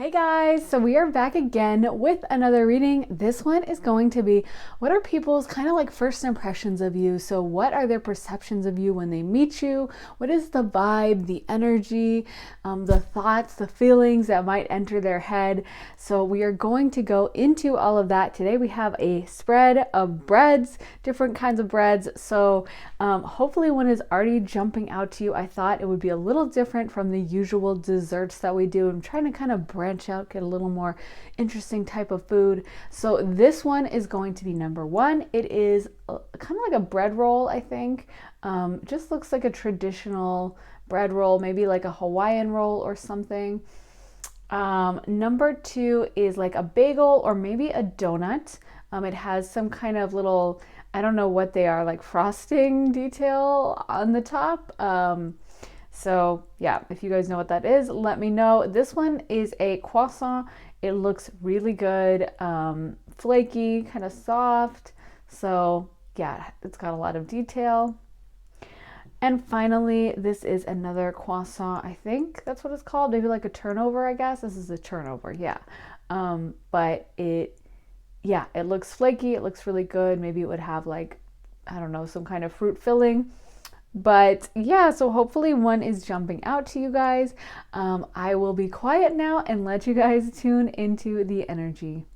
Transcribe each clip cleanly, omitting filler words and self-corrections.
Hey guys, so we are back again with another reading. This one is going to be, what are people's kind of like first impressions of you? So what are their perceptions of you when they meet you? What is the vibe, the energy, the thoughts, the feelings that might enter their head? So we are going to go into all of that. Today we have a spread of breads, different kinds of breads. So hopefully one is already jumping out to you. I thought it would be a little different from the usual desserts that we do. I'm trying to kind of branch out, get a little more interesting type of food. So this one is going to be number one. It is kind of like a bread roll, I think. Just looks like a traditional bread roll, maybe like a Hawaiian roll or something. Number two is like a bagel or maybe a donut. It has some kind of little, I don't know what they are, like frosting detail on the top. So yeah, if you guys know what that is, let me know. This one is a croissant. It looks really good, flaky, kind of soft. So yeah, it's got a lot of detail. And finally, this is another croissant. I think that's what it's called. Maybe like a turnover, I guess. This is a turnover, yeah. But it looks flaky. It looks really good. Maybe it would have like, I don't know, some kind of fruit filling. But yeah, so hopefully one is jumping out to you guys. I will be quiet now and let you guys tune into the energy.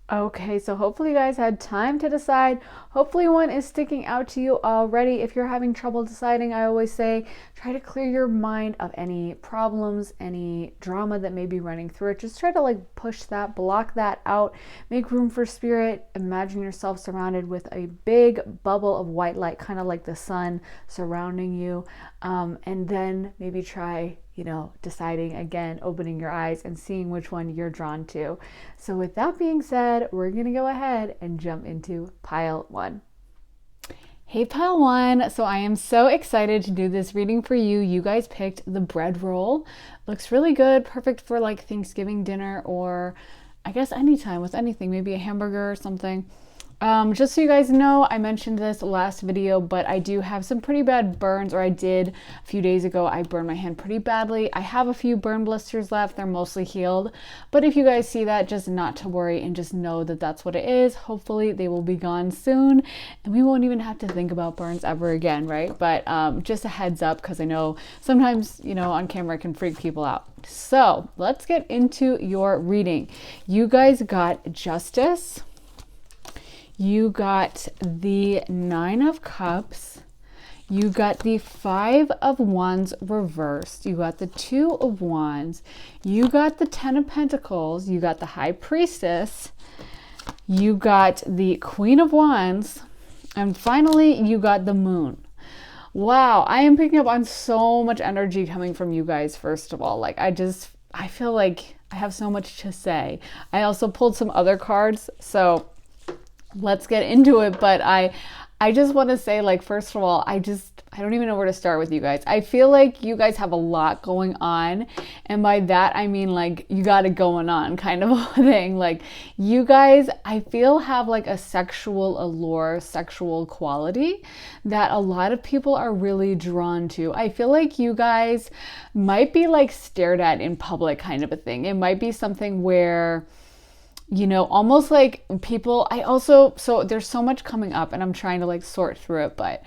Okay, so hopefully you guys had time to decide. Hopefully one is sticking out to you already. If you're having trouble deciding, I always say try to clear your mind of any problems, any drama that may be running through it. Just try to like push that, block that out, make room for spirit. Imagine yourself surrounded with a big bubble of white light, kind of like the sun surrounding you. And then maybe try deciding again, opening your eyes and seeing which one you're drawn to. So with that being said, we're going to go ahead and jump into pile one. Hey pile one, so I am so excited to do this reading for you. You guys picked the bread roll. Looks really good, perfect for like Thanksgiving dinner or I guess anytime with anything, maybe a hamburger or something. Just so you guys know, I mentioned this last video, but I do have some pretty bad burns, or I did a few days ago. I burned my hand pretty badly. I have a few burn blisters left. They're mostly healed. But if you guys see that, just not to worry and just know that that's what it is. Hopefully they will be gone soon and we won't even have to think about burns ever again, right? But just a heads up, because I know sometimes, on camera it can freak people out. So let's get into your reading. You guys got Justice. You got the 9 of Cups. You got the 5 of Wands reversed. You got the 2 of Wands. You got the 10 of Pentacles. You got the High Priestess. You got the Queen of Wands. And finally, you got the Moon. Wow, I am picking up on so much energy coming from you guys, first of all. Like, I feel like I have so much to say. I also pulled some other cards, so let's get into it. But I just want to say, like, first of all, I don't even know where to start with you guys. I feel like you guys have a lot going on. And by that, I mean, like, you got it going on kind of a thing. Like, you guys, I feel, have like a sexual allure, sexual quality that a lot of people are really drawn to. I feel like you guys might be like stared at in public kind of a thing. It might be something where, almost like people, so there's so much coming up and I'm trying to like sort through it, but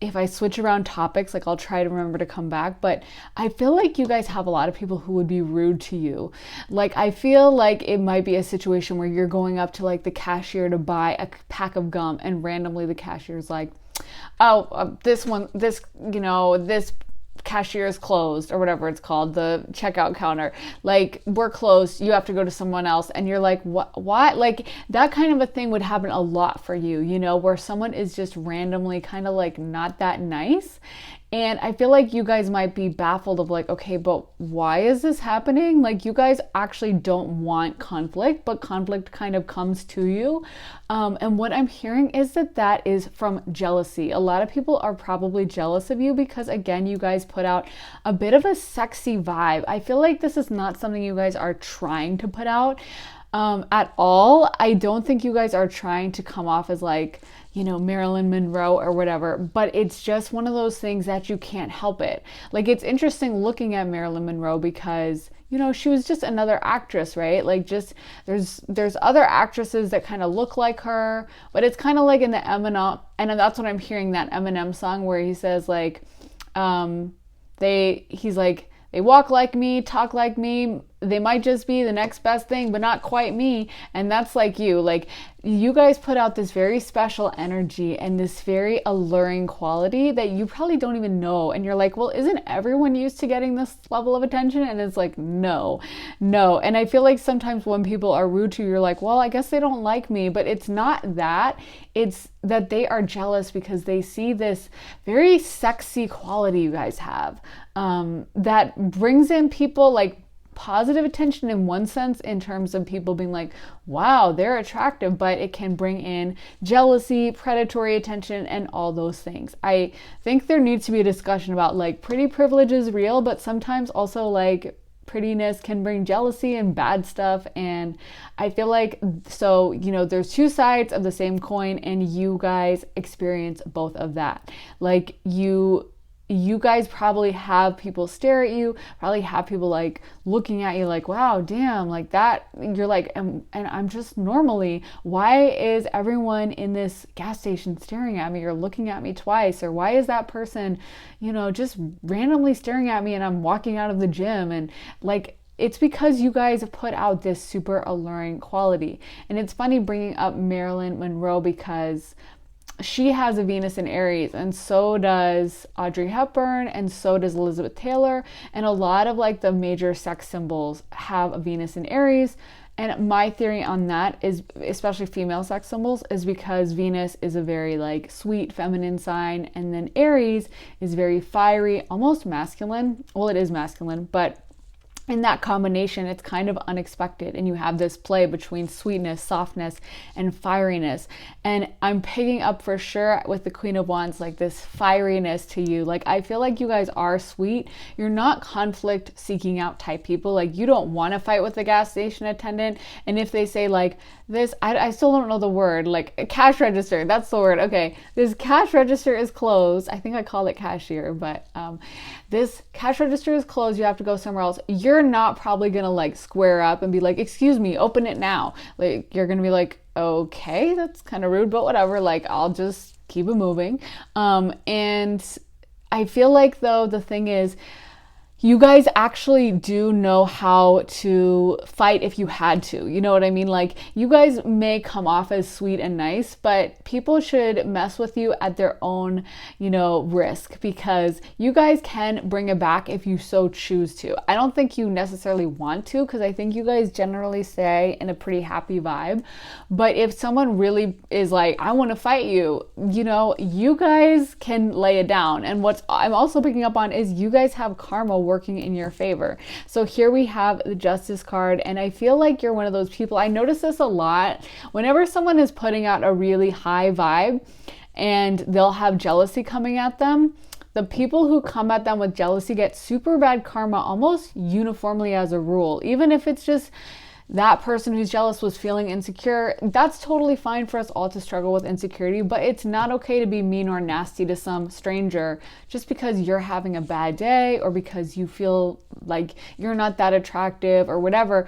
if I switch around topics, like I'll try to remember to come back. But I feel like you guys have a lot of people who would be rude to you. Like, I feel like it might be a situation where you're going up to like the cashier to buy a pack of gum and randomly the cashier's like, oh, this cashier is closed, or whatever it's called, the checkout counter, like, we're closed, you have to go to someone else. And you're like, what? Like, that kind of a thing would happen a lot for you, where someone is just randomly kind of like not that nice. And I feel like you guys might be baffled of like, okay, but why is this happening? Like you guys actually don't want conflict, but conflict kind of comes to you. And what I'm hearing is that that is from jealousy. A lot of people are probably jealous of you because, again, you guys put out a bit of a sexy vibe. I feel like this is not something you guys are trying to put out at all. I don't think you guys are trying to come off as like, you know, Marilyn Monroe or whatever, but it's just one of those things that you can't help it. Like, it's interesting looking at Marilyn Monroe because, you know, she was just another actress, right? Like, just there's other actresses that kind of look like her, but it's kind of like in the Eminem, and that's what I'm hearing, that Eminem song where he says like, he's like, they walk like me, talk like me, they might just be the next best thing, but not quite me. And that's like you. Like, you guys put out this very special energy and this very alluring quality that you probably don't even know. And you're like, well, isn't everyone used to getting this level of attention? And it's like, no. And I feel like sometimes when people are rude to you, you're like, well, I guess they don't like me. But it's not that. It's that they are jealous because they see this very sexy quality you guys have that brings in people like positive attention in one sense, in terms of people being like, wow, they're attractive, but it can bring in jealousy, predatory attention, and all those things. I think there needs to be a discussion about like pretty privilege is real, but sometimes also like prettiness can bring jealousy and bad stuff. And I feel like, so, you know, there's two sides of the same coin and you guys experience both of that. Like you guys probably have people stare at you, probably have people like looking at you like, wow, damn, like that. You're like, and I'm just normally, why is everyone in this gas station staring at me or looking at me twice? Or why is that person, you know, just randomly staring at me and I'm walking out of the gym? And like, it's because you guys put out this super alluring quality. And it's funny bringing up Marilyn Monroe because she has a Venus in Aries, and so does Audrey Hepburn, and so does Elizabeth Taylor, and a lot of like the major sex symbols have a Venus in Aries. And my theory on that is, especially female sex symbols, is because Venus is a very like sweet feminine sign, and then Aries is very fiery, almost masculine. Well, it is masculine, but in that combination, it's kind of unexpected. And you have this play between sweetness, softness, and fieriness. And I'm picking up for sure with the Queen of Wands, like this fieriness to you. Like, I feel like you guys are sweet. You're not conflict seeking out type people. Like, you don't want to fight with the gas station attendant. And if they say like this, I still don't know the word, like a cash register, that's the word. Okay, this cash register is closed. I think I call it cashier, but this cash register is closed. You have to go somewhere else. You're not probably going to like square up and be like, excuse me, open it now. Like, you're going to be like, okay, that's kind of rude, but whatever. Like, I'll just keep it moving. And I feel like though, the thing is, you guys actually do know how to fight if you had to. You know what I mean? Like, you guys may come off as sweet and nice, but people should mess with you at their own, you know, risk, because you guys can bring it back if you so choose to. I don't think you necessarily want to, because I think you guys generally stay in a pretty happy vibe. But if someone really is like, I want to fight you, you know, you guys can lay it down. And what I'm also picking up on is you guys have karma working in your favor. So here we have the Justice card, and I feel like you're one of those people. I notice this a lot whenever someone is putting out a really high vibe and they'll have jealousy coming at them. The people who come at them with jealousy get super bad karma almost uniformly as a rule. Even if it's just that person who's jealous was feeling insecure, that's totally fine for us all to struggle with insecurity, but it's not okay to be mean or nasty to some stranger just because you're having a bad day or because you feel like you're not that attractive or whatever.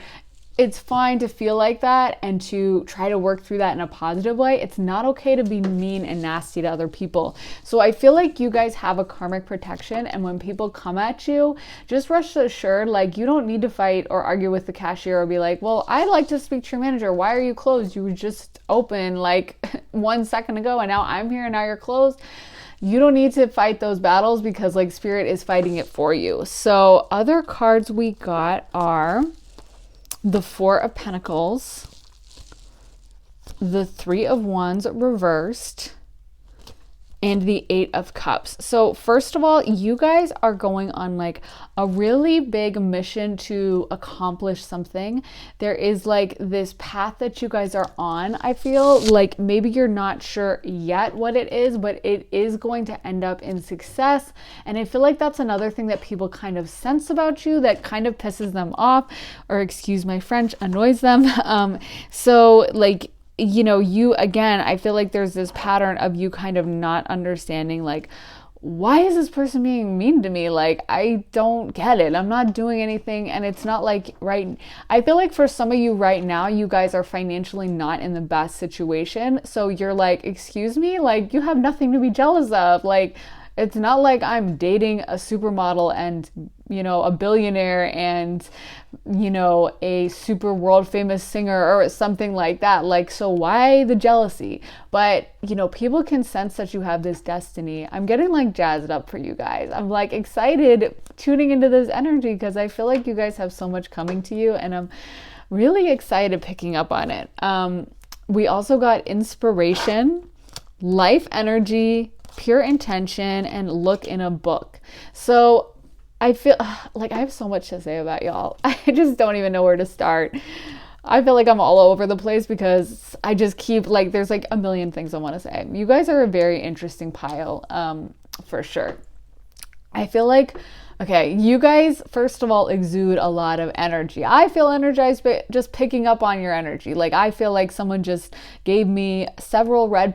It's fine to feel like that and to try to work through that in a positive way. It's not okay to be mean and nasty to other people. So I feel like you guys have a karmic protection, and when people come at you, just rest assured, like, you don't need to fight or argue with the cashier or be like, well, I'd like to speak to your manager. Why are you closed? You were just open like 1 second ago and now I'm here and now you're closed. You don't need to fight those battles because like Spirit is fighting it for you. So other cards we got are the Four of Pentacles, the Three of Wands reversed, and the Eight of Cups. So first of all, you guys are going on like a really big mission to accomplish something. There is like this path that you guys are on. I feel like maybe you're not sure yet what it is, but it is going to end up in success. And I feel like that's another thing that people kind of sense about you that kind of pisses them off, or excuse my French, annoys them. So like, you know, you, again, I feel like there's this pattern of you kind of not understanding, like, why is this person being mean to me? Like, I don't get it. I'm not doing anything. And it's not like, right. I feel like for some of you right now, you guys are financially not in the best situation. So you're like, excuse me, like, you have nothing to be jealous of. Like, it's not like I'm dating a supermodel and, you know, a billionaire and, you know, a super world famous singer or something like that. Like, so why the jealousy? But, you know, people can sense that you have this destiny. I'm getting like jazzed up for you guys. I'm like excited tuning into this energy because I feel like you guys have so much coming to you, and I'm really excited picking up on it. We also got inspiration, life energy, pure intention, and look in a book. So I feel like I have so much to say about y'all. I just don't even know where to start. I feel like I'm all over the place because I just keep like, there's like a million things I want to say. You guys are a very interesting pile, for sure. I feel like, okay, you guys, first of all, exude a lot of energy. I feel energized, but just picking up on your energy. Like, I feel like someone just gave me several Red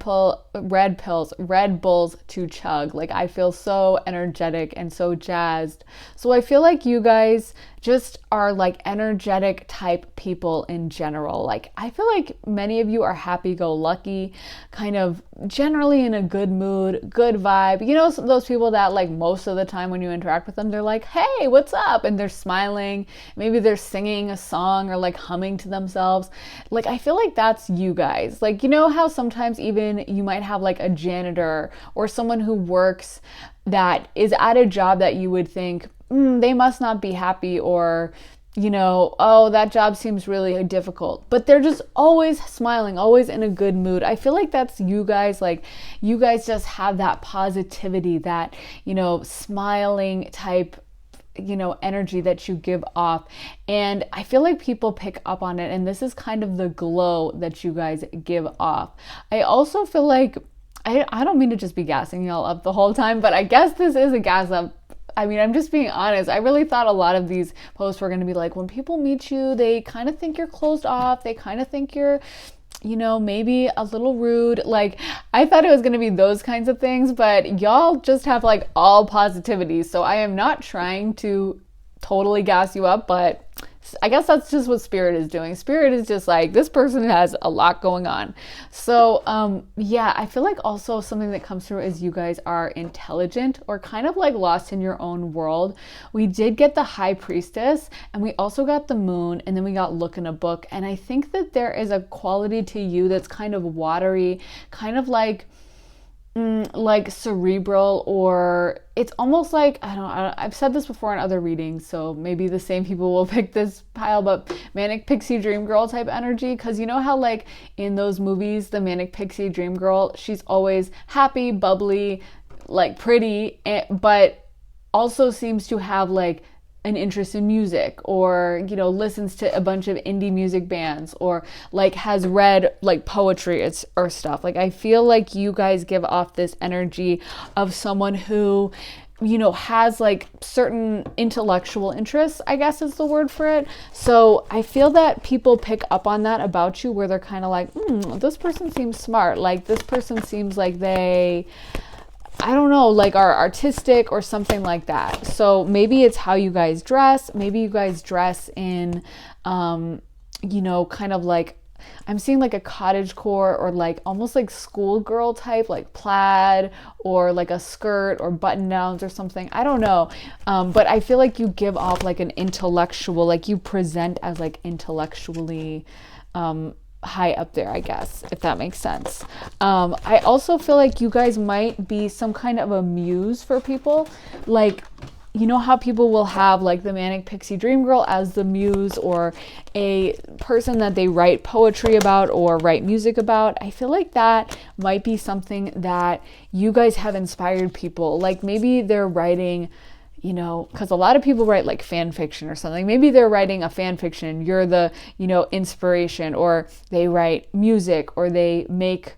Bulls to chug. Like, I feel so energetic and so jazzed. So I feel like you guys just are like energetic type people in general. Like, I feel like many of you are happy-go-lucky, kind of generally in a good mood, good vibe. You know, those people that like most of the time when you interact with them, they're like, hey, what's up? And they're smiling. Maybe they're singing a song or like humming to themselves. Like, I feel like that's you guys. Like, you know how sometimes even you might have like a janitor or someone who works that is at a job that you would think, they must not be happy, or, you know, oh, that job seems really difficult, but they're just always smiling, always in a good mood. I feel like that's you guys. Like, you guys just have that positivity, that, you know, smiling type, you know, energy that you give off. And I feel like people pick up on it. And this is kind of the glow that you guys give off. I also feel like, I don't mean to just be gassing y'all up the whole time, but I guess this is a gas up. I mean, I'm just being honest. I really thought a lot of these posts were going to be like, when people meet you, they kind of think you're closed off. They kind of think you're, you know, maybe a little rude. Like, I thought it was going to be those kinds of things, but y'all just have like all positivity. So I am not trying to totally gas you up, but I guess that's just what Spirit is doing. Spirit is just like, this person has a lot going on. So, yeah, I feel like also something that comes through is you guys are intelligent or kind of like lost in your own world. We did get the High Priestess, and we also got the Moon, and then we got look in a book. And I think that there is a quality to you that's kind of watery, kind of like cerebral, or it's almost like, I've said this before in other readings, so maybe the same people will pick this pile, but manic pixie dream girl type energy. Because you know how like in those movies, the manic pixie dream girl, she's always happy, bubbly, like pretty, but also seems to have like an interest in music, or, you know, listens to a bunch of indie music bands, or like has read like poetry or stuff. Like, I feel like you guys give off this energy of someone who, you know, has like certain intellectual interests, I guess is the word for it. So I feel that people pick up on that about you, where they're kind of like, this person seems smart. Like, this person seems like they, I don't know, like are artistic or something like that. So maybe it's how you guys dress. Maybe you guys dress in, you know, kind of like, I'm seeing like a cottagecore or like almost like schoolgirl type, like plaid or like a skirt or button downs or something. I don't know. But I feel like you give off like an intellectual, like you present as like intellectually, high up there, I guess, if that makes sense. I also feel like you guys might be some kind of a muse for people. Like, you know how people will have like the manic pixie dream girl as the muse or a person that they write poetry about or write music about? I feel like that might be something that you guys have inspired people. Like maybe they're writing, you know, because a lot of people write like fan fiction or something. Maybe they're writing a fan fiction, you're the, you know, inspiration, or they write music, or they make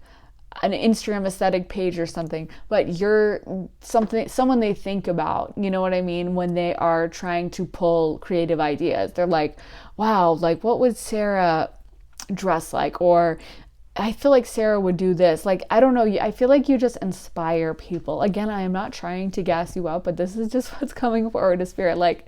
an Instagram aesthetic page or something, but you're someone they think about, you know what I mean, when they are trying to pull creative ideas. They're like, wow, like what would Sarah dress like? Or I feel like Sarah would do this. Like, I don't know. I feel like you just inspire people. Again, I am not trying to gas you up, but this is just what's coming forward to spirit. Like,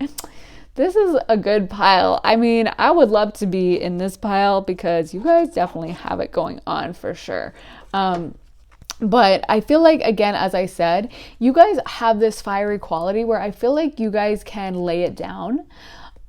this is a good pile. I mean, I would love to be in this pile because you guys definitely have it going on for sure. But I feel like, again, as I said, you guys have this fiery quality where I feel like you guys can lay it down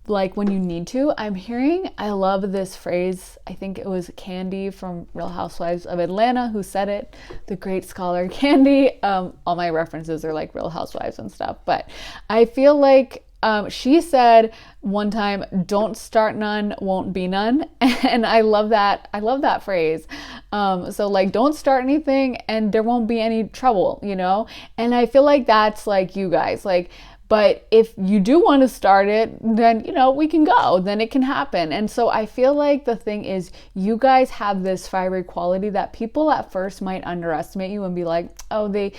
like when you need to. I'm hearing, I love this phrase. I think it was Candy from Real Housewives of Atlanta who said it, the great scholar Candy. All my references are like Real Housewives and stuff, but I feel like she said one time, don't start none, won't be none. And I love that. I love that phrase. So like, don't start anything and there won't be any trouble, you know? And I feel like that's like you guys, like, but if you do want to start it, then, you know, we can go, then it can happen. And so I feel like the thing is, you guys have this fiery quality that people at first might underestimate you and be like, oh, they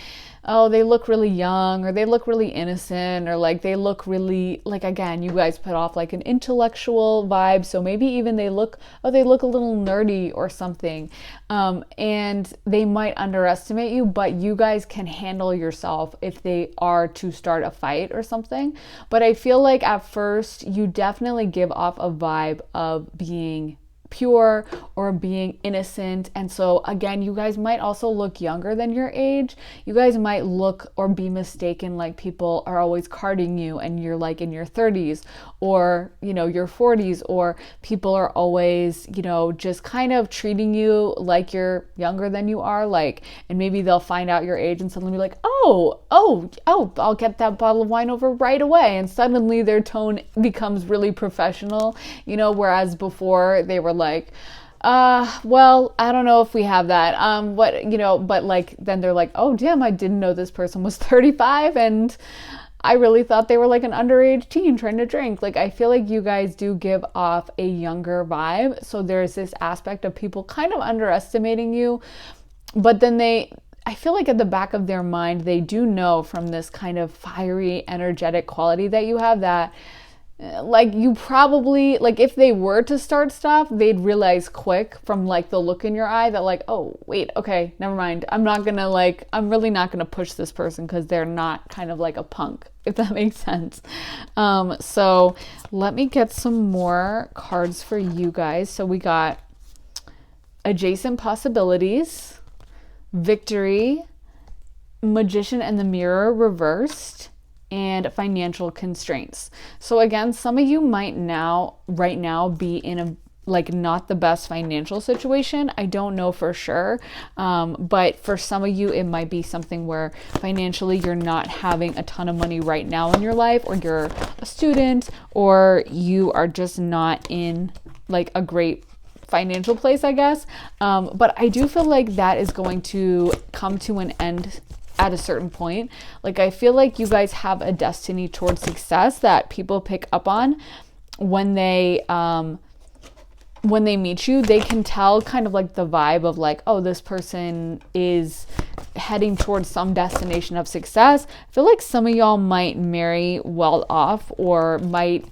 look really young, or they look really innocent, or like they look really, like, again, you guys put off like an intellectual vibe. So maybe even they look a little nerdy or something. And they might underestimate you, but you guys can handle yourself if they are to start a fight or something. But I feel like at first you definitely give off a vibe of being pure or being innocent. And so again, you guys might also look younger than your age. You guys might look or be mistaken like people are always carding you and you're like in your 30s or, you know, your 40s, or people are always, you know, just kind of treating you like you're younger than you are, like, and maybe they'll find out your age and suddenly be like, oh, I'll get that bottle of wine over right away. And suddenly their tone becomes really professional, you know, whereas before they were like, well, I don't know if we have that. But like, then they're like, oh, damn, I didn't know this person was 35 and I really thought they were like an underage teen trying to drink. Like, I feel like you guys do give off a younger vibe. So there's this aspect of people kind of underestimating you, but then I feel like at the back of their mind, they do know from this kind of fiery, energetic quality that you have that, like, you probably, like, if they were to start stuff, they'd realize quick from like the look in your eye that like, oh, wait, okay, never mind. I'm really not gonna push this person because they're not kind of like a punk, if that makes sense. So let me get some more cards for you guys. So we got adjacent possibilities, victory, magician and the mirror reversed, and financial constraints. So again, some of you might right now be in a like not the best financial situation. I don't know for sure. But for some of you, it might be something where financially you're not having a ton of money right now in your life, or you're a student, or you are just not in like a great financial place, I guess. But I do feel like that is going to come to an end at a certain point. Like, I feel like you guys have a destiny towards success that people pick up on when they meet you. They can tell kind of like the vibe of like, oh, this person is heading towards some destination of success. I feel like some of y'all might marry well off, or might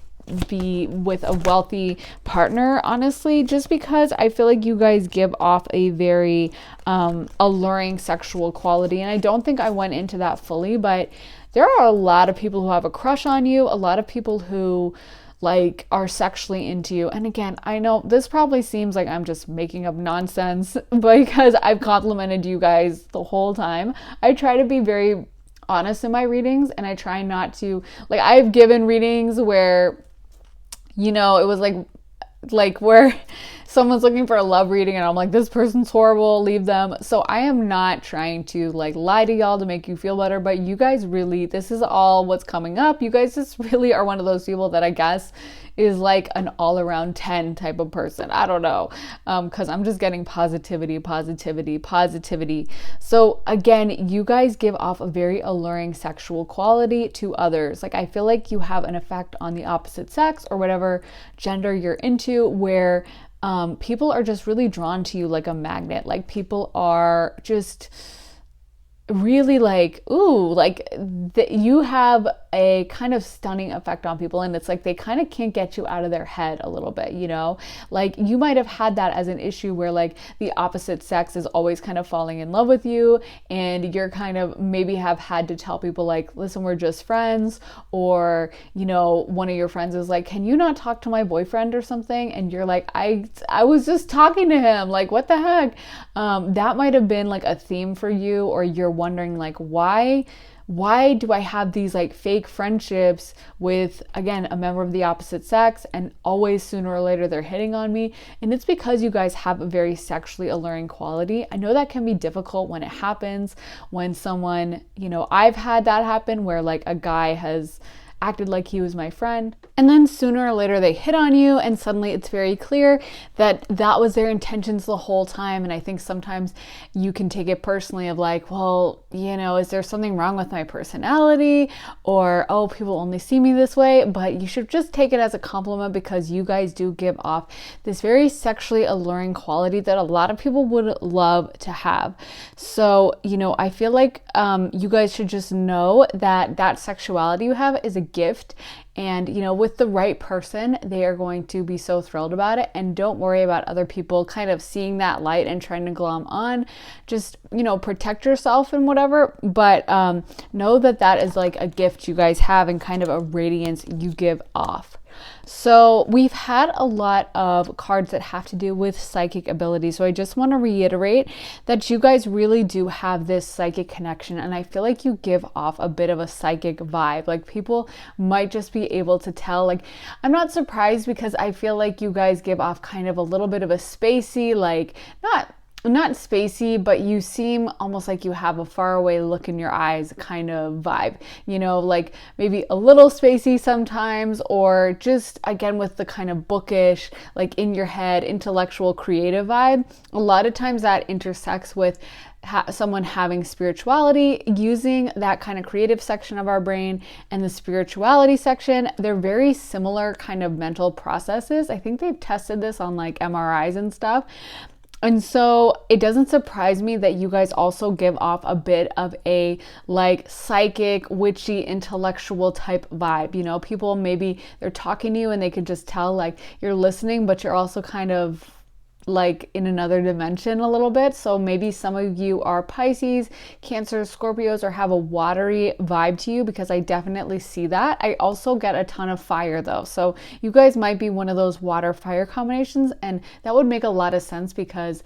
be with a wealthy partner, honestly, just because I feel like you guys give off a very alluring sexual quality. And I don't think I went into that fully, but there are a lot of people who have a crush on you, a lot of people who like are sexually into you. And again, I know this probably seems like I'm just making up nonsense because I've complimented you guys the whole time. I try to be very honest in my readings, and I try not to, like, I've given readings where, you know, it was like where someone's looking for a love reading and I'm like, this person's horrible, leave them. So I am not trying to like lie to y'all to make you feel better, but you guys really, this is all what's coming up. You guys just really are one of those people that I guess is like an all-around 10 type of person. I don't know, because I'm just getting positivity. So again, you guys give off a very alluring sexual quality to others. Like I feel like you have an effect on the opposite sex or whatever gender you're into, where people are just really drawn to you like a magnet. Like people are just really like, ooh, like you have a kind of stunning effect on people, and it's like they kind of can't get you out of their head a little bit, you know? Like you might have had that as an issue where like the opposite sex is always kind of falling in love with you, and you're kind of maybe have had to tell people like, listen, we're just friends, or you know, one of your friends is like, can you not talk to my boyfriend or something? And you're like, I was just talking to him, like what the heck? That might have been like a theme for you, or you're wondering like, why do I have these like fake friendships with, again, a member of the opposite sex, and always sooner or later they're hitting on me? And it's because you guys have a very sexually alluring quality. I know that can be difficult when it happens, when someone, you know, I've had that happen where like a guy has acted like he was my friend, and then sooner or later they hit on you, and suddenly it's very clear that that was their intentions the whole time. And I think sometimes you can take it personally of like, well, you know, is there something wrong with my personality, or oh, people only see me this way? But you should just take it as a compliment, because you guys do give off this very sexually alluring quality that a lot of people would love to have. So, you know, I feel like you guys should just know that that sexuality you have is a gift, and you know, with the right person, they are going to be so thrilled about it. And don't worry about other people kind of seeing that light and trying to glom on. Just, you know, protect yourself and whatever, but know that that is like a gift you guys have, and kind of a radiance you give off. So we've had a lot of cards that have to do with psychic ability. So I just want to reiterate that you guys really do have this psychic connection, and I feel like you give off a bit of a psychic vibe. Like people might just be able to tell. Like I'm not surprised, because I feel like you guys give off kind of a little bit of a spacey, like not spacey, but you seem almost like you have a faraway look in your eyes kind of vibe, you know, like maybe a little spacey sometimes, or just again with the kind of bookish, like in your head, intellectual, creative vibe. A lot of times that intersects with someone having spirituality, using that kind of creative section of our brain and the spirituality section. They're very similar kind of mental processes. I think they've tested this on like MRIs and stuff. And so it doesn't surprise me that you guys also give off a bit of a like psychic, witchy, intellectual type vibe. You know, people maybe they're talking to you and they could just tell like you're listening, but you're also kind of like in another dimension a little bit. So maybe some of you are Pisces, Cancer, Scorpios, or have a watery vibe to you, because I definitely see that. I also get a ton of fire though. So you guys might be one of those water fire combinations, and that would make a lot of sense, because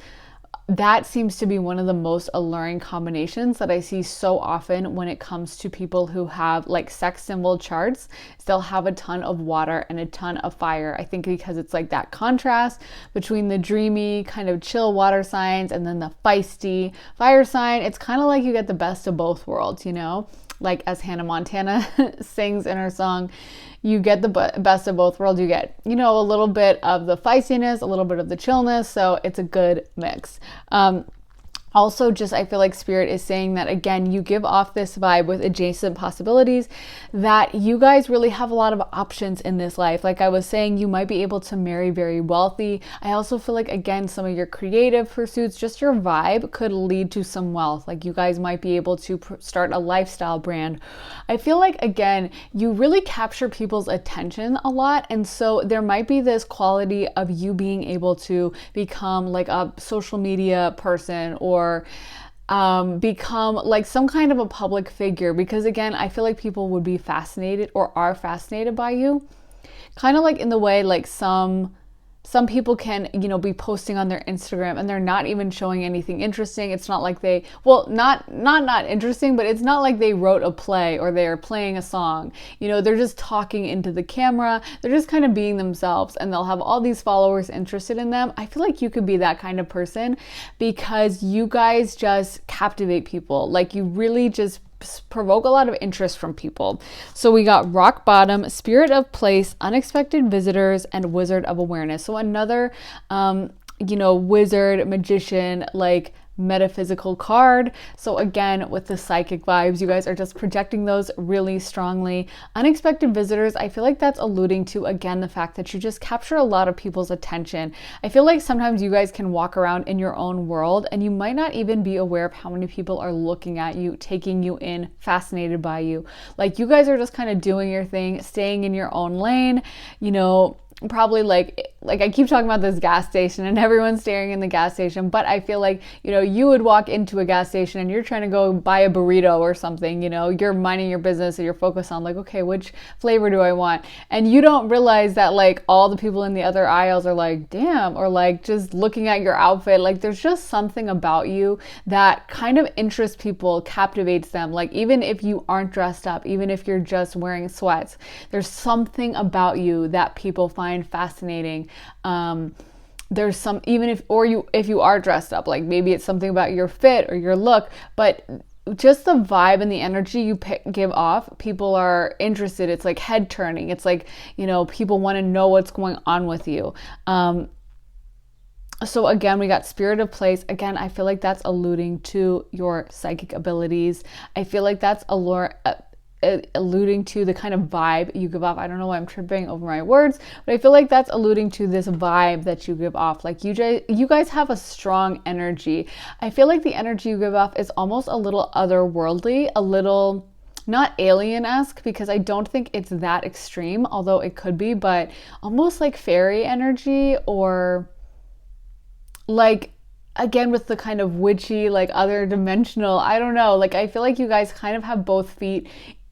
that seems to be one of the most alluring combinations that I see so often when it comes to people who have like sex symbol charts. They'll have a ton of water and a ton of fire. I think because it's like that contrast between the dreamy kind of chill water signs and then the feisty fire sign. It's kind of like you get the best of both worlds, you know? Like as Hannah Montana sings in her song, you get the best of both worlds. You get, you know, a little bit of the feistiness, a little bit of the chillness. So it's a good mix. Also, just I feel like Spirit is saying that, again, you give off this vibe with adjacent possibilities, that you guys really have a lot of options in this life. Like I was saying, you might be able to marry very wealthy. I also feel like, again, some of your creative pursuits, just your vibe could lead to some wealth. Like you guys might be able to start a lifestyle brand. I feel like, again, you really capture people's attention a lot. And so there might be this quality of you being able to become like a social media person, or become like some kind of a public figure, because again, I feel like people would be fascinated or are fascinated by you, kind of like in the way like some some people can, be posting on their Instagram and they're not even showing anything interesting. It's not like they, well, not interesting, but it's not like they wrote a play or they're playing a song. They're just talking into the camera. They're just kind of being themselves, and they'll have all these followers interested in them. I feel like you could be that kind of person because you guys just captivate people. Like, you really just provoke a lot of interest from people. So we got rock bottom, spirit of place, unexpected visitors, and wizard of awareness. So another, wizard, magician, like metaphysical card. So again, with the psychic vibes, you guys are just projecting those really strongly. Unexpected visitors, I feel like that's alluding to, again, the fact that you just capture a lot of people's attention. I feel like sometimes you guys can walk around in your own world and you might not even be aware of how many people are looking at you, taking you in, fascinated by you. Like, you guys are just kind of doing your thing, staying in your own lane, probably like I keep talking about this gas station and everyone's staring in the gas station, but I feel like, you would walk into a gas station and you're trying to go buy a burrito or something, you're minding your business and you're focused on like, okay, which flavor do I want? And you don't realize that like all the people in the other aisles are like, damn, or like just looking at your outfit. Like, there's just something about you that kind of interests people, captivates them. Like, even if you aren't dressed up, even if you're just wearing sweats, there's something about you that people find fascinating. There's some, even if you are dressed up, like maybe it's something about your fit or your look, but just the vibe and the energy you give off, people are interested. It's like head turning. It's like, people want to know what's going on with you. So again, we got spirit of place. Again, I feel like that's alluding to your psychic abilities. I feel like that's alluding to the kind of vibe you give off. I don't know why I'm tripping over my words, but I feel like that's alluding to this vibe that you give off. Like, you guys have a strong energy. I feel like the energy you give off is almost a little otherworldly, a little not alien-esque, because I don't think it's that extreme, although it could be, but almost like fairy energy, or like, again, with the kind of witchy, like other dimensional, I don't know. Like, I feel like you guys kind of have both feet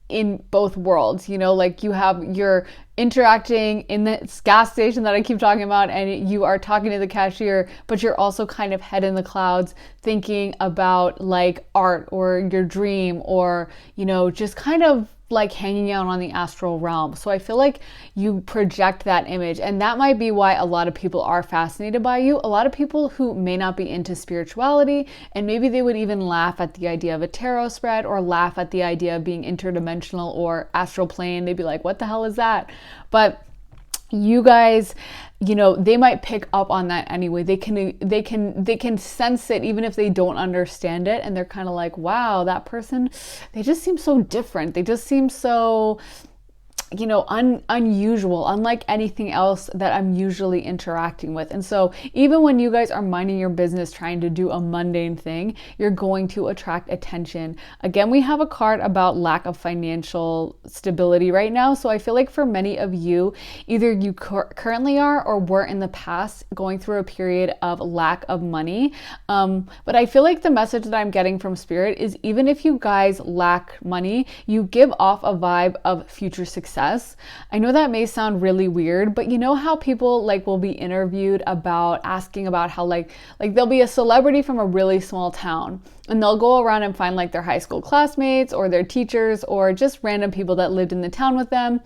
in both worlds, like you're interacting in this gas station that I keep talking about, and you are talking to the cashier, but you're also kind of head in the clouds thinking about like art or your dream, or, just kind of like hanging out on the astral realm. So I feel like you project that image, and that might be why a lot of people are fascinated by you. A lot of people who may not be into spirituality, and maybe they would even laugh at the idea of a tarot spread, or laugh at the idea of being interdimensional or astral plane. They'd be like, what the hell is that? But you guys, they might pick up on that anyway. They can sense it even if they don't understand it, and they're kind of like, wow, that person, they just seem so different. They just seem so, unusual, unlike anything else that I'm usually interacting with. And so even when you guys are minding your business, trying to do a mundane thing, you're going to attract attention. Again, we have a card about lack of financial stability right now. So I feel like for many of you, either you currently are or were in the past going through a period of lack of money. But I feel like the message that I'm getting from Spirit is, even if you guys lack money, you give off a vibe of future success. I know that may sound really weird, but you know how people like will be interviewed about asking about how like there'll be a celebrity from a really small town, and they'll go around and find like their high school classmates or their teachers or just random people that lived in the town with them.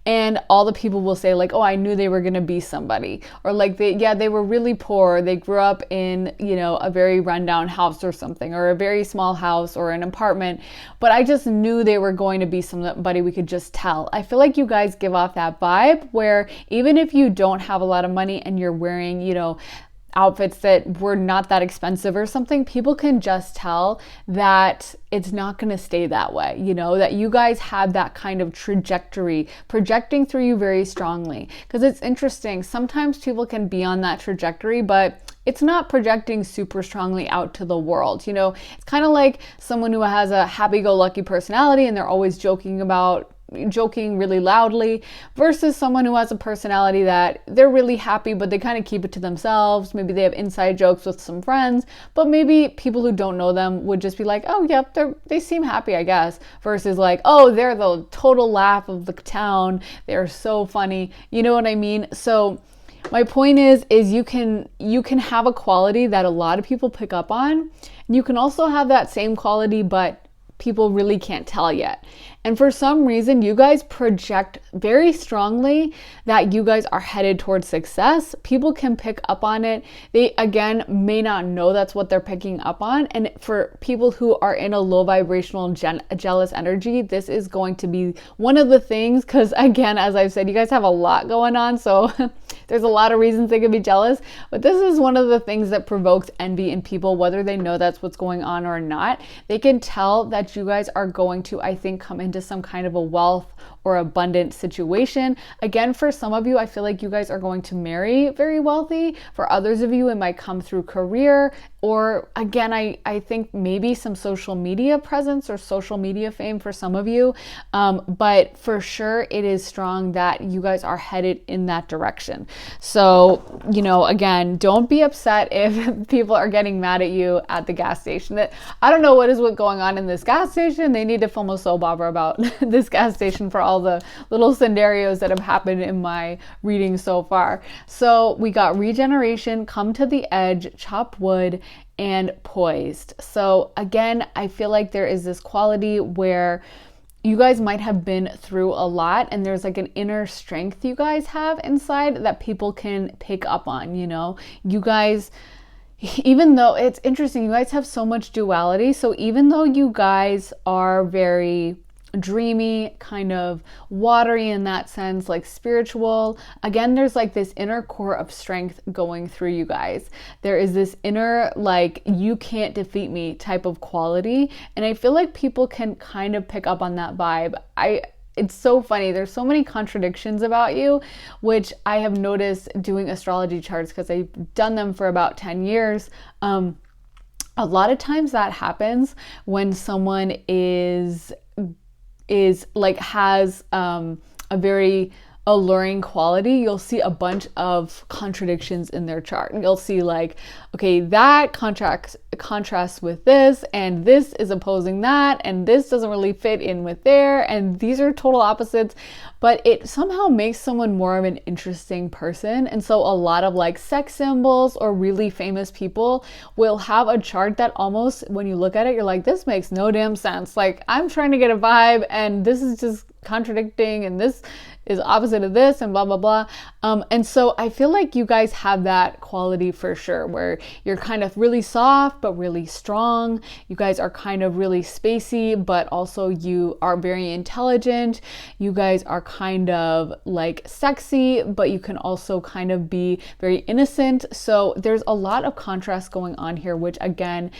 And all the people will say like, oh, I knew they were going to be somebody. Or like, they were really poor. They grew up in, a very rundown house or something, or a very small house or an apartment. But I just knew they were going to be somebody we could just tell. I feel like you guys give off that vibe where even if you don't have a lot of money and you're wearing, outfits that were not that expensive or something, people can just tell that it's not going to stay that way, that you guys have that kind of trajectory projecting through you very strongly. Because it's interesting, sometimes people can be on that trajectory, but it's not projecting super strongly out to the world. It's kind of like someone who has a happy-go-lucky personality and they're always joking really loudly, versus someone who has a personality that they're really happy, but they kind of keep it to themselves. Maybe they have inside jokes with some friends, but maybe people who don't know them would just be like, oh, yep, they seem happy, I guess, versus like, oh, they're the total laugh of the town. They're so funny. You know what I mean? So My point is you can have a quality that a lot of people pick up on. And you can also have that same quality, but people really can't tell yet. And for some reason, you guys project very strongly that you guys are headed towards success. People can pick up on it. They, again, may not know that's what they're picking up on. And for people who are in a low vibrational jealous energy, this is going to be one of the things, because again, as I've said, you guys have a lot going on. So there's a lot of reasons they could be jealous, but this is one of the things that provokes envy in people, whether they know that's what's going on or not. They can tell that you guys are going to, I think, come into some kind of a wealth or abundant situation. Again, for some of you, I feel like you guys are going to marry very wealthy. For others of you, it might come through career, or again, I think maybe some social media presence or social media fame for some of you. But for sure, it is strong that you guys are headed in that direction. So, again, don't be upset if people are getting mad at you at the gas station. That I don't know what is going on in this gas station. They need to film a soap opera about this gas station for all the little scenarios that have happened in my reading so far. So we got regeneration, come to the edge, chop wood, and poised. So again, I feel like there is this quality where you guys might have been through a lot, and there's like an inner strength you guys have inside that people can pick up on. You guys, even though it's interesting, you guys have so much duality. So even though you guys are very dreamy, kind of watery in that sense, like spiritual, again, there's like this inner core of strength going through you guys. There is this inner, like, you can't defeat me type of quality. And I feel like people can kind of pick up on that vibe. It's so funny. There's so many contradictions about you, which I have noticed doing astrology charts, because I've done them for about 10 years. A lot of times that happens when someone is like has a very alluring quality. You'll see a bunch of contradictions in their chart. And you'll see like, okay, that contrasts with this, and this is opposing that, and this doesn't really fit in with there, and these are total opposites, but it somehow makes someone more of an interesting person. And so a lot of like sex symbols or really famous people will have a chart that almost, when you look at it, you're like, this makes no damn sense. Like, I'm trying to get a vibe, and this is just contradicting, and this is opposite of this, and blah, blah, blah. And so I feel like you guys have that quality for sure, where you're kind of really soft, but really strong. You guys are kind of really spacey, but also you are very intelligent. You guys are kind of like sexy, but you can also kind of be very innocent. So there's a lot of contrast going on here, which again,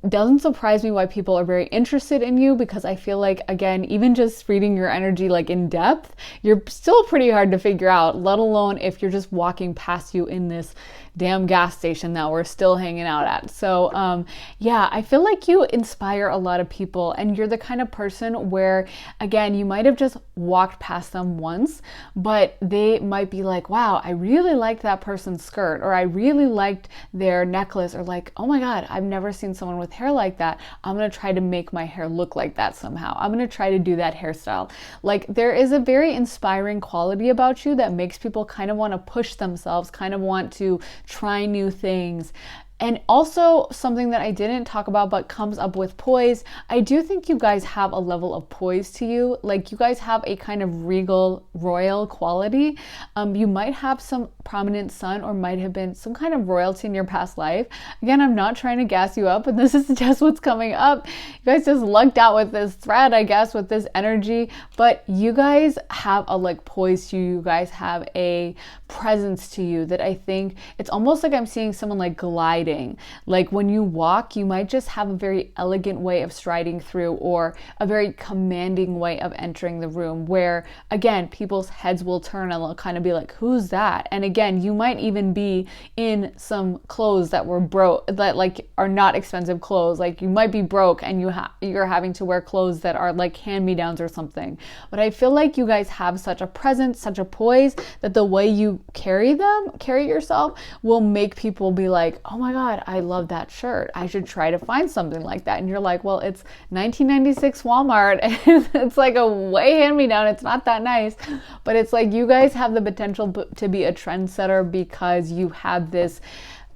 doesn't surprise me why people are very interested in you, because I feel like, again, even just reading your energy like in depth, you're still pretty hard to figure out, let alone if you're just walking past you in this damn gas station that we're still hanging out at. So yeah, I feel like you inspire a lot of people, and you're the kind of person where, again, you might have just walked past them once, but they might be like, wow, I really liked that person's skirt, or I really liked their necklace, or like, oh my God, I've never seen someone with hair like that. I'm going to try to make my hair look like that somehow. I'm going to try to do that hairstyle. Like, there is a very inspiring quality about you that makes people kind of want to push themselves, kind of want to try new things. And also something that I didn't talk about but comes up with poise, I do think you guys have a level of poise to you. Like, you guys have a kind of regal, royal quality. You might have some prominent sun, or might have been some kind of royalty in your past life. Again, I'm not trying to gas you up, and this is just what's coming up. You guys just lucked out with this thread, I guess, with this energy, but you guys have a like poise to you. You guys have a presence to you that I think it's almost like I'm seeing someone like gliding. Like, when you walk, you might just have a very elegant way of striding through, or a very commanding way of entering the room, where again, people's heads will turn and they'll kind of be like, who's that? And again, you might even be in some clothes that were broke, that like are not expensive clothes. Like, you might be broke and you're having to wear clothes that are like hand-me-downs or something. But I feel like you guys have such a presence, such a poise, that the way you carry yourself will make people be like, oh my God, God, I love that shirt. I should try to find something like that. And you're like, well, it's 1996 Walmart. And it's like a way hand-me-down. It's not that nice. But it's like you guys have the potential to be a trendsetter because you have this,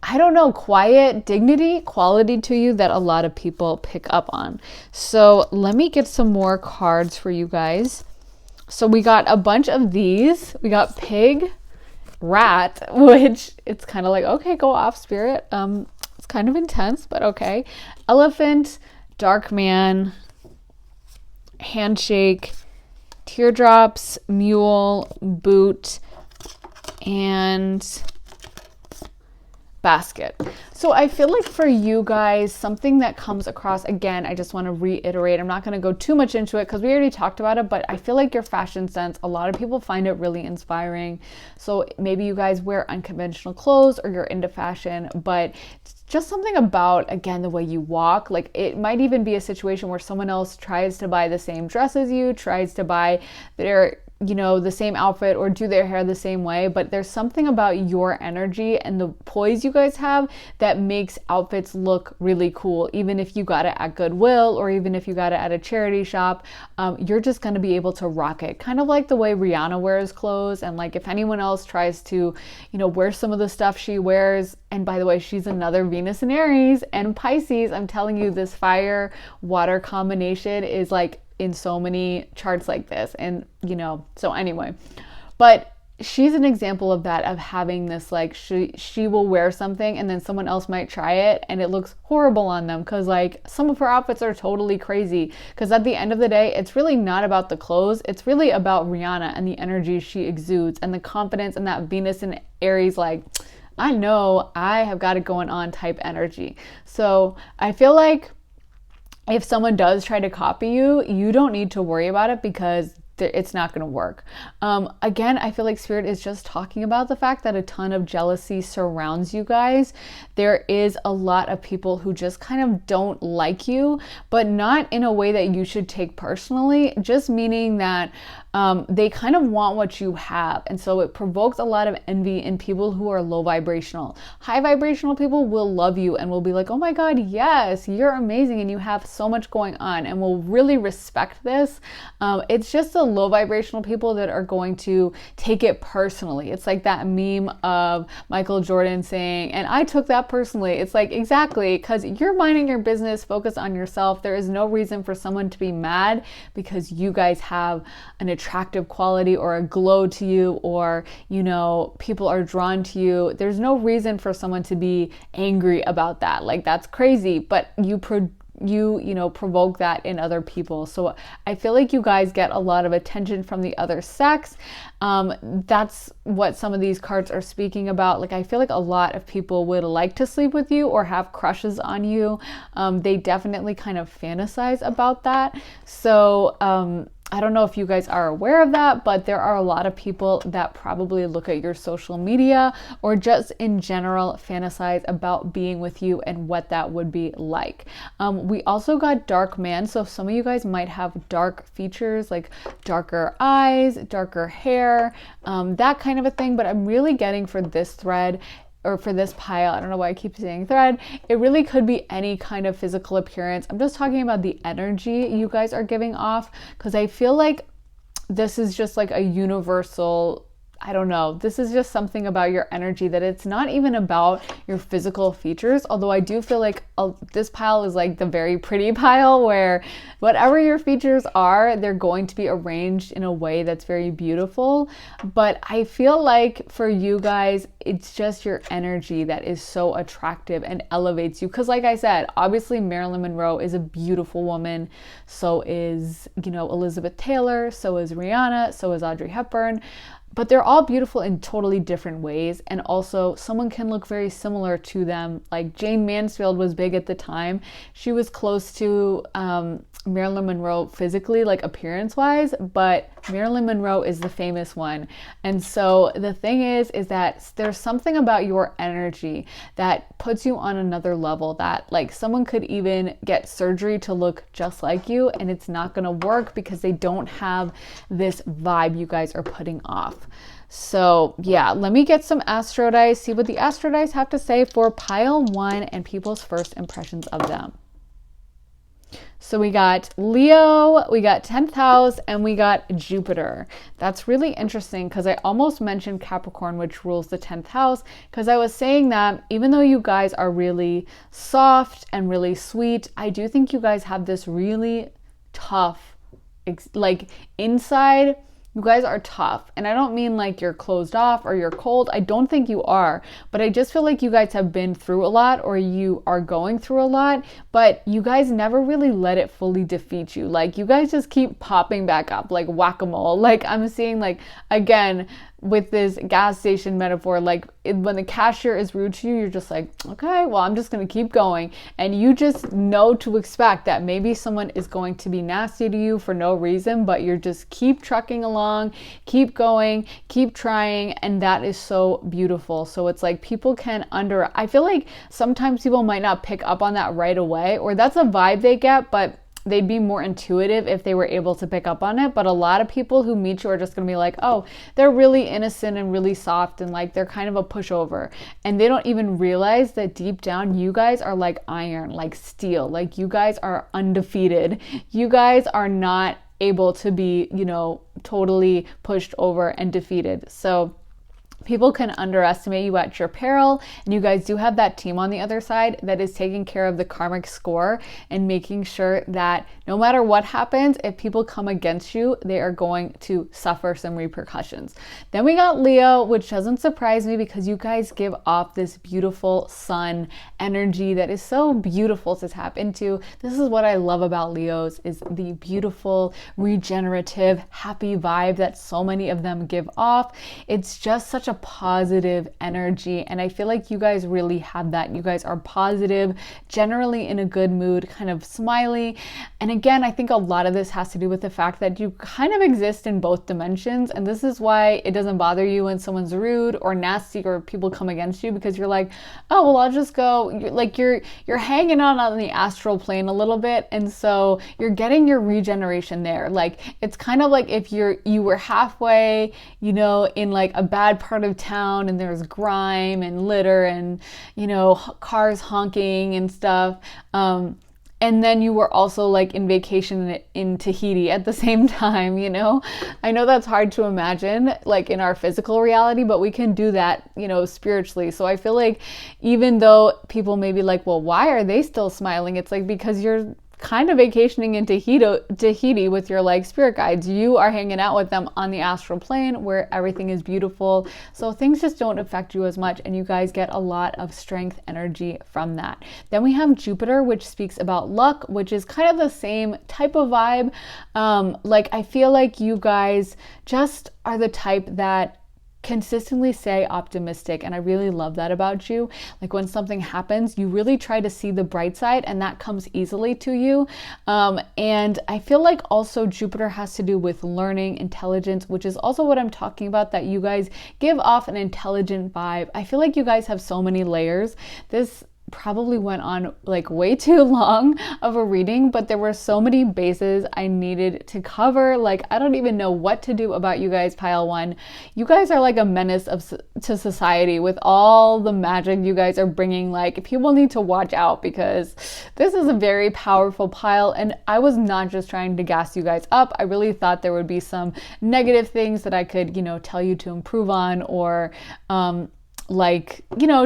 I don't know, quiet dignity, quality to you that a lot of people pick up on. So let me get some more cards for you guys. So we got a bunch of these. We got pig, rat, which it's kind of like, okay, go off, spirit. It's kind of intense, but okay. Elephant, dark man, handshake, teardrops, mule, boot, and basket. So I feel like for you guys, something that comes across, again, I just want to reiterate, I'm not going to go too much into it because we already talked about it, but I feel like your fashion sense, a lot of people find it really inspiring. So maybe you guys wear unconventional clothes or you're into fashion, but just something about, again, the way you walk. Like it might even be a situation where someone else tries to buy the same dress as you, tries to buy their, you know, the same outfit or do their hair the same way, but there's something about your energy and the poise you guys have that makes outfits look really cool. Even if you got it at Goodwill or even if you got it at a charity shop, you're just going to be able to rock it. Kind of like the way Rihanna wears clothes, and like if anyone else tries to, you know, wear some of the stuff she wears, and by the way, she's another Venus in Aries and Pisces. I'm telling you, this fire water combination is like in so many charts like this, and you know, so anyway, but she's an example of that, of having this, like she will wear something and then someone else might try it and it looks horrible on them because like some of her outfits are totally crazy, because at the end of the day, it's really not about the clothes, it's really about Rihanna and the energy she exudes and the confidence and that Venus in Aries, like, I know I have got it going on type energy. So I feel like if someone does try to copy you, you don't need to worry about it because it's not going to work. Again, I feel like Spirit is just talking about the fact that a ton of jealousy surrounds you guys. There is a lot of people who just kind of don't like you, but not in a way that you should take personally, just meaning that they kind of want what you have. And so it provokes a lot of envy in people who are low vibrational. High vibrational people will love you and will be like, oh my God, yes, you're amazing and you have so much going on, and will really respect this. It's just the low vibrational people that are going to take it personally. It's like that meme of Michael Jordan saying, and I took that personally. It's like, exactly, because you're minding your business, focus on yourself. There is no reason for someone to be mad because you guys have an attractive quality or a glow to you, or, you know, people are drawn to you. There's no reason for someone to be angry about that. Like, that's crazy, but you know, provoke that in other people. So I feel like you guys get a lot of attention from the other sex. That's what some of these cards are speaking about. Like, I feel like a lot of people would like to sleep with you or have crushes on you. They definitely kind of fantasize about that. So, I don't know if you guys are aware of that, but there are a lot of people that probably look at your social media or just in general fantasize about being with you and what that would be like. We also got dark man. So some of you guys might have dark features, like darker eyes, darker hair, that kind of a thing. But I'm really getting for this thread, or for this pile, I don't know why I keep saying thread, it really could be any kind of physical appearance. I'm just talking about the energy you guys are giving off, because I feel like this is just like a universal, I don't know, this is just something about your energy that it's not even about your physical features. Although I do feel like this pile is like the very pretty pile where whatever your features are, they're going to be arranged in a way that's very beautiful. But I feel like for you guys, it's just your energy that is so attractive and elevates you. Because like I said, obviously Marilyn Monroe is a beautiful woman. So is, you know, Elizabeth Taylor. So is Rihanna. So is Audrey Hepburn. But they're all beautiful in totally different ways. And also someone can look very similar to them. Like Jane Mansfield was big at the time. She was close to Marilyn Monroe physically, like appearance wise, but Marilyn Monroe is the famous one. And so the thing is that there's something about your energy that puts you on another level, that like someone could even get surgery to look just like you and it's not going to work because they don't have this vibe you guys are putting off. So yeah, let me get some astro dice, see what the astro dice have to say for pile 1 and people's first impressions of them. So we got Leo, we got 10th house, and we got Jupiter. That's really interesting because I almost mentioned Capricorn, which rules the 10th house, because I was saying that even though you guys are really soft and really sweet, I do think you guys have this really tough, like inside, you guys are tough. And I don't mean like you're closed off or you're cold. I don't think you are. But I just feel like you guys have been through a lot, or you are going through a lot, but you guys never really let it fully defeat you. Like you guys just keep popping back up like whack-a-mole. Like I'm seeing, like, again, with this gas station metaphor, like when the cashier is rude to you, you're just like, okay, well, I'm just going to keep going. And you just know to expect that maybe someone is going to be nasty to you for no reason, but you're just keep trucking along, keep going, keep trying. And that is so beautiful. So it's like people can I feel like sometimes people might not pick up on that right away, or that's a vibe they get, but they'd be more intuitive if they were able to pick up on it. But a lot of people who meet you are just going to be like, oh, they're really innocent and really soft, and like they're kind of a pushover. And they don't even realize that deep down, you guys are like iron, like steel. Like you guys are undefeated. You guys are not able to be, totally pushed over and defeated. So people can underestimate you at your peril, and you guys do have that team on the other side that is taking care of the karmic score and making sure that no matter what happens, if people come against you, they are going to suffer some repercussions. Then we got Leo, which doesn't surprise me because you guys give off this beautiful sun energy that is so beautiful to tap into. This is what I love about Leos, is the beautiful, regenerative, happy vibe that so many of them give off. It's just such a positive energy, and I feel like you guys really have that. You guys are positive, generally in a good mood, kind of smiley. And again, I think a lot of this has to do with the fact that you kind of exist in both dimensions, and this is why it doesn't bother you when someone's rude or nasty or people come against you, because you're like, oh well, I'll just go. You're hanging out on the astral plane a little bit, and so you're getting your regeneration there. Like it's kind of like if you were halfway, in like a bad part of town, and there's grime and litter and cars honking and stuff, and then you were also like in vacation in Tahiti at the same time. I know that's hard to imagine like in our physical reality, but we can do that spiritually. So I feel like even though people may be like, well, why are they still smiling, it's like because you're kind of vacationing in Tahiti with your like spirit guides. You are hanging out with them on the astral plane where everything is beautiful. So things just don't affect you as much, and you guys get a lot of strength energy from that. Then we have Jupiter, which speaks about luck, which is kind of the same type of vibe. Like I feel like you guys just are the type that consistently stay optimistic, and I really love that about you. Like when something happens, you really try to see the bright side, and that comes easily to you. And I feel like also Jupiter has to do with learning, intelligence, which is also what I'm talking about, that you guys give off an intelligent vibe. I feel like you guys have so many layers. This probably went on like way too long of a reading, but there were so many bases I needed to cover. Like I don't even know what to do about you guys, pile 1. You guys are like a menace to society with all the magic you guys are bringing. Like people need to watch out, because this is a very powerful pile, and I was not just trying to gas you guys up. I really thought there would be some negative things that I could tell you to improve on, or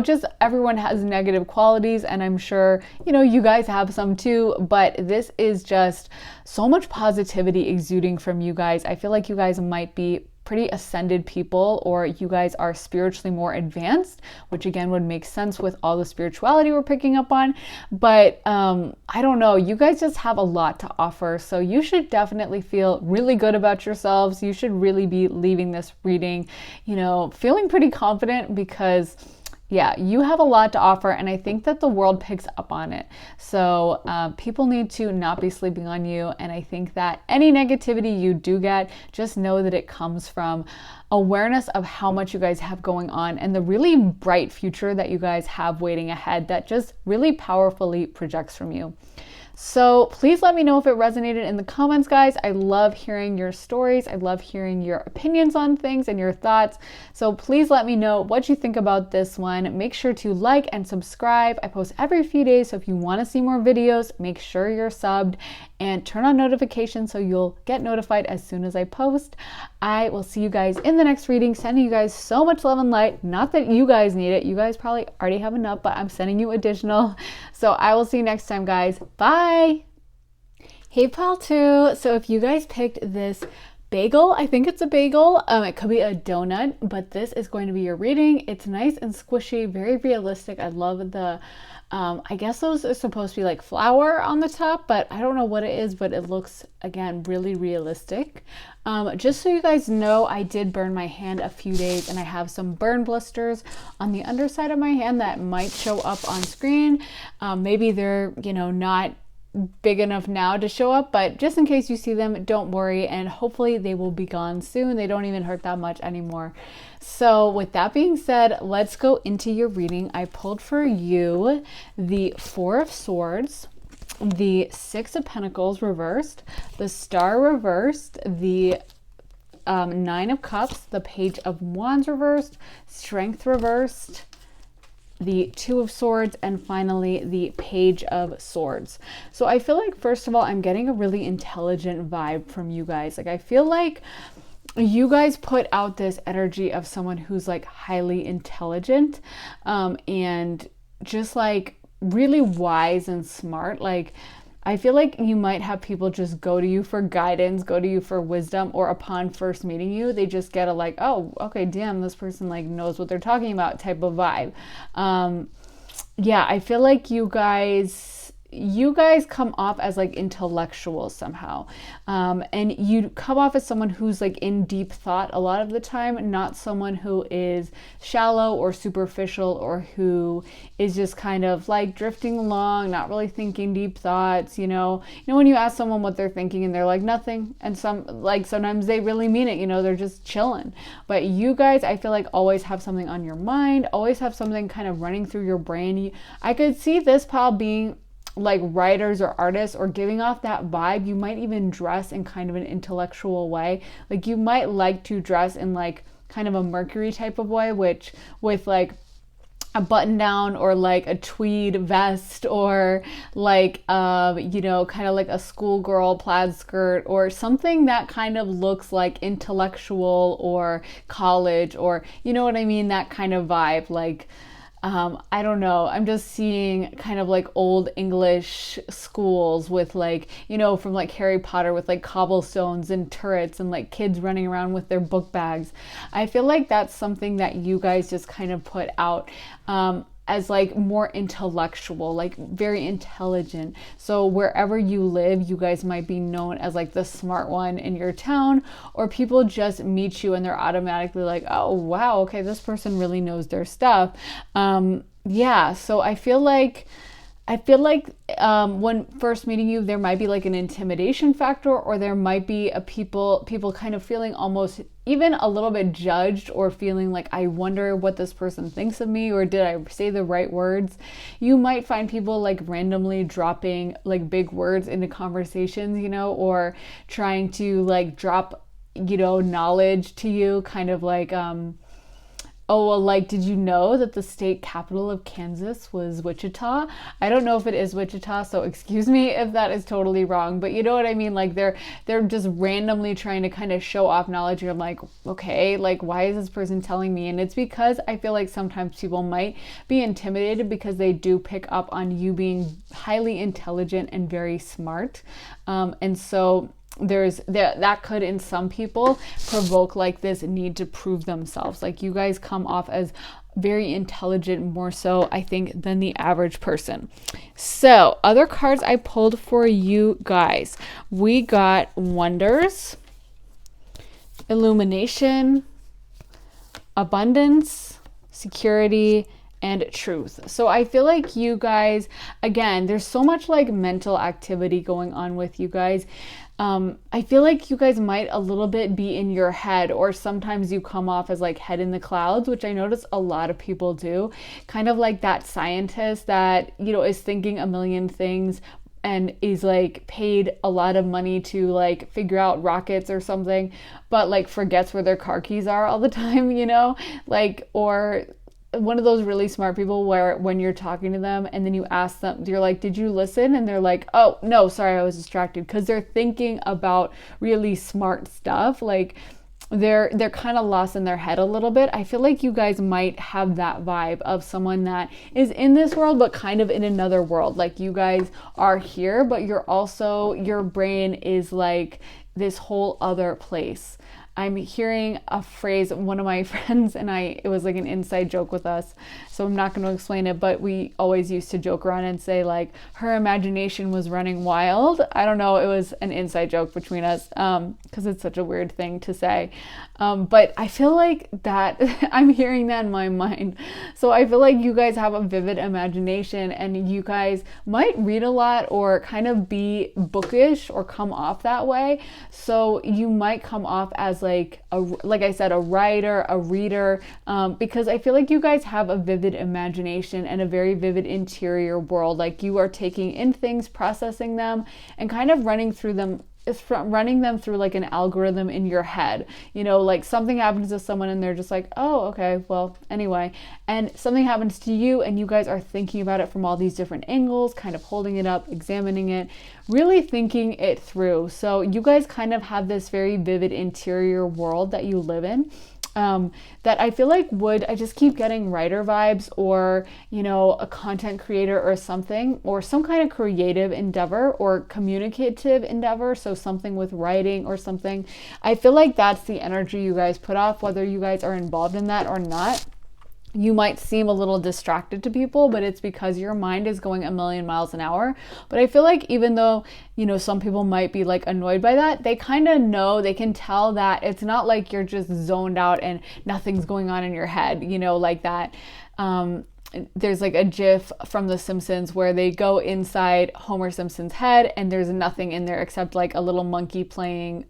just everyone has negative qualities, and I'm sure you guys have some too, but this is just so much positivity exuding from you guys. I feel like you guys might be pretty ascended people, or you guys are spiritually more advanced, which again would make sense with all the spirituality we're picking up on. But I don't know, you guys just have a lot to offer, so you should definitely feel really good about yourselves. You should really be leaving this reading feeling pretty confident, because yeah, you have a lot to offer, and I think that the world picks up on it. So people need to not be sleeping on you, and I think that any negativity you do get, just know that it comes from awareness of how much you guys have going on and the really bright future that you guys have waiting ahead that just really powerfully projects from you. So please let me know if it resonated in the comments, guys. I love hearing your stories. I love hearing your opinions on things and your thoughts. So please let me know what you think about this one. Make sure to like and subscribe. I post every few days, so if you want to see more videos, make sure you're subbed and turn on notifications so you'll get notified as soon as I post. I will see you guys in the next reading. Sending you guys so much love and light. Not that you guys need it. You guys probably already have enough, but I'm sending you additional. So I will see you next time, guys. Bye. Hey, pal two. So if you guys picked this bagel, I think it's a bagel. It could be a donut, but this is going to be your reading. It's nice and squishy, very realistic. I love the I guess those are supposed to be like flour on the top, but I don't know what it is, but it looks, again, really realistic. Just so you guys know, I did burn my hand a few days and I have some burn blisters on the underside of my hand that might show up on screen. Maybe they're, not big enough now to show up, but just in case you see them, don't worry, and hopefully they will be gone soon. They don't even hurt that much anymore. So with that being said, let's go into your reading. I pulled for you the Four of Swords, the Six of Pentacles reversed, the Star reversed, the Nine of Cups, the Page of Wands reversed, Strength reversed, the Two of Swords, and finally the Page of Swords. So I feel like, first of all, I'm getting a really intelligent vibe from you guys. Like, I feel like you guys put out this energy of someone who's like highly intelligent, and just like really wise and smart. Like, I feel like you might have people just go to you for guidance, go to you for wisdom, or upon first meeting you, they just get a like, oh, okay, damn, this person like knows what they're talking about type of vibe. Yeah, I feel like you guys come off as like intellectual somehow, and you come off as someone who's like in deep thought a lot of the time, not someone who is shallow or superficial, or who is just kind of like drifting along, not really thinking deep thoughts. When you ask someone what they're thinking and they're like nothing, and sometimes they really mean it, they're just chilling. But you guys, I feel like, always have something on your mind, always have something kind of running through your brain. I could see this pal being like writers or artists, or giving off that vibe. You might even dress in kind of an intellectual way. Like, you might like to dress in like kind of a Mercury type of way, which with like a button down or like a tweed vest, or like kind of like a schoolgirl plaid skirt, or something that kind of looks like intellectual or college, or you know what I mean, that kind of vibe. Like, I don't know. I'm just seeing kind of like old English schools with like, from like Harry Potter, with like cobblestones and turrets and like kids running around with their book bags. I feel like that's something that you guys just kind of put out, as like more intellectual, like very intelligent. So wherever you live, you guys might be known as like the smart one in your town, or people just meet you and they're automatically like, oh wow, okay, this person really knows their stuff. Yeah, so I feel like when first meeting you, there might be like an intimidation factor, or there might be a people kind of feeling almost even a little bit judged, or feeling like, I wonder what this person thinks of me, or did I say the right words? You might find people like randomly dropping like big words into conversations, or trying to like drop, knowledge to you, kind of like, oh, well, like, did you know that the state capital of Kansas was Wichita? I don't know if it is Wichita, so excuse me if that is totally wrong, but you know what I mean? Like, they're just randomly trying to kind of show off knowledge. You're like, okay, like, why is this person telling me? And it's because I feel like sometimes people might be intimidated because they do pick up on you being highly intelligent and very smart. And so that could, in some people, provoke like this need to prove themselves. Like, you guys come off as very intelligent, more so I think than the average person. So other cards I pulled for you guys, we got Wonders, Illumination, Abundance, Security, and Truth. So I feel like you guys, again, there's so much like mental activity going on with you guys. I feel like you guys might a little bit be in your head, or sometimes you come off as like head in the clouds, which I notice a lot of people do. Kind of like that scientist that, is thinking a million things, and is like paid a lot of money to like figure out rockets or something, but like forgets where their car keys are all the time, you know? Like, or one of those really smart people where when you're talking to them and then you ask them, you're like, did you listen? And they're like, oh no, sorry, I was distracted, because they're thinking about really smart stuff. Like they're kind of lost in their head a little bit. I feel like you guys might have that vibe of someone that is in this world but kind of in another world. Like you guys are here, but you're also, your brain is like this whole other place. I'm hearing a phrase, one of my friends and I, it was like an inside joke with us, so I'm not going to explain it, but we always used to joke around and say like her imagination was running wild. I don't know, it was an inside joke between us, because it's such a weird thing to say, but I feel like that I'm hearing that in my mind. So I feel like you guys have a vivid imagination, and you guys might read a lot or kind of be bookish or come off that way. So you might come off as like I said, a writer, a reader, because I feel like you guys have a vivid imagination and a very vivid interior world. Like you are taking in things, processing them, and kind of running them through like an algorithm in your head. You know, like something happens to someone and they're just like, oh, okay, well, anyway. And something happens to you and you guys are thinking about it from all these different angles, kind of holding it up, examining it, really thinking it through. So you guys kind of have this very vivid interior world that you live in. That I feel like I just keep getting writer vibes, or, you know, a content creator or something, or some kind of creative endeavor or communicative endeavor. So something with writing or something. I feel like that's the energy you guys put off, whether you guys are involved in that or not. You might seem a little distracted to people, but it's because your mind is going a million miles an hour. But I feel like even though, you know, some people might be like annoyed by that, they kind of know, they can tell that it's not like you're just zoned out and nothing's going on in your head, you know, like that. There's like a GIF from The Simpsons where they go inside Homer Simpson's head and there's nothing in there except like a little monkey playing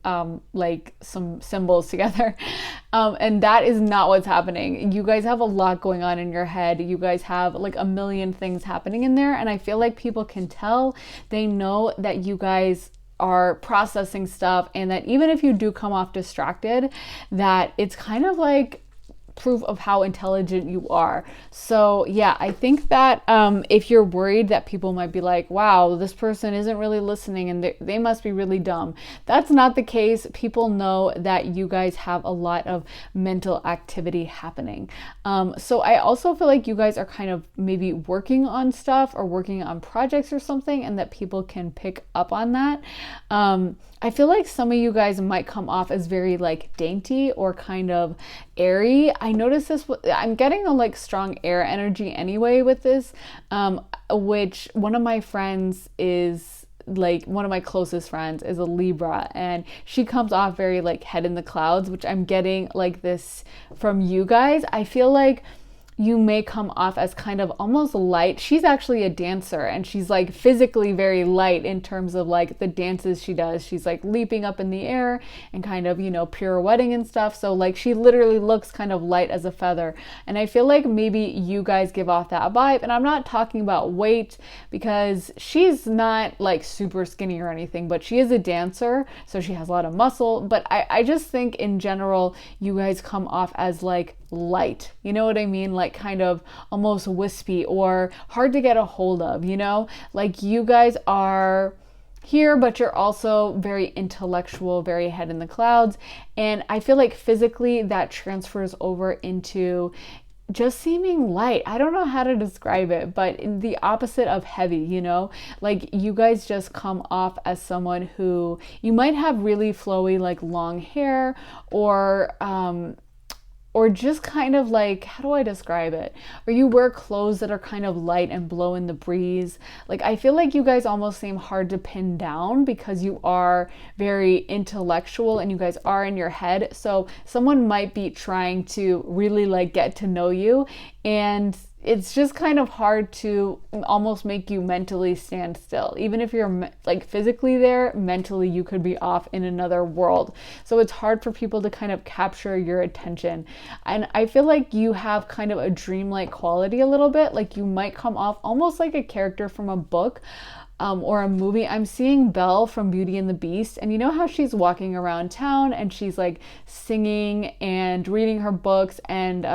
like some symbols together. And that is not what's happening. You guys have a lot going on in your head. You guys have like a million things happening in there. And I feel like people can tell, they know that you guys are processing stuff, and that even if you do come off distracted, that it's kind of like proof of how intelligent you are. So yeah, I think that if you're worried that people might be like, wow, this person isn't really listening and they must be really dumb, that's not the case. People know that you guys have a lot of mental activity happening. So I also feel like you guys are kind of maybe working on stuff or working on projects or something, and that people can pick up on that. I feel like some of you guys might come off as very like dainty or kind of airy. I noticed this, I'm getting a like strong air energy anyway with this, which one of my friends is like, one of my closest friends is a Libra, and she comes off very like head in the clouds, which I'm getting like this from you guys. I feel like you may come off as kind of almost light. She's actually a dancer, and she's like physically very light in terms of like the dances she does. She's like leaping up in the air and kind of, you know, pirouetting and stuff. So like she literally looks kind of light as a feather. And I feel like maybe you guys give off that vibe. And I'm not talking about weight, because she's not like super skinny or anything, but she is a dancer, so she has a lot of muscle. But I just think in general, you guys come off as like light, you know what I mean? Like kind of almost wispy or hard to get a hold of, you know? Like you guys are here, but you're also very intellectual, very head in the clouds. And I feel like physically that transfers over into just seeming light. I don't know how to describe it, but the opposite of heavy, you know? Like you guys just come off as someone who, you might have really flowy, like long hair, or just kind of like, how do I describe it? Or you wear clothes that are kind of light and blow in the breeze. Like I feel like you guys almost seem hard to pin down because you are very intellectual and you guys are in your head. So someone might be trying to really like get to know you, and it's just kind of hard to almost make you mentally stand still. Even if you're like physically there, mentally you could be off in another world. So it's hard for people to kind of capture your attention. And I feel like you have kind of a dreamlike quality a little bit. Like you might come off almost like a character from a book, or a movie. I'm seeing Belle from Beauty and the Beast, and you know how she's walking around town and she's like singing and reading her books, and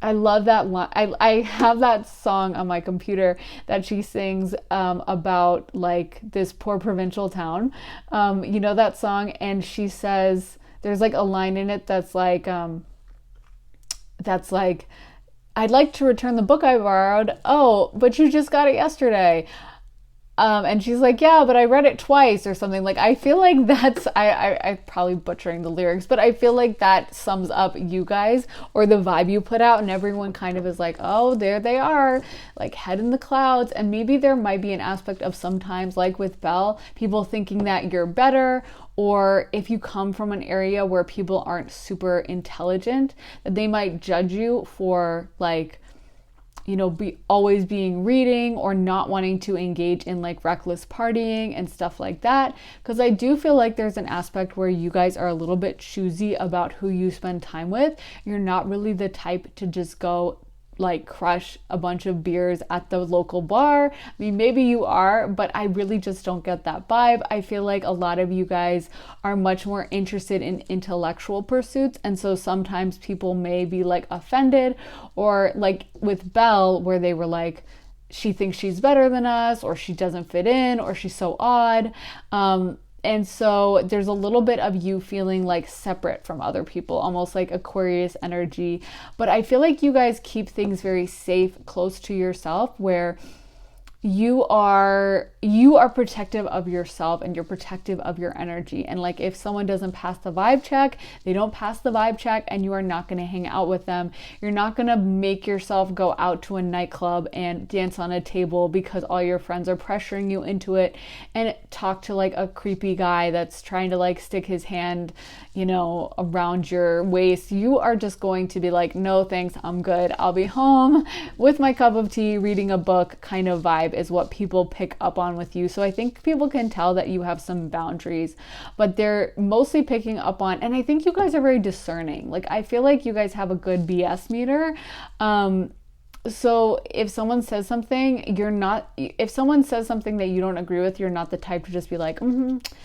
I love that line. I have that song on my computer that she sings about like this poor provincial town. You know that song? And she says, there's like a line in it that's like, I'd like to return the book I borrowed. Oh, but you just got it yesterday. And she's like, yeah, but I read it twice or something. Like, I feel like that's, I'm probably butchering the lyrics, but I feel like that sums up you guys, or the vibe you put out, and everyone kind of is like, oh, there they are, like head in the clouds. And maybe there might be an aspect of sometimes, like with Belle, people thinking that you're better, or if you come from an area where people aren't super intelligent, that they might judge you for like, you know, always being reading or not wanting to engage in like reckless partying and stuff like that. Because I do feel like there's an aspect where you guys are a little bit choosy about who you spend time with. You're not really the type to just go like crush a bunch of beers at the local bar. I mean, maybe you are, but I really just don't get that vibe. I feel like a lot of you guys are much more interested in intellectual pursuits, and so sometimes people may be like offended, or like with Belle, where they were like, she thinks she's better than us, or she doesn't fit in, or she's so odd. And so there's a little bit of you feeling like separate from other people, almost like Aquarius energy. But I feel like you guys keep things very safe, close to yourself, where you are protective of yourself and you're protective of your energy. And like if someone doesn't pass the vibe check, they don't pass the vibe check, and you are not going to hang out with them. You're not going to make yourself go out to a nightclub and dance on a table because all your friends are pressuring you into it, and talk to like a creepy guy that's trying to like stick his hand, you know, around your waist. You are just going to be like, no thanks, I'm good, I'll be home with my cup of tea reading a book kind of vibe is what people pick up on with you. So I think people can tell that you have some boundaries, but they're mostly picking up on, and I think you guys are very discerning. Like I feel like you guys have a good BS meter. So if someone says something, if someone says something that you don't agree with, you're not the type to just be like,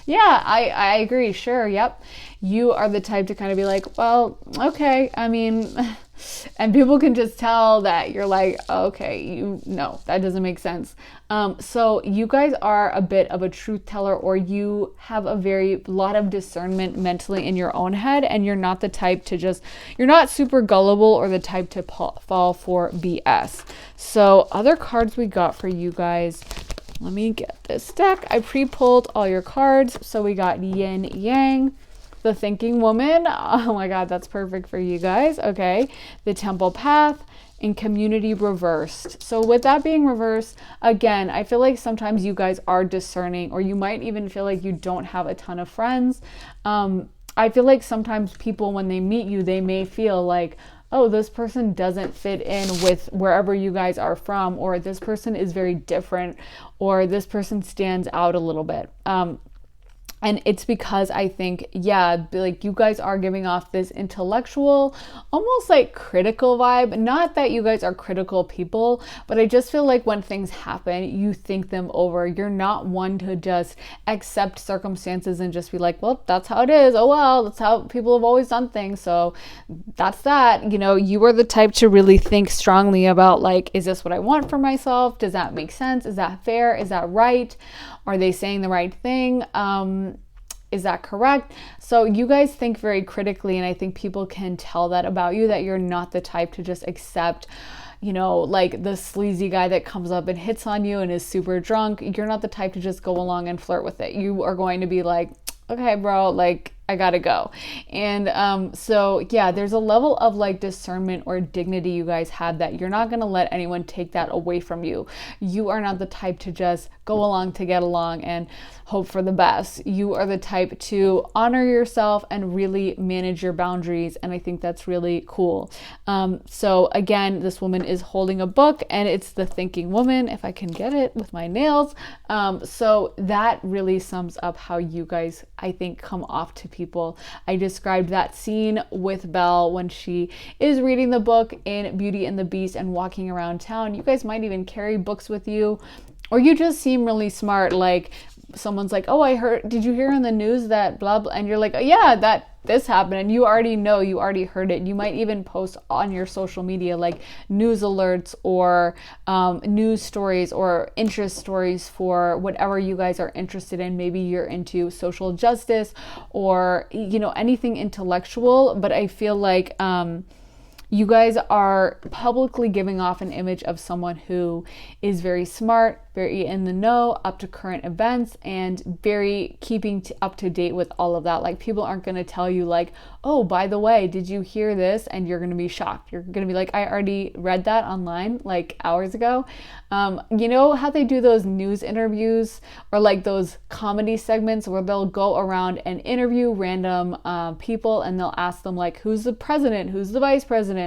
yeah, I agree, sure, yep. You are the type to kind of be like, well, okay, I mean, and people can just tell that you're like, okay, no, that doesn't make sense. So you guys are a bit of a truth teller, or you have a lot of discernment mentally in your own head, and you're not the type to you're not super gullible or the type to fall for BS. So other cards we got for you guys. Let me get this deck. I pre-pulled all your cards. So we got Yin Yang, the Thinking Woman. Oh my God, that's perfect for you guys. Okay. The Temple Path, and Community reversed. So with that being reversed, again, I feel like sometimes you guys are discerning, or you might even feel like you don't have a ton of friends. I feel like sometimes people, when they meet you, they may feel like, oh, this person doesn't fit in with wherever you guys are from, or this person is very different, or this person stands out a little bit. And it's because I think, yeah, like you guys are giving off this intellectual, almost like critical vibe. Not that you guys are critical people, but I just feel like when things happen, you think them over. You're not one to just accept circumstances and just be like, well, that's how it is. Oh, well, that's how people have always done things. So that's that. You know, you are the type to really think strongly about like, is this what I want for myself? Does that make sense? Is that fair? Is that right? Are they saying the right thing? Is that correct? So you guys think very critically, and I think people can tell that about you, that you're not the type to just accept, you know, like the sleazy guy that comes up and hits on you and is super drunk. You're not the type to just go along and flirt with it. You are going to be like, okay, bro, like I gotta go. And so yeah, there's a level of like discernment or dignity you guys have that you're not gonna let anyone take that away from you. You are not the type to just go along to get along and hope for the best. You are the type to honor yourself and really manage your boundaries, and I think that's really cool. So again, this woman is holding a book, and it's The Thinking Woman, if I can get it with my nails. So that really sums up how you guys, I think, come off to people. I described that scene with Belle when she is reading the book in Beauty and the Beast and walking around town. You guys might even carry books with you, or you just seem really smart. Like someone's like, oh, did you hear on the news that blah, blah, and you're like, oh, yeah, that this happened, and you already know, you already heard it. You might even post on your social media like news alerts or news stories or interest stories for whatever you guys are interested in. Maybe you're into social justice or, you know, anything intellectual, but I feel like you guys are publicly giving off an image of someone who is very smart, very in the know, up to current events, and very keeping up to date with all of that. Like people aren't going to tell you like, oh, by the way, did you hear this? And you're going to be shocked. You're going to be like, I already read that online like hours ago. You know how they do those news interviews or like those comedy segments where they'll go around and interview random people, and they'll ask them like, who's the president? Who's the vice president?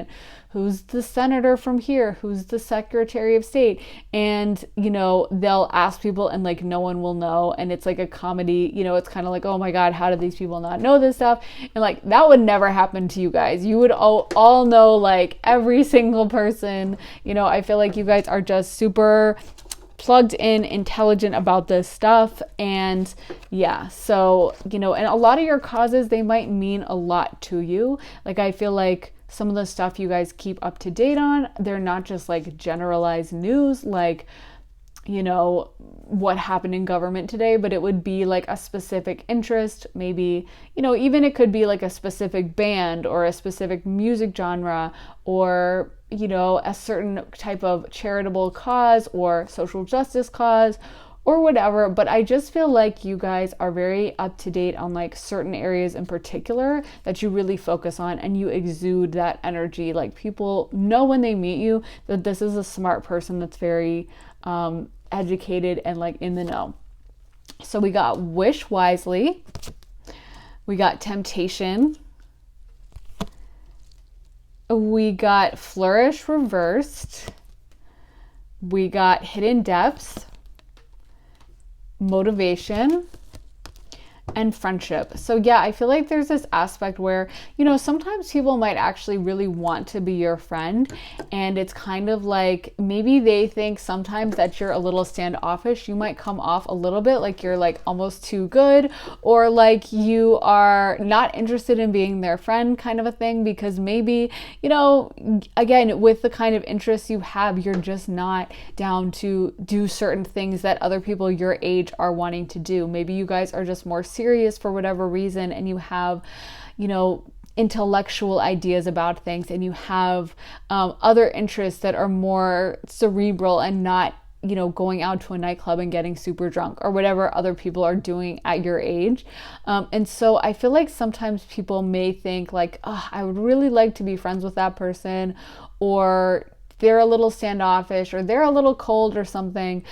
Who's the senator from here? Who's the secretary of state? And, you know, they'll ask people and like no one will know. And it's like a comedy, you know, it's kind of like, oh my God, how do these people not know this stuff? And like that would never happen to you guys. You would all know like every single person. You know, I feel like you guys are just super plugged in, intelligent about this stuff. And yeah, so, you know, and a lot of your causes, they might mean a lot to you. Like I feel like some of the stuff you guys keep up to date on, they're not just like generalized news, like, you know, what happened in government today, but it would be like a specific interest. Maybe, you know, even it could be like a specific band or a specific music genre or, you know, a certain type of charitable cause or social justice cause or whatever. But I just feel like you guys are very up to date on like certain areas in particular that you really focus on, and you exude that energy. Like people know when they meet you that this is a smart person that's very educated and like in the know. So we got wish wisely, we got temptation, we got flourish reversed, we got hidden depths, motivation, and friendship. So yeah, I feel like there's this aspect where, you know, sometimes people might actually really want to be your friend, and it's kind of like maybe they think sometimes that you're a little standoffish. You might come off a little bit like you're like almost too good, or like you are not interested in being their friend kind of a thing, because maybe, you know, again, with the kind of interests you have, you're just not down to do certain things that other people your age are wanting to do. Maybe you guys are just more serious for whatever reason, and you have, you know, intellectual ideas about things, and you have other interests that are more cerebral and not, you know, going out to a nightclub and getting super drunk or whatever other people are doing at your age. And so I feel like sometimes people may think like, oh, I would really like to be friends with that person, or they're a little standoffish, or they're a little cold or something.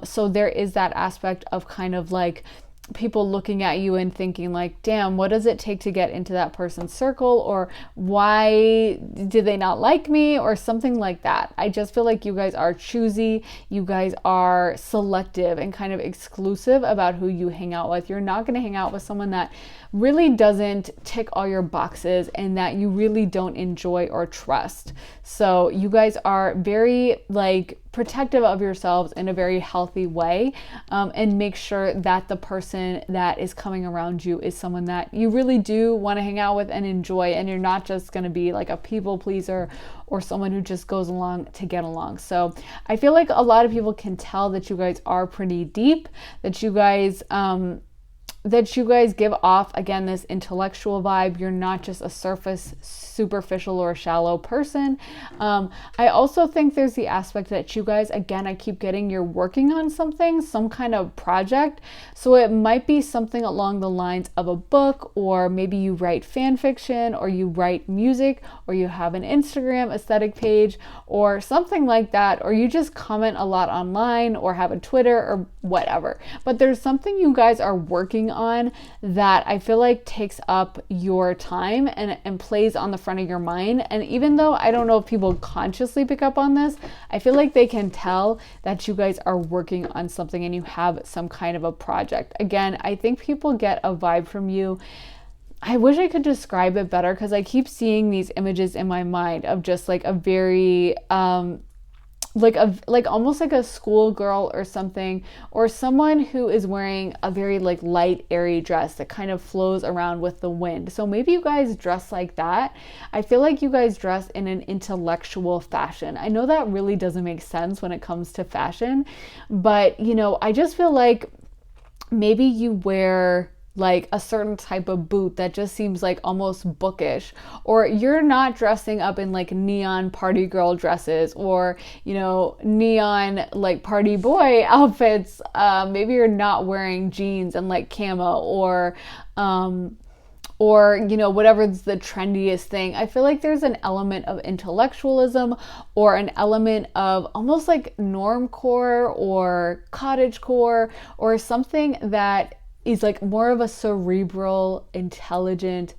So there is that aspect of kind of like people looking at you and thinking like, damn, what does it take to get into that person's circle, or why did they not like me, or something like that. I just feel like you guys are choosy, you guys are selective and kind of exclusive about who you hang out with. You're not going to hang out with someone that really doesn't tick all your boxes and that you really don't enjoy or trust. So you guys are very like protective of yourselves in a very healthy way, and make sure that the person that is coming around you is someone that you really do want to hang out with and enjoy, and you're not just going to be like a people pleaser or someone who just goes along to get along. So I feel like a lot of people can tell that you guys are pretty deep, that you guys give off, again, this intellectual vibe. You're not just a surface, superficial or shallow person. I also think there's the aspect that you guys, again, I keep getting you're working on something, some kind of project. So it might be something along the lines of a book, or maybe you write fan fiction, or you write music, or you have an Instagram aesthetic page or something like that, or you just comment a lot online or have a Twitter or whatever. But there's something you guys are working on that I feel like takes up your time and plays on the front of your mind. And even though I don't know if people consciously pick up on this, I feel like they can tell that you guys are working on something and you have some kind of a project. Again, I think people get a vibe from you. I wish I could describe it better, because I keep seeing these images in my mind of just like a very like almost like a schoolgirl or something, or someone who is wearing a very like light airy dress that kind of flows around with the wind. So maybe you guys dress like that. I feel like you guys dress in an intellectual fashion. I know that really doesn't make sense when it comes to fashion, but you know, I just feel like maybe you wear like a certain type of boot that just seems like almost bookish, or you're not dressing up in like neon party girl dresses, or you know, neon like party boy outfits. Maybe you're not wearing jeans and like camo, or you know, whatever's the trendiest thing. I feel like there's an element of intellectualism, or an element of almost like normcore or cottagecore, or something that is like more of a cerebral, intelligent,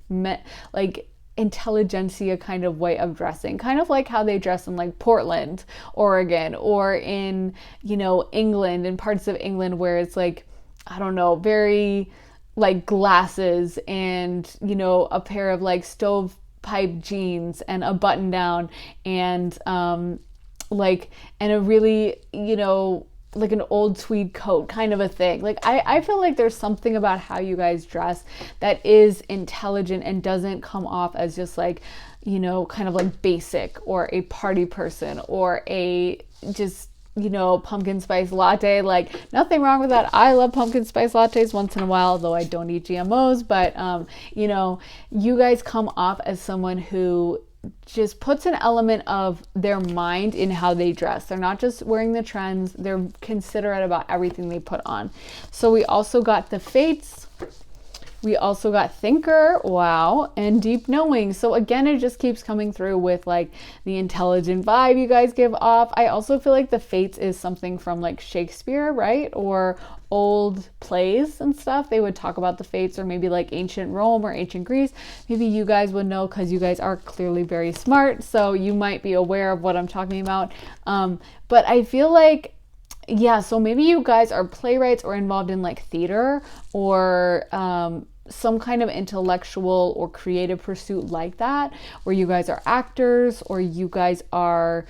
like intelligentsia kind of way of dressing, kind of like how they dress in like Portland, Oregon, or in, you know, England, in parts of England where it's like, I don't know, very like glasses and, you know, a pair of like stovepipe jeans and a button down and like, and a really, you know, like an old tweed coat kind of a thing. Like I feel like there's something about how you guys dress that is intelligent and doesn't come off as just like, you know, kind of like basic, or a party person, or a just, you know, pumpkin spice latte. Like nothing wrong with that. I love pumpkin spice lattes once in a while, though I don't eat GMOs, but you know, you guys come off as someone who just puts an element of their mind in how they dress. They're not just wearing the trends, they're considerate about everything they put on. So we also got the Fates, we also got Thinker, wow, and Deep Knowing. So again, it just keeps coming through with like the intelligent vibe you guys give off. I also feel like the Fates is something from like Shakespeare, right? Or old plays and stuff. They would talk about the Fates, or maybe like ancient Rome or ancient Greece. Maybe you guys would know because you guys are clearly very smart, so you might be aware of what I'm talking about. But I feel like, yeah, so maybe you guys are playwrights or involved in like theater, or some kind of intellectual or creative pursuit like that, where you guys are actors, or you guys are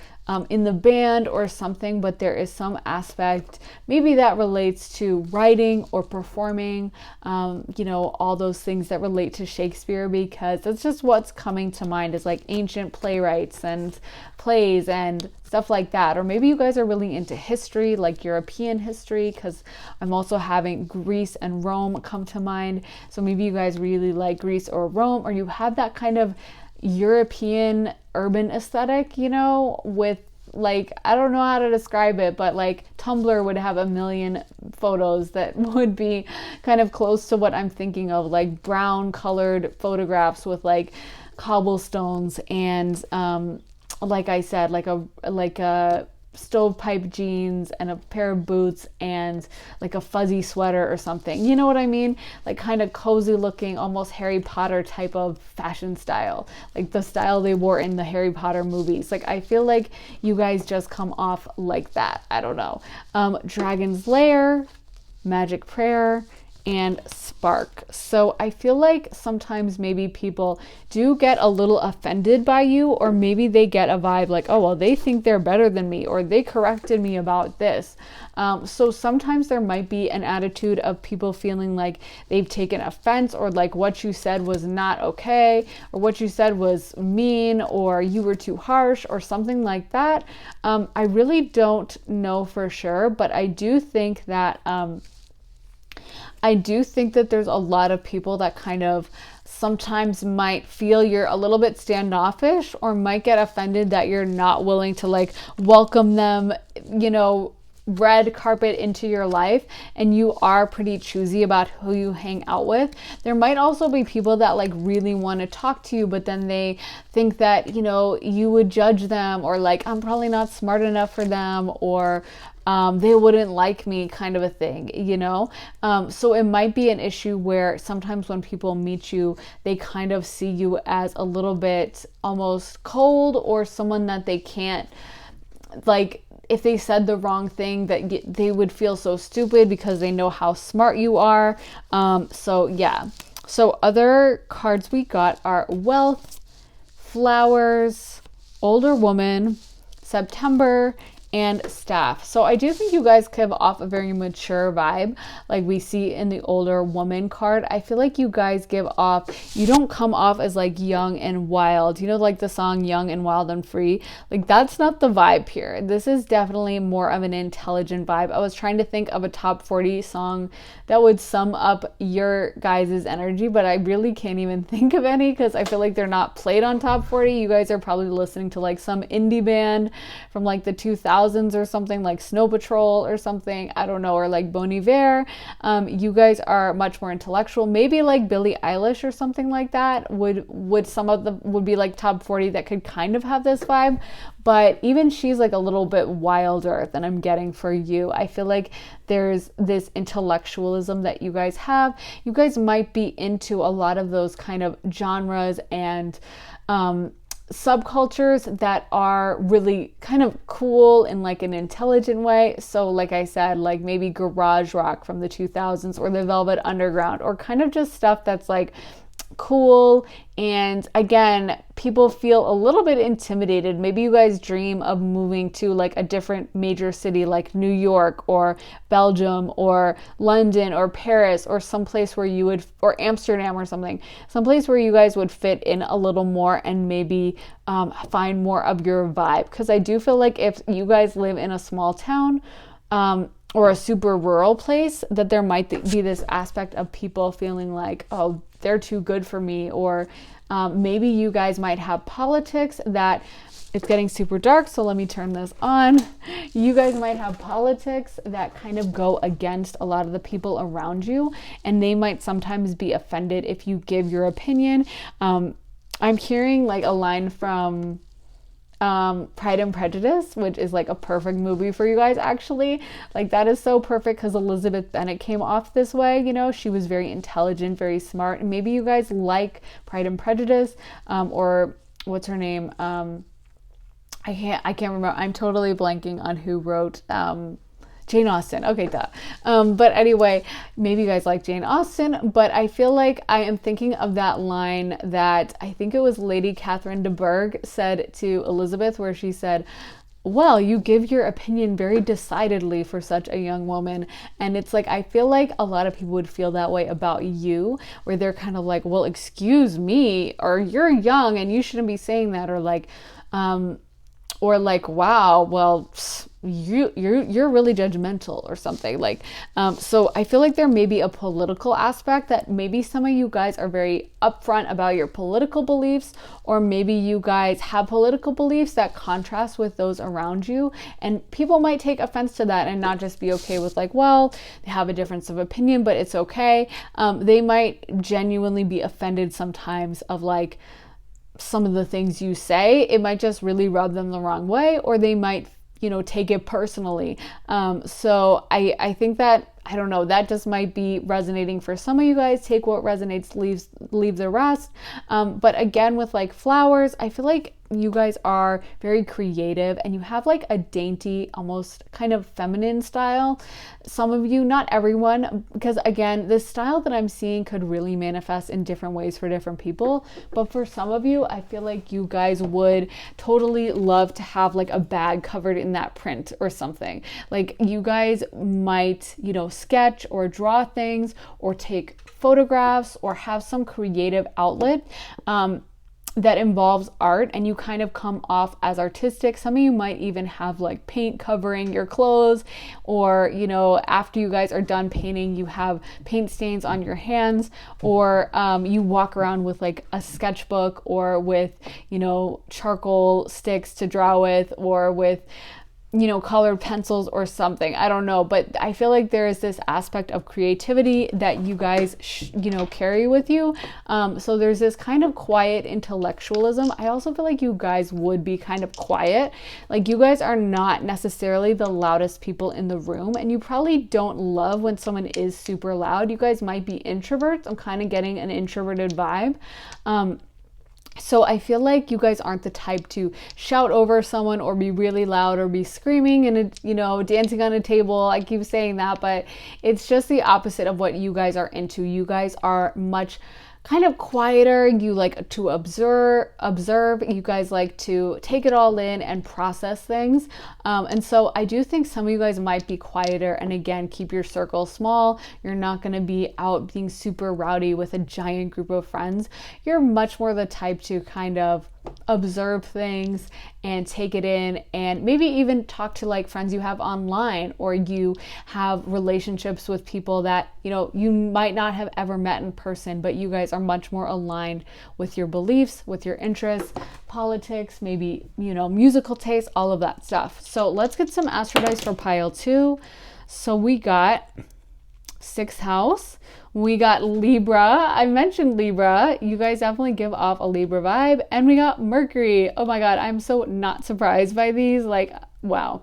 in the band or something, but there is some aspect maybe that relates to writing or performing, you know, all those things that relate to Shakespeare, because that's just what's coming to mind, is like ancient playwrights and plays and stuff like that. Or maybe you guys are really into history, like European history, because I'm also having Greece and Rome come to mind. So maybe you guys really like Greece or Rome, or you have that kind of European urban aesthetic, you know, with like, I don't know how to describe it, but like Tumblr would have a million photos that would be kind of close to what I'm thinking of, like brown colored photographs with like cobblestones and like I said, like a stovepipe jeans and a pair of boots and like a fuzzy sweater or something. You know what I mean? Like kind of cozy looking, almost Harry Potter type of fashion style, like the style they wore in the Harry Potter movies. Like I feel like you guys just come off like that. I don't know. Dragon's Lair, Magic Prayer, and Spark. So I feel like sometimes maybe people do get a little offended by you, or maybe they get a vibe like, oh, well, they think they're better than me, or they corrected me about this. So sometimes there might be an attitude of people feeling like they've taken offense, or like what you said was not okay, or what you said was mean, or you were too harsh, or something like that. I really don't know for sure, but I do think that there's a lot of people that kind of sometimes might feel you're a little bit standoffish, or might get offended that you're not willing to like welcome them, you know, red carpet into your life, and you are pretty choosy about who you hang out with. There might also be people that like really want to talk to you, but then they think that, you know, you would judge them, or like, I'm probably not smart enough for them, or they wouldn't like me, kind of a thing, you know? So it might be an issue where sometimes when people meet you, they kind of see you as a little bit almost cold, or someone that they can't, like, if they said the wrong thing, that they would feel so stupid because they know how smart you are. So yeah. So other cards we got are Wealth, Flowers, Older Woman, September, and staff. So I do think you guys give off a very mature vibe, like we see in the older woman card. I feel like you guys give off, you don't come off as like young and wild, you know, like the song Young and Wild and Free. Like that's not the vibe here. This is definitely more of an intelligent vibe. I was trying to think of a top 40 song that would sum up your guys' energy, but I really can't even think of any because I feel like they're not played on top 40. You guys are probably listening to like some indie band from like the 2000s or something, like Snow Patrol or something, I don't know, or like Bon Iver. You guys are much more intellectual, maybe like Billie Eilish or something like that would some of the would be like top 40 that could kind of have this vibe, but even she's like a little bit wilder than I'm getting for you. I feel like there's this intellectualism that you guys have. You guys might be into a lot of those kind of genres and subcultures that are really kind of cool in like an intelligent way. So like I said, like maybe garage rock from the 2000s or the Velvet Underground, or kind of just stuff that's like cool. And again, people feel a little bit intimidated. Maybe you guys dream of moving to like a different major city like New York or Belgium or London or Paris or someplace where you would, or Amsterdam or something, someplace where you guys would fit in a little more and maybe find more of your vibe. Because I do feel like if you guys live in a small town, or a super rural place, that there might be this aspect of people feeling like, oh, they're too good for me. Or maybe you guys might have politics that, it's getting super dark, so let me turn this on. You guys might have politics that kind of go against a lot of the people around you, and they might sometimes be offended if you give your opinion. I'm hearing like a line from Pride and Prejudice, which is like a perfect movie for you guys, actually. Like that is so perfect because Elizabeth Bennet came off this way, you know. She was very intelligent, very smart, and maybe you guys like Pride and Prejudice, or what's her name, I can't remember. I'm totally blanking on who wrote Jane Austen. Okay, duh. But anyway, maybe you guys like Jane Austen, but I feel like I am thinking of that line that I think it was Lady Catherine de Bourgh said to Elizabeth, where she said, well, you give your opinion very decidedly for such a young woman. And it's like, I feel like a lot of people would feel that way about you, where they're kind of like, well, excuse me, or you're young and you shouldn't be saying that, or like, wow, well, you're really judgmental or something. Like, so I feel like there may be a political aspect that maybe some of you guys are very upfront about your political beliefs, or maybe you guys have political beliefs that contrast with those around you, and people might take offense to that and not just be okay with like, well, they have a difference of opinion, but it's okay. They might genuinely be offended sometimes of like some of the things you say. It might just really rub them the wrong way, or they might, you know, take it personally. So I think that, I don't know, that just might be resonating for some of you guys. Take what resonates, leave the rest. But again, with like flowers, I feel like you guys are very creative and you have like a dainty, almost kind of feminine style. Some of you, not everyone, because again, this style that I'm seeing could really manifest in different ways for different people. But for some of you, I feel like you guys would totally love to have like a bag covered in that print or something. Like you guys might, you know, sketch or draw things or take photographs or have some creative outlet that involves art, and you kind of come off as artistic. Some of you might even have like paint covering your clothes, or, you know, after you guys are done painting, you have paint stains on your hands, or you walk around with like a sketchbook, or with, you know, charcoal sticks to draw with, or with, you know, colored pencils or something. I don't know, but I feel like there is this aspect of creativity that you guys, you know, carry with you. So there's this kind of quiet intellectualism. I also feel like you guys would be kind of quiet. Like you guys are not necessarily the loudest people in the room, and you probably don't love when someone is super loud. You guys might be introverts. I'm kind of getting an introverted vibe. So I feel like you guys aren't the type to shout over someone or be really loud or be screaming and, you know, dancing on a table. I keep saying that, but it's just the opposite of what you guys are into. You guys are much kind of quieter. You like to observe. You guys like to take it all in and process things. And so I do think some of you guys might be quieter, and again, keep your circle small. You're not going to be out being super rowdy with a giant group of friends. You're much more the type to kind of observe things and take it in, and maybe even talk to like friends you have online, or you have relationships with people that you might not have ever met in person, but you guys are much more aligned with your beliefs, with your interests, politics, maybe musical taste, all of that stuff. So let's get some astro dice for pile 2. So we got 6th house. We got Libra. I mentioned Libra. You guys definitely give off a Libra vibe. And we got Mercury. Oh my God, I'm so not surprised by these. Like, wow.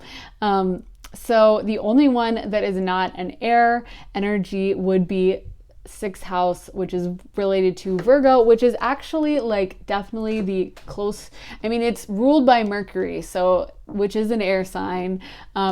So the only one that is not an air energy would be 6th house, which is related to Virgo, which is actually like definitely the close. I mean, it's ruled by Mercury, so which is an air sign.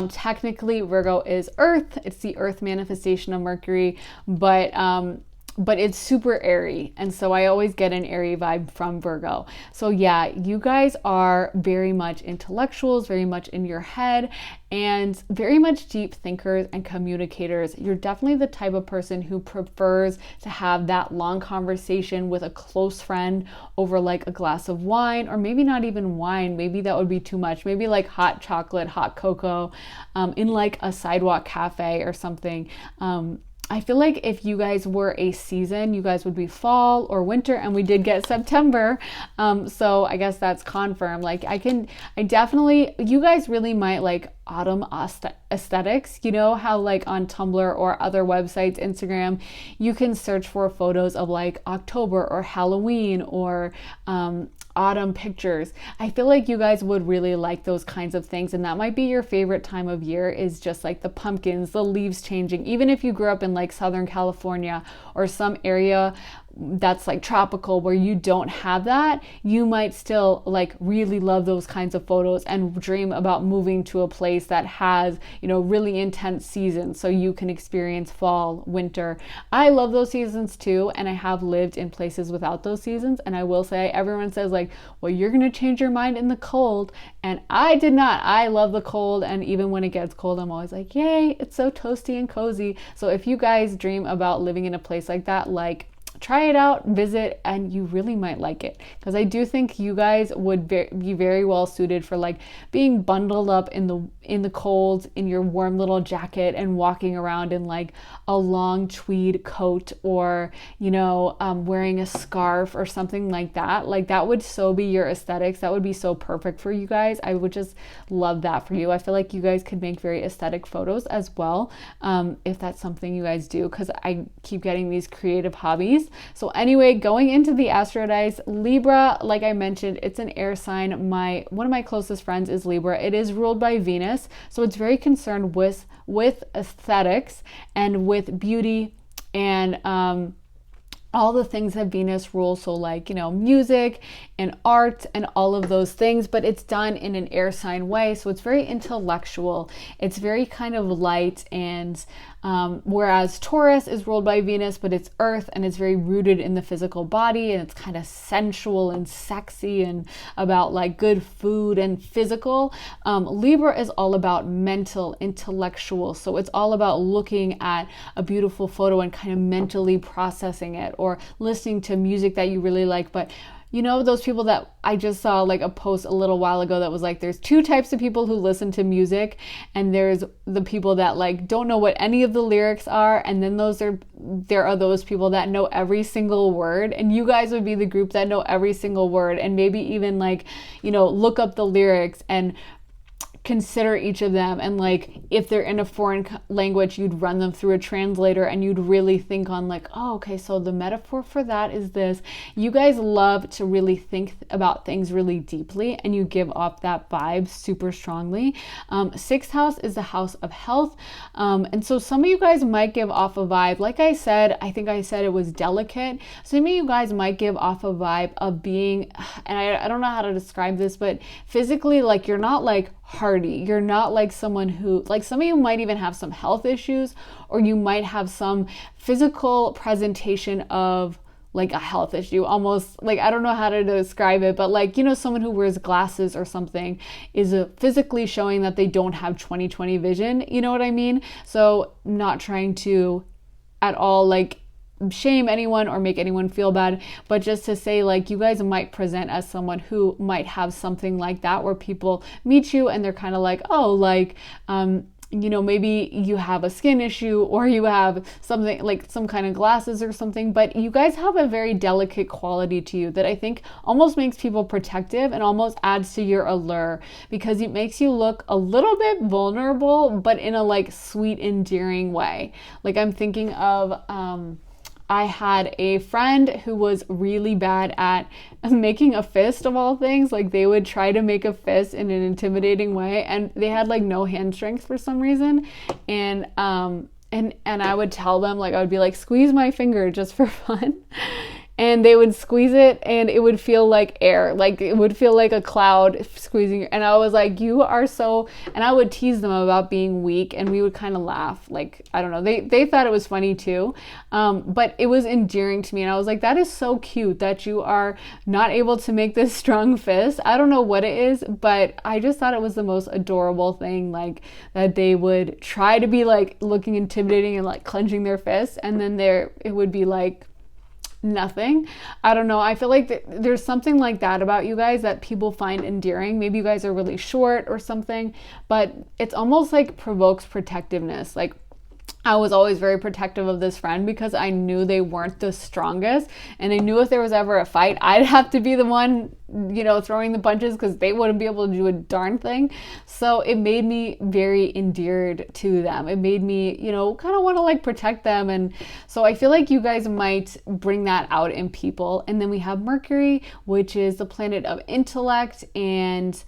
Technically, Virgo is Earth. It's the Earth manifestation of Mercury, but it's super airy, and so I always get an airy vibe from Virgo. So yeah, you guys are very much intellectuals, very much in your head, and very much deep thinkers and communicators. You're definitely the type of person who prefers to have that long conversation with a close friend over like a glass of wine, or maybe not even wine. Maybe that would be too much. Maybe like hot chocolate, hot cocoa, in like a sidewalk cafe or something. I feel like if you guys were a season, you guys would be fall or winter, and we did get September. So I guess that's confirmed. Like you guys really might like autumn aesthetics. You know how like on Tumblr or other websites, Instagram, you can search for photos of like October or Halloween or autumn pictures. I feel like you guys would really like those kinds of things, and that might be your favorite time of year, is just like the pumpkins, the leaves changing. Even if you grew up in like Southern California or some area that's like tropical where you don't have that, you might still like really love those kinds of photos and dream about moving to a place that has really intense seasons so you can experience fall, winter. I love those seasons too, and I have lived in places without those seasons, and I will say, everyone says like, well, you're gonna change your mind in the cold, and I did not. I love the cold, and even when it gets cold, I'm always like, yay, it's so toasty and cozy. So if you guys dream about living in a place like that, like, try it out, visit, and you really might like it, because I do think you guys would be very well suited for like being bundled up in the cold in your warm little jacket and walking around in like a long tweed coat, or wearing a scarf or something like that. Like that would so be your aesthetics. That would be so perfect for you guys. I would just love that for you. I feel like you guys could make very aesthetic photos as well, if that's something you guys do, because I keep getting these creative hobbies. So anyway, going into the astro dice, Libra, like I mentioned, it's an air sign. One of my closest friends is Libra. It is ruled by Venus, so it's very concerned with aesthetics and with beauty and all the things that Venus rules. So like, music and art and all of those things, but it's done in an air sign way. So it's very intellectual. It's very kind of light, and whereas Taurus is ruled by Venus, but it's earth, and it's very rooted in the physical body, and it's kind of sensual and sexy and about like good food and physical. Libra is all about mental, intellectual. So it's all about looking at a beautiful photo and kind of mentally processing it, or listening to music that you really like. But those people that I just saw like a post a little while ago that was like, there's two types of people who listen to music, and there's the people that like don't know what any of the lyrics are, and then there are those people that know every single word, and you guys would be the group that know every single word, and maybe even like look up the lyrics and consider each of them, and like if they're in a foreign language, you'd run them through a translator, and you'd really think on like, oh, okay, so the metaphor for that is this. You guys love to really think about things really deeply, and you give off that vibe super strongly. 6th house is the house of health, and so some of you guys might give off a vibe, like I said, I think I said it was delicate. Some of you guys might give off a vibe of being, and I don't know how to describe this, but physically, like you're not like hardy. You're not like someone who, like some of you might even have some health issues, or you might have some physical presentation of like a health issue, almost like, I don't know how to describe it, but like, you know, someone who wears glasses or something is physically showing that they don't have 20/20 vision, you know what I mean? So not trying to at all like shame anyone or make anyone feel bad, but just to say like you guys might present as someone who might have something like that, where people meet you and they're kind of like, oh, like you know, maybe you have a skin issue or you have something like some kind of glasses or something, but you guys have a very delicate quality to you that I think almost makes people protective and almost adds to your allure, because it makes you look a little bit vulnerable, but in a like sweet, endearing way. Like I'm thinking of I had a friend who was really bad at making a fist, of all things. Like they would try to make a fist in an intimidating way, and they had like no hand strength for some reason. And I would tell them, like I would be like, squeeze my finger just for fun. And they would squeeze it and it would feel like air, like it would feel like a cloud squeezing. And I was like, you are so, and I would tease them about being weak and we would kind of laugh. Like, I don't know, they thought it was funny too. But it was endearing to me. And I was like, that is so cute that you are not able to make this strong fist. I don't know what it is, but I just thought it was the most adorable thing, like that they would try to be like looking intimidating and like clenching their fists. And then it would be like, nothing. I don't know. I feel like there's something like that about you guys that people find endearing. Maybe you guys are really short or something, but it's almost like provokes protectiveness. Like I was always very protective of this friend because I knew they weren't the strongest, and I knew if there was ever a fight, I'd have to be the one, you know, throwing the punches because they wouldn't be able to do a darn thing. So it made me very endeared to them. It made me, you know, kind of want to like protect them. And so I feel like you guys might bring that out in people. And then we have Mercury, which is the planet of intellect and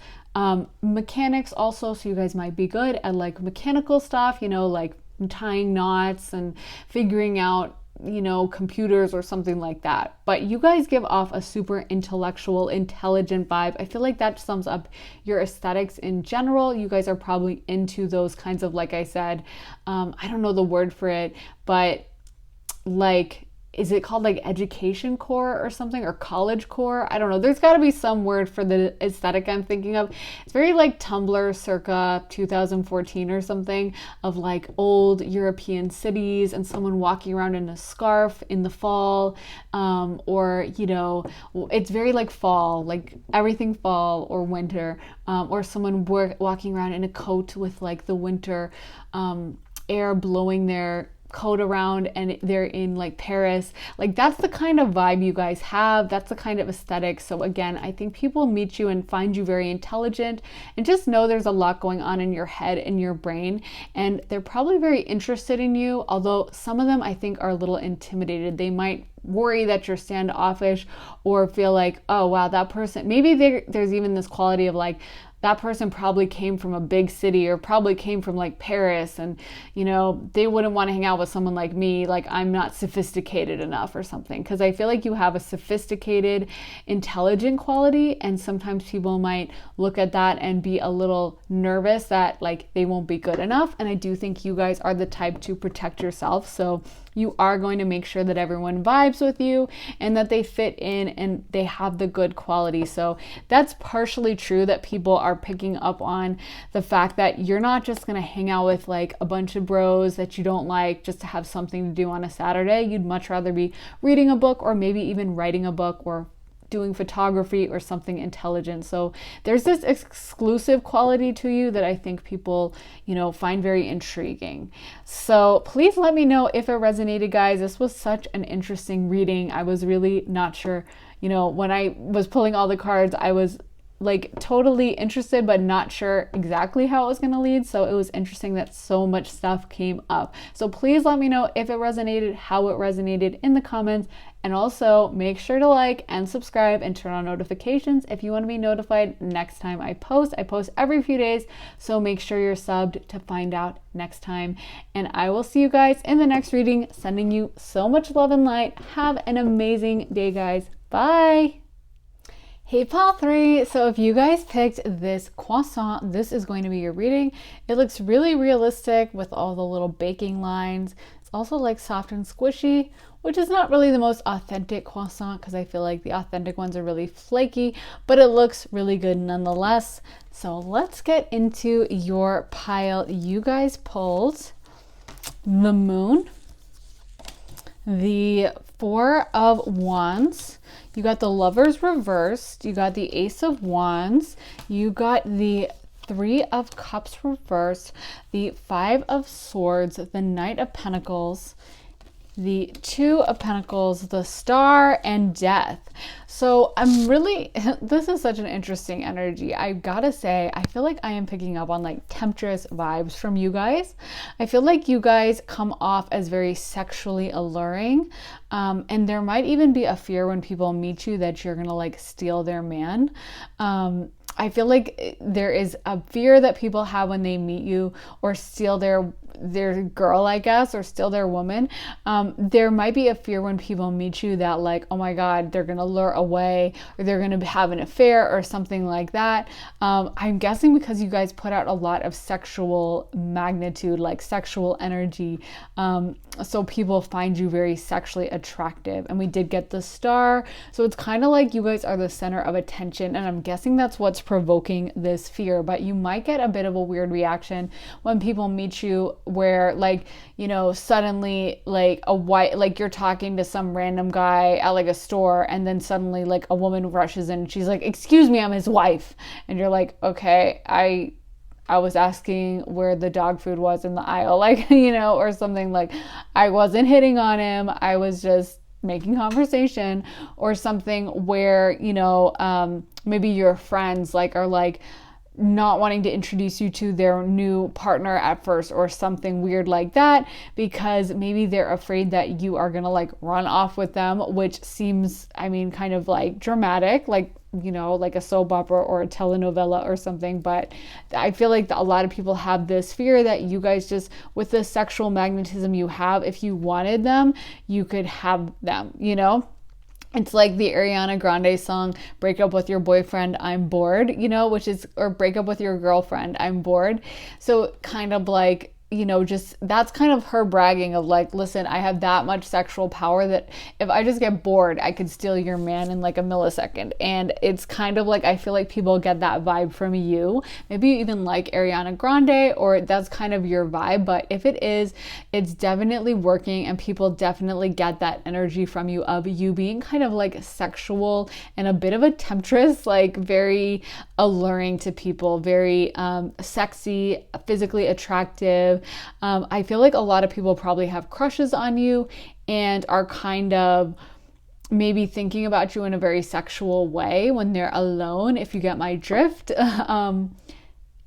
mechanics also. So you guys might be good at like mechanical stuff, you know, like tying knots and figuring out, you know, computers or something like that. But you guys give off a super intellectual, intelligent vibe. I feel like that sums up your aesthetics in general. You guys are probably into those kinds of, like I said, I don't know the word for it, but like, is it called like education core or something, or college core? I don't know. There's got to be some word for the aesthetic I'm thinking of. It's very like Tumblr circa 2014 or something, of like old European cities and someone walking around in a scarf in the fall, or, you know, it's very like fall, like everything fall or winter, or someone walking around in a coat with like the winter air blowing their coat around, and they're in like Paris. Like that's the kind of vibe you guys have. That's the kind of aesthetic. So again, I think people meet you and find you very intelligent, and just know there's a lot going on in your head and your brain, and they're probably very interested in you, although some of them I think are a little intimidated. They might worry that you're standoffish or feel like, oh wow, that person, maybe there's even this quality of like, that person probably came from a big city or probably came from like Paris, and, you know, they wouldn't want to hang out with someone like me, like I'm not sophisticated enough or something. Because I feel like you have a sophisticated, intelligent quality, and sometimes people might look at that and be a little nervous that like they won't be good enough. And I do think you guys are the type to protect yourself. So you are going to make sure that everyone vibes with you and that they fit in and they have the good quality. So that's partially true, that people are picking up on the fact that you're not just going to hang out with like a bunch of bros that you don't like just to have something to do on a Saturday. You'd much rather be reading a book, or maybe even writing a book, or doing photography or something intelligent. So there's this exclusive quality to you that I think people, you know, find very intriguing. So please let me know if it resonated, guys. This was such an interesting reading. I was really not sure, you know, when I was pulling all the cards, I was like totally interested but not sure exactly how it was going to lead. So it was interesting that so much stuff came up. So please let me know if it resonated, how it resonated in the comments, and also make sure to like and subscribe and turn on notifications if you want to be notified next time I post. I post every few days, so make sure you're subbed to find out next time. And I will see you guys in the next reading. Sending you so much love and light. Have an amazing day, guys. Bye. Hey Pal 3, so if you guys picked this croissant, this is going to be your reading. It looks really realistic with all the little baking lines. It's also like soft and squishy, which which is not really the most authentic croissant because I feel like the authentic ones are really flaky, but it looks really good nonetheless. So let's get into your pile. You guys pulled the Moon, the Four of Wands, you got the Lovers reversed, you got the Ace of Wands, you got the Three of Cups reversed, the Five of Swords, the Knight of Pentacles, the Two of Pentacles, the Star, and Death. So this is such an interesting energy. I gotta say, I feel like I am picking up on like temptress vibes from you guys. I feel like you guys come off as very sexually alluring. And there might even be a fear when people meet you that you're gonna like steal their man. I feel like there is a fear that people have when they meet you or steal their girl, I guess, or steal their woman. There might be a fear when people meet you that like, oh my God, they're going to lure away or they're going to have an affair or something like that. I'm guessing because you guys put out a lot of sexual magnitude, like sexual energy. So people find you very sexually attractive. And we did get the Star. So it's kind of like you guys are the center of attention. And I'm guessing that's what's provoking this fear. But you might get a bit of a weird reaction when people meet you where like, you know, suddenly like like you're talking to some random guy at like a store and then suddenly like a woman rushes in and she's like, excuse me, I'm his wife. And you're like, okay, I was asking where the dog food was in the aisle, like, you know, or something. Like I wasn't hitting on him. I was just making conversation or something where, you know, maybe your friends like are like not wanting to introduce you to their new partner at first or something weird like that because maybe they're afraid that you are gonna like run off with them, which seems, I mean, kind of like dramatic, like, you know, like a soap opera or a telenovela or something. But I feel like a lot of people have this fear that you guys just, with the sexual magnetism you have, if you wanted them, you could have them, you know? It's like the Ariana Grande song, break up with your boyfriend, I'm bored, you know, which is, or break up with your girlfriend, I'm bored. So kind of like, you know, just that's kind of her bragging of like, listen, I have that much sexual power that if I just get bored, I could steal your man in like a millisecond. And it's kind of like, I feel like people get that vibe from you. Maybe you even like Ariana Grande or that's kind of your vibe. But if it is, it's definitely working and people definitely get that energy from you of you being kind of like sexual and a bit of a temptress, like very alluring to people, very sexy, physically attractive. I feel like a lot of people probably have crushes on you and are kind of maybe thinking about you in a very sexual way when they're alone, if you get my drift.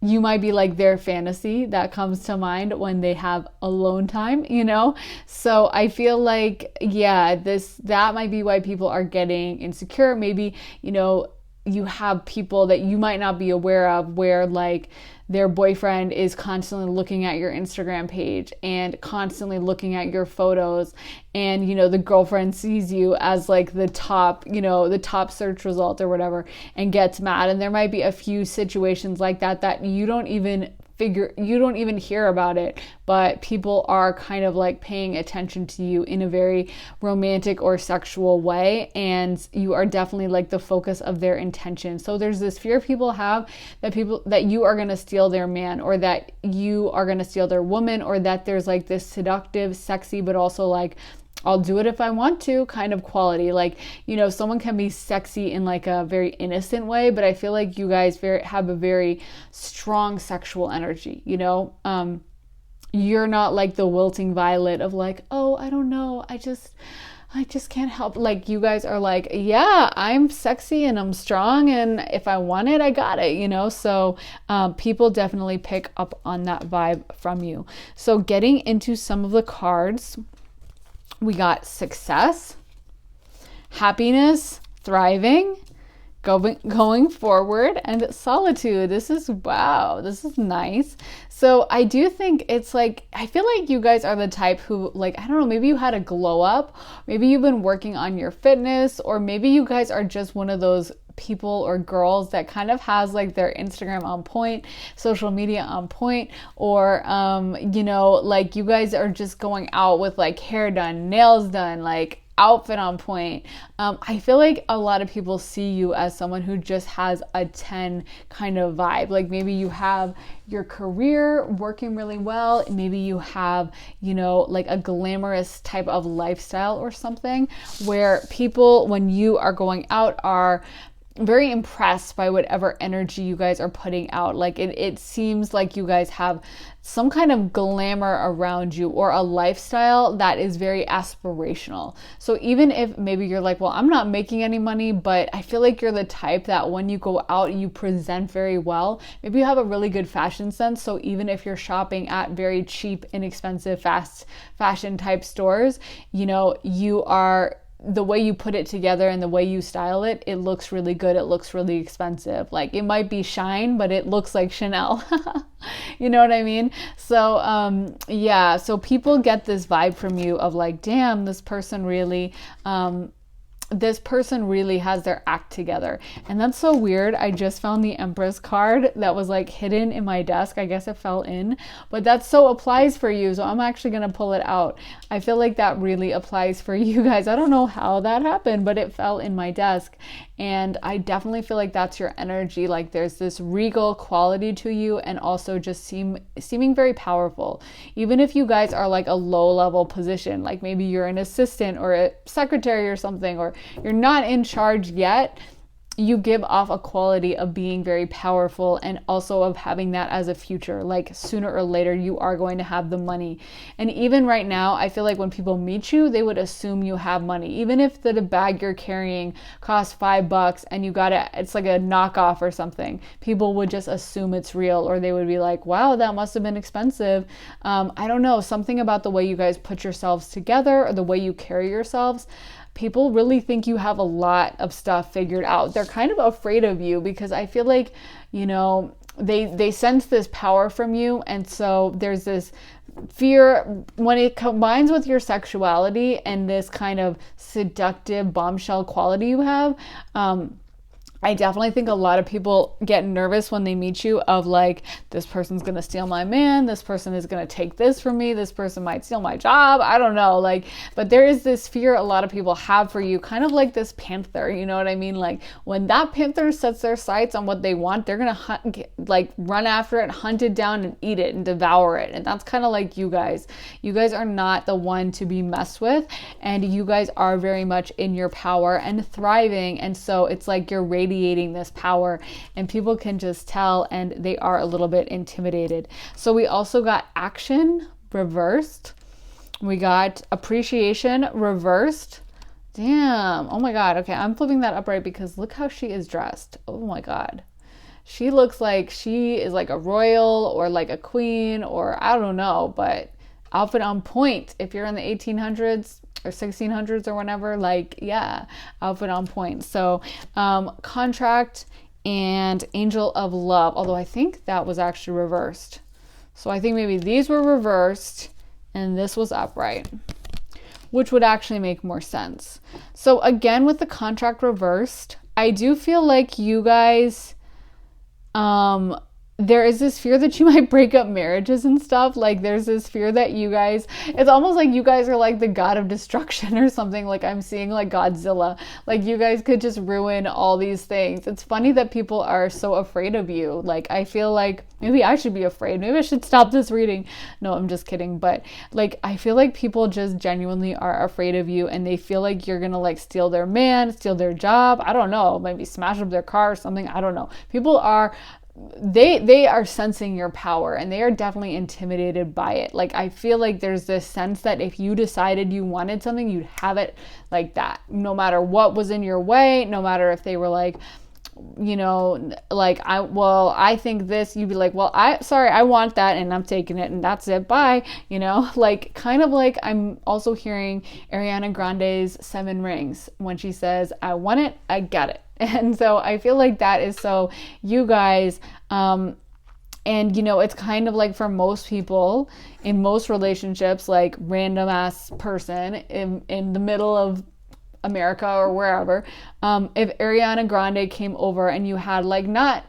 You might be like their fantasy that comes to mind when they have alone time, you know? So I feel like, yeah, that might be why people are getting insecure. Maybe, you know, you have people that you might not be aware of where like their boyfriend is constantly looking at your Instagram page and constantly looking at your photos, and you know the girlfriend sees you as like the top, you know, the top search result or whatever and gets mad. And there might be a few situations like that you don't even hear about it, but people are kind of like paying attention to you in a very romantic or sexual way, and you are definitely like the focus of their intention. So there's this fear people have that you are going to steal their man or that you are going to steal their woman, or that there's like this seductive, sexy, but also like I'll do it if I want to kind of quality. Like, you know, someone can be sexy in like a very innocent way, but I feel like you guys have a very strong sexual energy, you know? You're not like the wilting violet of like, oh, I don't know, I just can't help. Like you guys are like, yeah, I'm sexy and I'm strong, and if I want it, I got it, you know? So people definitely pick up on that vibe from you. So getting into some of the cards, we got success, happiness, thriving, going forward, and solitude. This is nice. So I do think it's like, I feel like you guys are the type who, like, I don't know, maybe you had a glow up, maybe you've been working on your fitness, or maybe you guys are just one of those people or girls that kind of has like their Instagram on point, social media on point, or you know, like you guys are just going out with like hair done, nails done, like outfit on point. I feel like a lot of people see you as someone who just has a 10 kind of vibe. Like maybe you have your career working really well. Maybe you have, you know, like a glamorous type of lifestyle or something where people, when you are going out, are very impressed by whatever energy you guys are putting out. Like it seems like you guys have some kind of glamour around you, or a lifestyle that is very aspirational. So even if maybe you're like, well, I'm not making any money, but I feel like you're the type that when you go out, you present very well. Maybe you have a really good fashion sense. So even if you're shopping at very cheap, inexpensive, fast fashion type stores, you know, you are, the way you put it together and the way you style it, it looks really good. It looks really expensive. Like it might be Shine, but it looks like Chanel. You know what I mean? So yeah, so people get this vibe from you of like, damn, this person really has their act together. And that's so weird. I just found the Empress card that was like hidden in my desk. I guess it fell in, but that so applies for you. So I'm actually going to pull it out. I feel like that really applies for you guys. I don't know how that happened, but it fell in my desk. And I definitely feel like that's your energy. Like there's this regal quality to you, and also just seeming very powerful. Even if you guys are like a low level position, like maybe you're an assistant or a secretary or something, or you're not in charge yet, you give off a quality of being very powerful, and also of having that as a future. Like sooner or later, you are going to have the money. And even right now, I feel like when people meet you, they would assume you have money. Even if the bag you're carrying costs $5 and you got it, it's like a knockoff or something, people would just assume it's real, or they would be like, wow, that must have been expensive. I don't know, something about the way you guys put yourselves together, or the way you carry yourselves. People really think you have a lot of stuff figured out. They're kind of afraid of you because I feel like, you know, they sense this power from you. And so there's this fear when it combines with your sexuality and this kind of seductive bombshell quality you have. I definitely think a lot of people get nervous when they meet you of like, this person's going to steal my man. This person is going to take this from me. This person might steal my job. I don't know. Like, but there is this fear a lot of people have for you, kind of like this panther. You know what I mean? Like when that panther sets their sights on what they want, they're going to run after it, hunt it down and eat it and devour it. And that's kind of like you guys. You guys are not the one to be messed with. And you guys are very much in your power and thriving. And so it's like you're radiating this power, and people can just tell, and they are a little bit intimidated. So we also got action reversed. We got appreciation reversed. Damn. Oh my God. Okay, I'm flipping that upright because look how she is dressed. Oh my God. She looks like she is like a royal or like a queen, or I don't know, but outfit on point. If you're in the 1800s or 1600s or whenever, like, yeah, outfit on point. So contract and angel of love, although I think that was actually reversed. So I think maybe these were reversed and this was upright, which would actually make more sense. So again, with the contract reversed, I do feel like you guys, there is this fear that you might break up marriages and stuff. Like there's this fear that you guys, it's almost like you guys are like the god of destruction or something. Like I'm seeing like Godzilla, like you guys could just ruin all these things. It's funny that people are so afraid of you. Like I feel like maybe I should be afraid. Maybe I should stop this reading. No, I'm just kidding. But like, I feel like people just genuinely are afraid of you, and they feel like you're going to like steal their man, steal their job. I don't know, maybe smash up their car or something. I don't know. People are, they are sensing your power, and they are definitely intimidated by it. Like I feel like there's this sense that if you decided you wanted something, you'd have it like that, no matter what was in your way, no matter if they were like, you know, like I think this, you'd be like, well, I want that and I'm taking it and that's it, bye, you know, like kind of like I'm also hearing Ariana Grande's 7 Rings when she says, I want it, I get it. And so I feel like that is so you guys, and you know, it's kind of like for most people in most relationships, like random ass person in the middle of America or wherever, if Ariana Grande came over and you had like not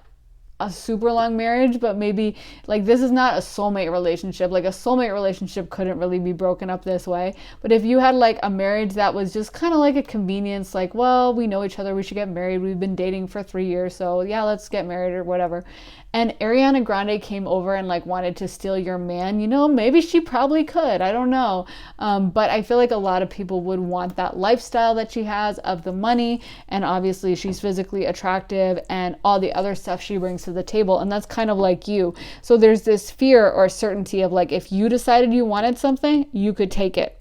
a super long marriage, but maybe like this is not a soulmate relationship. Like a soulmate relationship couldn't really be broken up this way. But if you had like a marriage that was just kind of like a convenience, like, well, we know each other, we should get married. We've been dating for 3 years, so yeah, let's get married or whatever. And Ariana Grande came over and like wanted to steal your man, you know, maybe she probably could. I don't know. But I feel like a lot of people would want that lifestyle that she has of the money. And obviously she's physically attractive and all the other stuff she brings to the table. And that's kind of like you. So there's this fear or certainty of like, if you decided you wanted something, you could take it.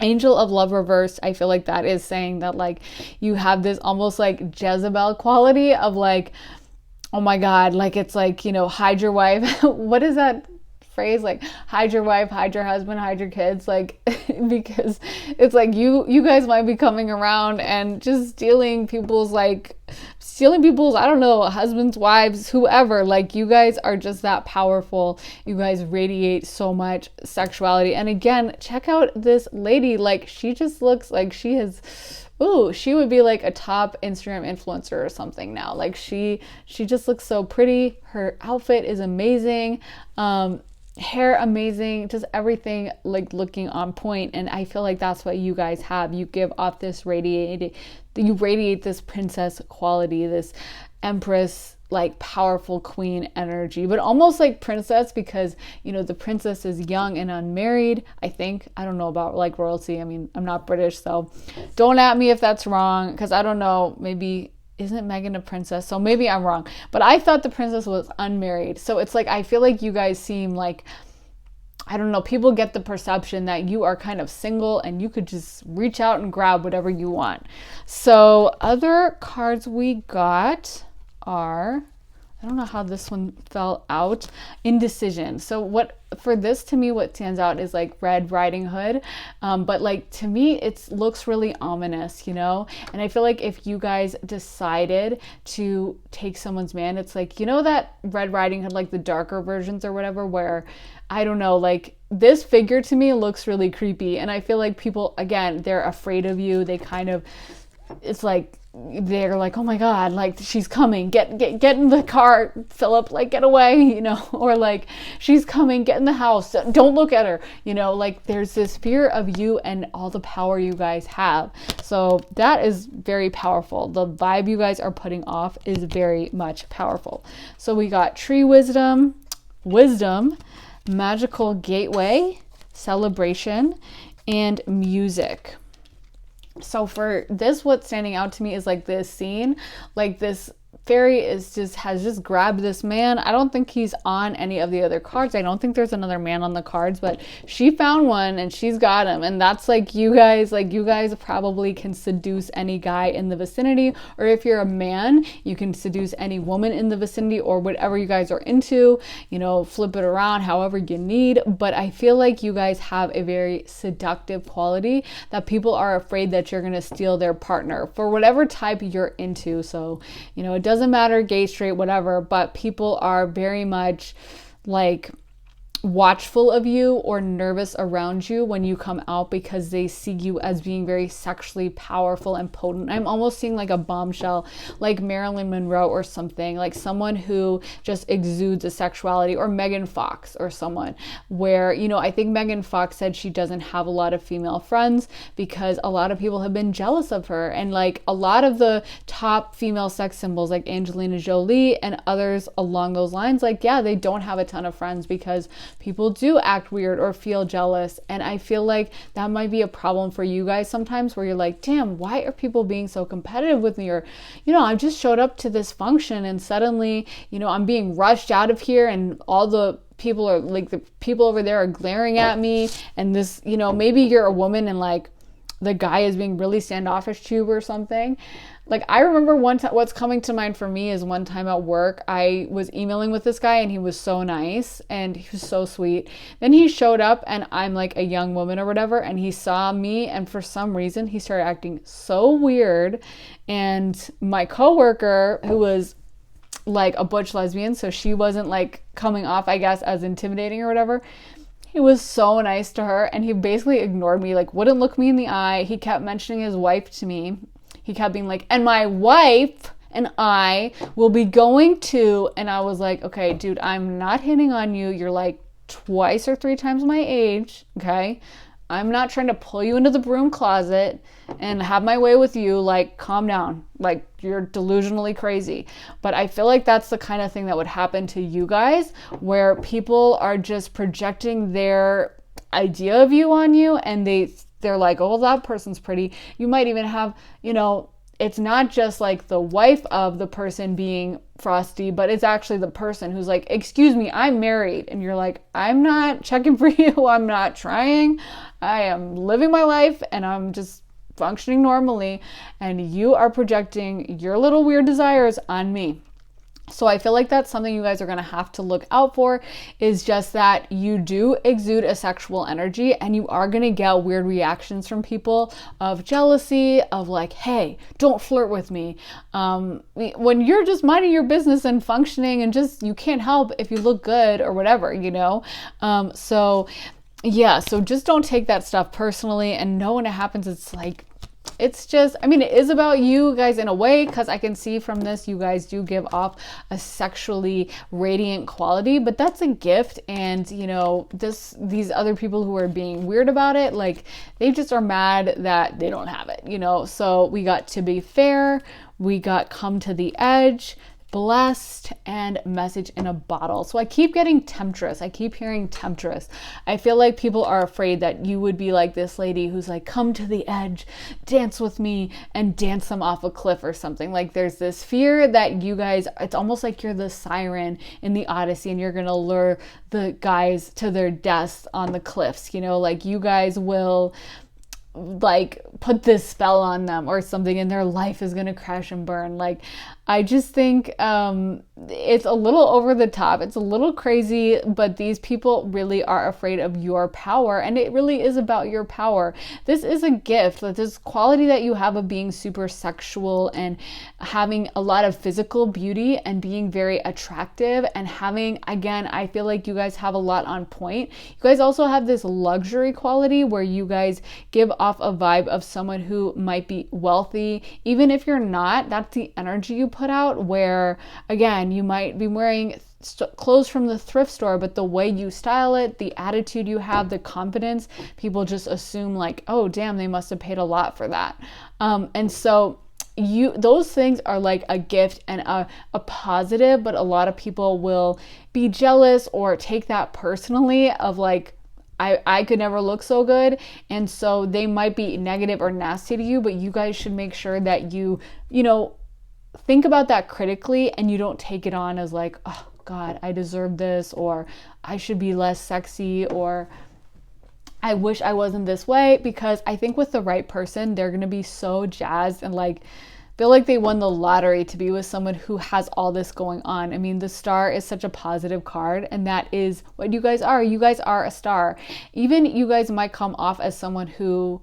Angel of Love reversed, I feel like that is saying that like you have this almost like Jezebel quality of like, oh my God, like it's like, you know, hide your wife. What is that phrase? Like hide your wife, hide your husband, hide your kids. Like, because it's like you guys might be coming around and just stealing people's, I don't know, husbands, wives, whoever. Like you guys are just that powerful. You guys radiate so much sexuality. And again, check out this lady. Like she just looks like she has... Ooh, she would be like a top Instagram influencer or something now. Like she just looks so pretty. Her outfit is amazing. Hair amazing. Just everything like looking on point. And I feel like that's what you guys have. You give off this you radiate this princess quality, this empress, like powerful queen energy, but almost like princess because, you know, the princess is young and unmarried, I think. I don't know about like royalty. I mean, I'm not British, so don't at me if that's wrong, because I don't know, maybe isn't Meghan a princess? So maybe I'm wrong, but I thought the princess was unmarried. So it's like, I feel like you guys seem like, I don't know, people get the perception that you are kind of single and you could just reach out and grab whatever you want. So other cards we got are, I don't know how this one fell out, indecision. So what, for this to me, what stands out is like Red Riding Hood. But like to me, it looks really ominous, you know? And I feel like if you guys decided to take someone's man, it's like, you know, that Red Riding Hood, like the darker versions or whatever, where I don't know, like this figure to me looks really creepy. And I feel like people, again, they're afraid of you. They kind of, it's like, they're like, oh my God, like she's coming, get in the car, Philip, like get away, you know, or like she's coming, get in the house, don't look at her, you know, like there's this fear of you and all the power you guys have. So that is very powerful. The vibe you guys are putting off is very much powerful. So we got tree wisdom, magical gateway, celebration, and music. So for this, what's standing out to me is like this scene, like this fairy has just grabbed this man. I don't think he's on any of the other cards. I don't think there's another man on the cards, but she found one and she's got him. And that's like you guys probably can seduce any guy in the vicinity, or if you're a man, you can seduce any woman in the vicinity or whatever you guys are into, you know, flip it around however you need. But I feel like you guys have a very seductive quality that people are afraid that you're going to steal their partner for whatever type you're into. So, you know, it doesn't matter, gay, straight, whatever, but people are very much like watchful of you or nervous around you when you come out because they see you as being very sexually powerful and potent. I'm almost seeing like a bombshell, like Marilyn Monroe or something, like someone who just exudes a sexuality, or Megan Fox or someone where, you know, I think Megan Fox said she doesn't have a lot of female friends because a lot of people have been jealous of her. And like a lot of the top female sex symbols like Angelina Jolie and others along those lines, like, yeah, they don't have a ton of friends because people do act weird or feel jealous. And I feel like that might be a problem for you guys sometimes, where you're like, damn, why are people being so competitive with me? Or, you know, I just showed up to this function and suddenly, you know, I'm being rushed out of here and all the people are like, the people over there are glaring at me. And this, you know, maybe you're a woman and like the guy is being really standoffish to you or something. Like, I remember one time, what's coming to mind for me is one time at work, I was emailing with this guy and he was so nice and he was so sweet. Then he showed up and I'm like a young woman or whatever, and he saw me and for some reason he started acting so weird. And my coworker, who was like a butch lesbian, so she wasn't like coming off, I guess, as intimidating or whatever, He was so nice to her, and he basically ignored me, like wouldn't look me in the eye. He kept mentioning his wife to me. He kept being like, and my wife and I will be going to, and I was like, okay, dude, I'm not hitting on you. You're like twice or three times my age, okay? I'm not trying to pull you into the broom closet and have my way with you. Like, calm down. Like, you're delusionally crazy. But I feel like that's the kind of thing that would happen to you guys, where people are just projecting their idea of you on you, and they're like, oh, that person's pretty. You might even have, you know, it's not just like the wife of the person being frosty, but it's actually the person who's like, excuse me, I'm married. And you're like, I'm not checking for you. I'm not trying. I am living my life and I'm just functioning normally. And you are projecting your little weird desires on me. So I feel like that's something you guys are going to have to look out for, is just that you do exude a sexual energy, and you are going to get weird reactions from people of jealousy, of like, hey, don't flirt with me. When you're just minding your business and functioning and just, you can't help if you look good or whatever, you know? So just don't take that stuff personally, and know when it happens, it's like, it's just, I mean, it is about you guys in a way, because I can see from this, you guys do give off a sexually radiant quality, but that's a gift. And, you know, these other people who are being weird about it, like, they just are mad that they don't have it, you know? So we got To Be Fair, we got Come to the Edge, Blessed, and Message in a Bottle. So I keep getting Temptress. I keep hearing Temptress. I feel like people are afraid that you would be like this lady who's like, come to the edge, dance with me, and dance them off a cliff or something. Like, there's this fear that you guys, it's almost like you're the siren in the Odyssey, and you're gonna lure the guys to their deaths on the cliffs, you know, like you guys will like put this spell on them or something, and their life is gonna crash and burn. Like, I just think it's a little over the top. It's a little crazy, but these people really are afraid of your power, and it really is about your power. This is a gift. This quality that you have of being super sexual and having a lot of physical beauty and being very attractive, and having, again, I feel like you guys have a lot on point. You guys also have this luxury quality where you guys give off a vibe of someone who might be wealthy. Even if you're not, that's the energy you put out, where, again, you might be wearing clothes from the thrift store, but the way you style it, the attitude you have, the confidence, people just assume like, oh, damn, they must have paid a lot for that. And so those things are like a gift and a positive, but a lot of people will be jealous or take that personally of like, I could never look so good. And so they might be negative or nasty to you, but you guys should make sure that you know, think about that critically, and you don't take it on as like, oh God, I deserve this, or I should be less sexy, or I wish I wasn't this way. Because I think with the right person, they're going to be so jazzed and like feel like they won the lottery to be with someone who has all this going on. I mean, the star is such a positive card, and that is what you guys are. You guys are a star. Even you guys might come off as someone who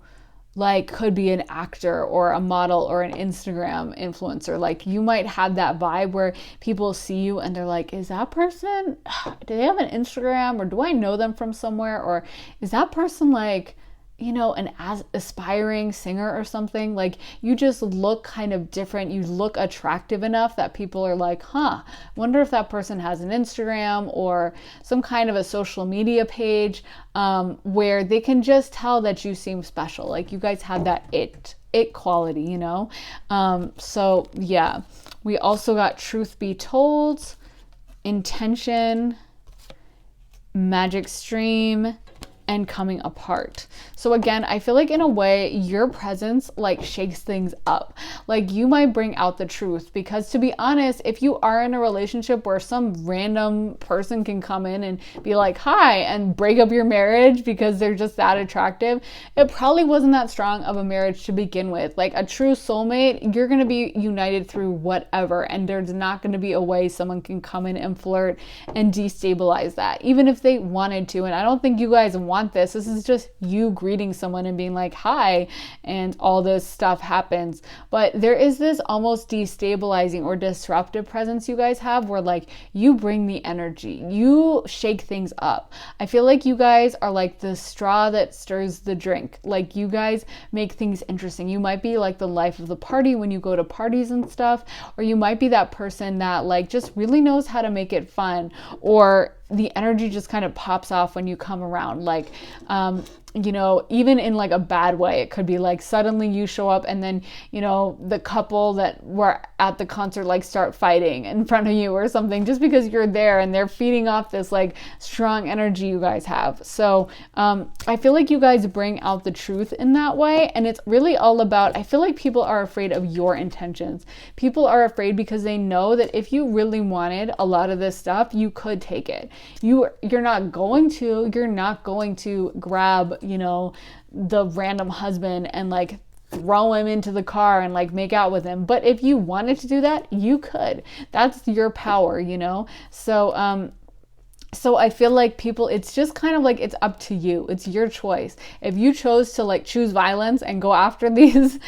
like could be an actor or a model or an Instagram influencer. Like, you might have that vibe where people see you and they're like, is that person, do they have an Instagram, or do I know them from somewhere? Or is that person like, you know, an aspiring singer or something? Like, you just look kind of different. You look attractive enough that people are like, wonder if that person has an Instagram or some kind of a social media page, where they can just tell that you seem special. Like, you guys have that it quality, you know? So yeah, we also got Truth Be Told, Intention, Magic Stream, and Coming Apart. So again, I feel like in a way your presence like shakes things up. Like, you might bring out the truth, because to be honest, if you are in a relationship where some random person can come in and be like, hi, and break up your marriage because they're just that attractive, it probably wasn't that strong of a marriage to begin with. Like, a true soulmate, you're going to be united through whatever, and there's not going to be a way someone can come in and flirt and destabilize that, even if they wanted to. And I don't think you guys want want this. This is just you greeting someone and being like, hi, and all this stuff happens. But there is this almost destabilizing or disruptive presence you guys have where like you bring the energy, you shake things up. I feel like you guys are like the straw that stirs the drink. Like you guys make things interesting. You might be like the life of the party when you go to parties and stuff, or you might be that person that like just really knows how to make it fun, or the energy just kind of pops off when you come around. Like, you know, even in like a bad way, it could be like suddenly you show up and then, you know, the couple that were at the concert like start fighting in front of you or something just because you're there, and they're feeding off this like strong energy you guys have. So I feel like you guys bring out the truth in that way, and it's really all about, I feel like people are afraid of your intentions. People are afraid because they know that if you really wanted a lot of this stuff, you could take it. You're not going to grab, you know, the random husband and like throw him into the car and like make out with him. But if you wanted to do that, you could. That's your power, you know? So I feel like people, it's just kind of like, it's up to you. It's your choice. If you chose to like choose violence and go after these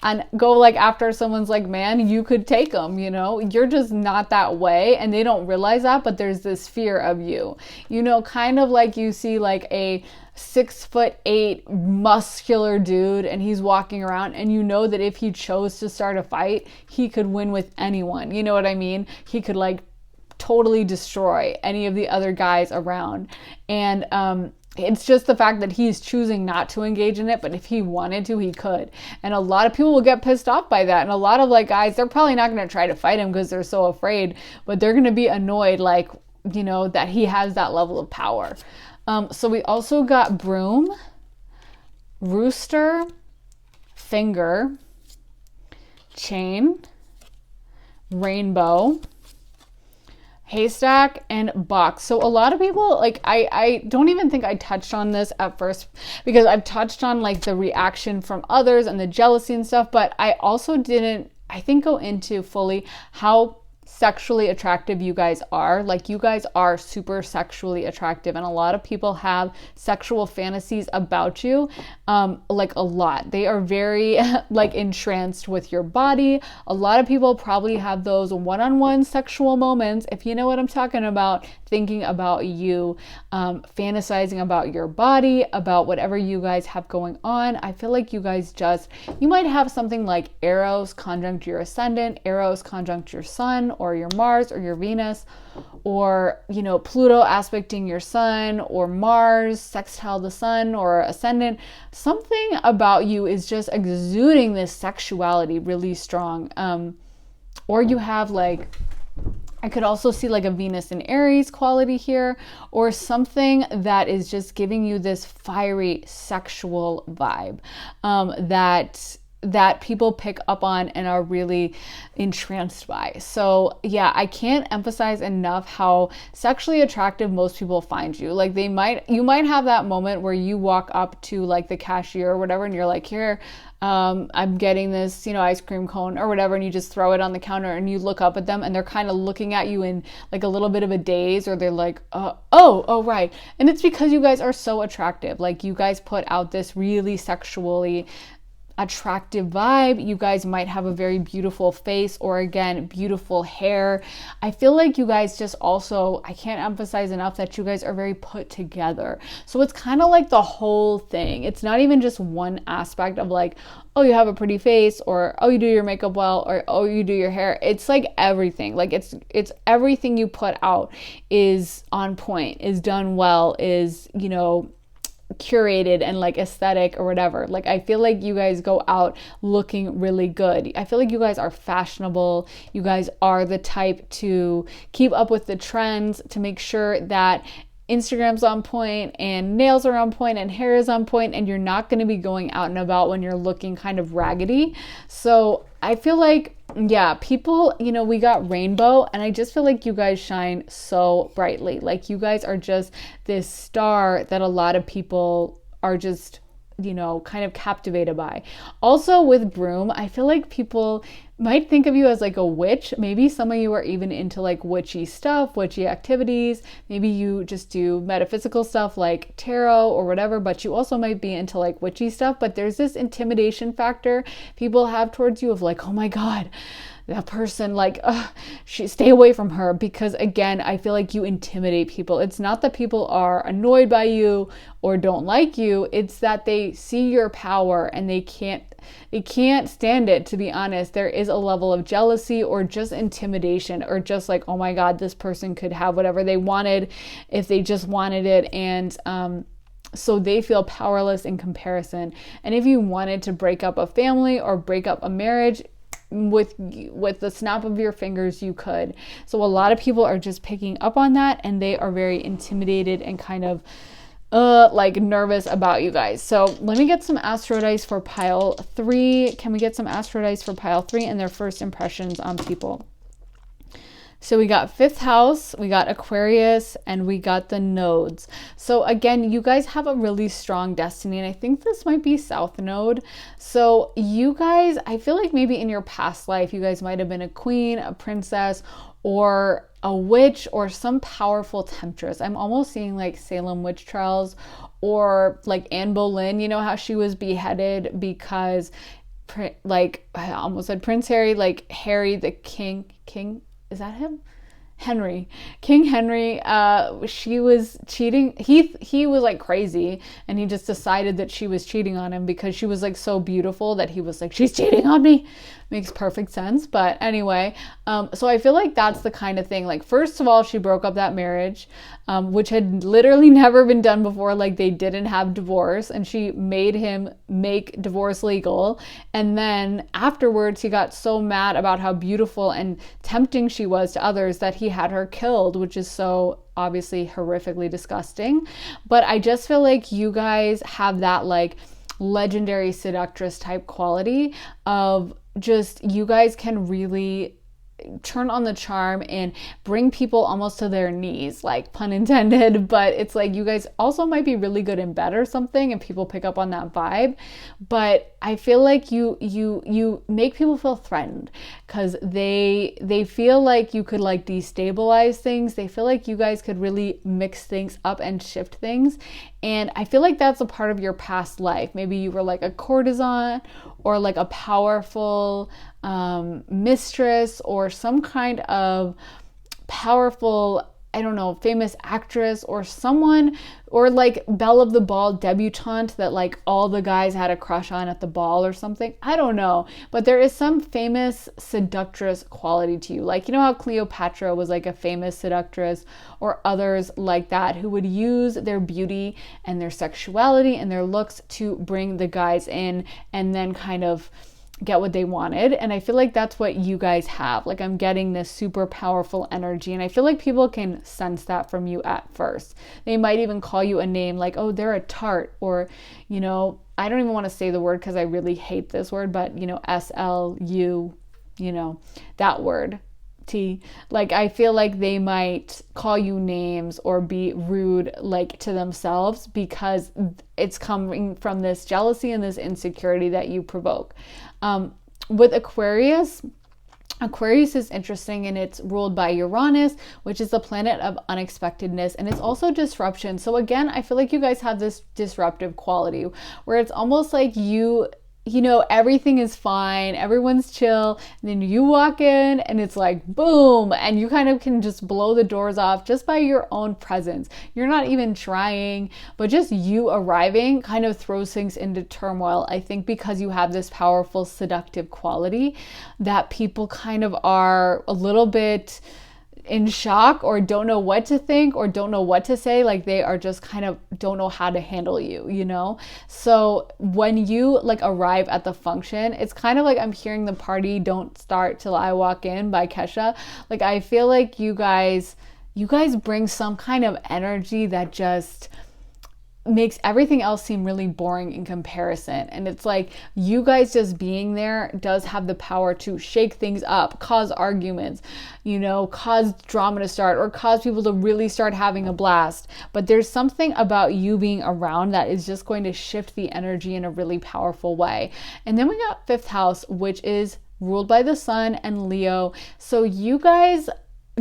and go like after someone's like man, you could take them, you know, you're just not that way. And they don't realize that, but there's this fear of you, you know, kind of like you see like a 6'8" muscular dude and he's walking around, and you know that if he chose to start a fight, he could win with anyone. You know what I mean? He could like totally destroy any of the other guys around. And it's just the fact that he's choosing not to engage in it, but if he wanted to, he could. And a lot of people will get pissed off by that. And a lot of like guys, they're probably not going to try to fight him because they're so afraid, but they're going to be annoyed, like, you know, that he has that level of power. So we also got broom, rooster, finger, chain, rainbow, haystack, and box. So a lot of people, like, I don't even think I touched on this at first because I've touched on like the reaction from others and the jealousy and stuff, but I also didn't, I think, go into fully how sexually attractive you guys are. Like, you guys are super sexually attractive, and a lot of people have sexual fantasies about you, like a lot. They are very like entranced with your body. A lot of people probably have those one-on-one sexual moments, if you know what I'm talking about, thinking about you, fantasizing about your body, about whatever you guys have going on. I feel like you guys just, you might have something like Eros conjunct your ascendant, Eros conjunct your sun, or your Mars, or your Venus, or, you know, Pluto aspecting your sun, or Mars sextile the sun, or ascendant. Something about you is just exuding this sexuality really strong. Or you have like, I could also see like a Venus in Aries quality here, or something that is just giving you this fiery sexual vibe that people pick up on and are really entranced by. So yeah, I can't emphasize enough how sexually attractive most people find you. Like, you might have that moment where you walk up to like the cashier or whatever, and you're like, here, I'm getting this, you know, ice cream cone or whatever, and you just throw it on the counter, and you look up at them, and they're kind of looking at you in like a little bit of a daze, or they're like, oh, right. And it's because you guys are so attractive. Like, you guys put out this really sexually attractive vibe. You guys might have a very beautiful face, or again, beautiful hair. I feel like you guys just also, I can't emphasize enough that you guys are very put together. So it's kind of like the whole thing. It's not even just one aspect of like, oh, you have a pretty face, or oh, you do your makeup well, or oh, you do your hair. It's like everything. Like, it's everything you put out is on point, is done well, is, you know, curated and like aesthetic or whatever. Like, I feel like you guys go out looking really good. I feel like you guys are fashionable. You guys are the type to keep up with the trends, to make sure that Instagram's on point, and nails are on point, and hair is on point, and you're not going to be going out and about when you're looking kind of raggedy. So I feel like, yeah, people, you know, we got rainbow, and I just feel like you guys shine so brightly. Like, you guys are just this star that a lot of people are just, you know, kind of captivated by. Also with broom, I feel like people might think of you as like a witch. Maybe some of you are even into like witchy stuff, witchy activities. Maybe you just do metaphysical stuff like tarot or whatever, but you also might be into like witchy stuff. But there's this intimidation factor people have towards you of like, oh my God, that person, like, stay away from her. Because again, I feel like you intimidate people. It's not that people are annoyed by you or don't like you. It's that they see your power and they can't stand it, to be honest. There is a level of jealousy or just intimidation or just like, oh my God, this person could have whatever they wanted if they just wanted it. And, so they feel powerless in comparison. And if you wanted to break up a family or break up a marriage, with the snap of your fingers, you could. So a lot of people are just picking up on that, and they are very intimidated and kind of like nervous about you guys. So let me get some astro dice for pile 3. Can we get some astro dice for pile 3 and their first impressions on people? So we got 5th house, we got Aquarius, and we got the nodes. So again, you guys have a really strong destiny, and I think this might be South Node. So you guys, I feel like maybe in your past life, you guys might have been a queen, a princess, or a witch, or some powerful temptress. I'm almost seeing like Salem witch trials, or like Anne Boleyn. You know how she was beheaded because, like, I almost said Prince Harry, like Harry the king, is that him? King Henry, she was cheating. He was like crazy, and he just decided that she was cheating on him because she was like so beautiful that he was like, she's cheating on me. Makes perfect sense. But anyway, so I feel like that's the kind of thing. Like, first of all, she broke up that marriage, which had literally never been done before. Like, they didn't have divorce, and she made him make divorce legal. And then afterwards, he got so mad about how beautiful and tempting she was to others that he had her killed, which is so obviously horrifically disgusting. But I just feel like you guys have that like legendary seductress type quality of just, you guys can really turn on the charm and bring people almost to their knees, like, pun intended. But it's like you guys also might be really good in bed or something, and people pick up on that vibe. But I feel like you make people feel threatened because they feel like you could like destabilize things. They feel like you guys could really mix things up and shift things. And I feel like that's a part of your past life. Maybe you were like a courtesan or like a powerful mistress or some kind of powerful, I don't know, famous actress or someone, or like belle of the ball debutante that like all the guys had a crush on at the ball or something. I don't know, but there is some famous seductress quality to you. Like, you know how Cleopatra was like a famous seductress, or others like that who would use their beauty and their sexuality and their looks to bring the guys in and then kind of get what they wanted. And I feel like that's what you guys have. Like, I'm getting this super powerful energy, and I feel like people can sense that from you at first. They might even call you a name like, oh, they're a tart, or, you know, I don't even want to say the word because I really hate this word, but, you know, SLU, you know, that word. T. Like, I feel like they might call you names or be rude, like, to themselves, because it's coming from this jealousy and this insecurity that you provoke. With Aquarius is interesting, and it's ruled by Uranus, which is the planet of unexpectedness, and it's also disruption. So again, I feel like you guys have this disruptive quality where it's almost like you know, everything is fine, everyone's chill, and then you walk in and it's like boom, and you kind of can just blow the doors off just by your own presence. You're not even trying, but just you arriving kind of throws things into turmoil, I think, because you have this powerful seductive quality that people kind of are a little bit in shock or don't know what to think or don't know what to say. Like, they are just kind of don't know how to handle you, you know? So when you like arrive at the function, it's kind of like I'm hearing the party don't start till I walk in by Kesha. Like, I feel like you guys bring some kind of energy that just makes everything else seem really boring in comparison. And it's like you guys just being there does have the power to shake things up, cause arguments, you know, cause drama to start, or cause people to really start having a blast. But there's something about you being around that is just going to shift the energy in a really powerful way. And then we got 5th house, which is ruled by the sun and Leo. So you guys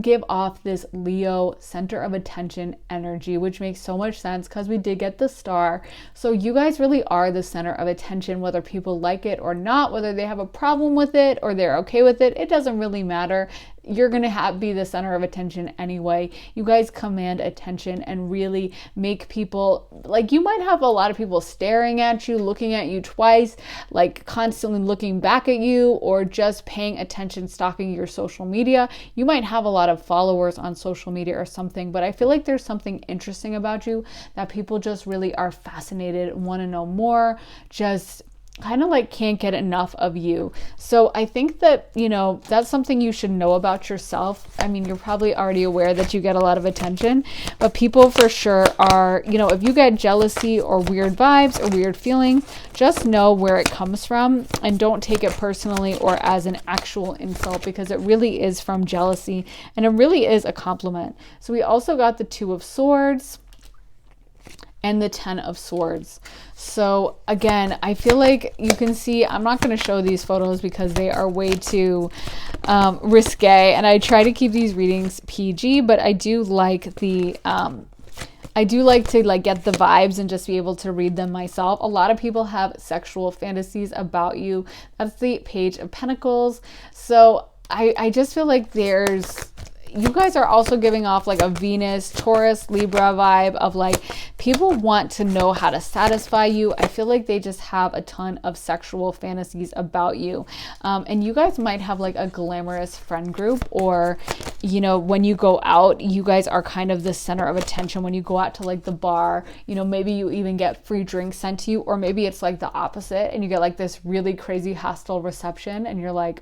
give off this Leo center of attention energy, which makes so much sense because we did get the star. So you guys really are the center of attention, whether people like it or not, whether they have a problem with it or they're okay with it, it doesn't really matter. You're going to be the center of attention anyway. You guys command attention and really make people, like, you might have a lot of people staring at you, looking at you twice, like constantly looking back at you, or just paying attention, stalking your social media. You might have a lot of followers on social media or something, but I feel like there's something interesting about you that people just really are fascinated, want to know more, just kind of like can't get enough of you. So I think that, you know, that's something you should know about yourself. I mean, you're probably already aware that you get a lot of attention, but people for sure are, you know, if you get jealousy or weird vibes or weird feelings, just know where it comes from and don't take it personally or as an actual insult, because it really is from jealousy and it really is a compliment. So we also got the 2 of Swords and the 10 of Swords. So again, I feel like you can see, I'm not going to show these photos because they are way too risque, and I try to keep these readings PG, but I do like the I do like to like get the vibes and just be able to read them myself. A lot of people have sexual fantasies about you. That's the Page of Pentacles. So I just feel like you guys are also giving off like a Venus, Taurus, Libra vibe of like people want to know how to satisfy you. I feel like they just have a ton of sexual fantasies about you. And you guys might have like a glamorous friend group, or, you know, when you go out, you guys are kind of the center of attention. When you go out to like the bar, you know, maybe you even get free drinks sent to you, or maybe it's like the opposite and you get like this really crazy hostile reception and you're like,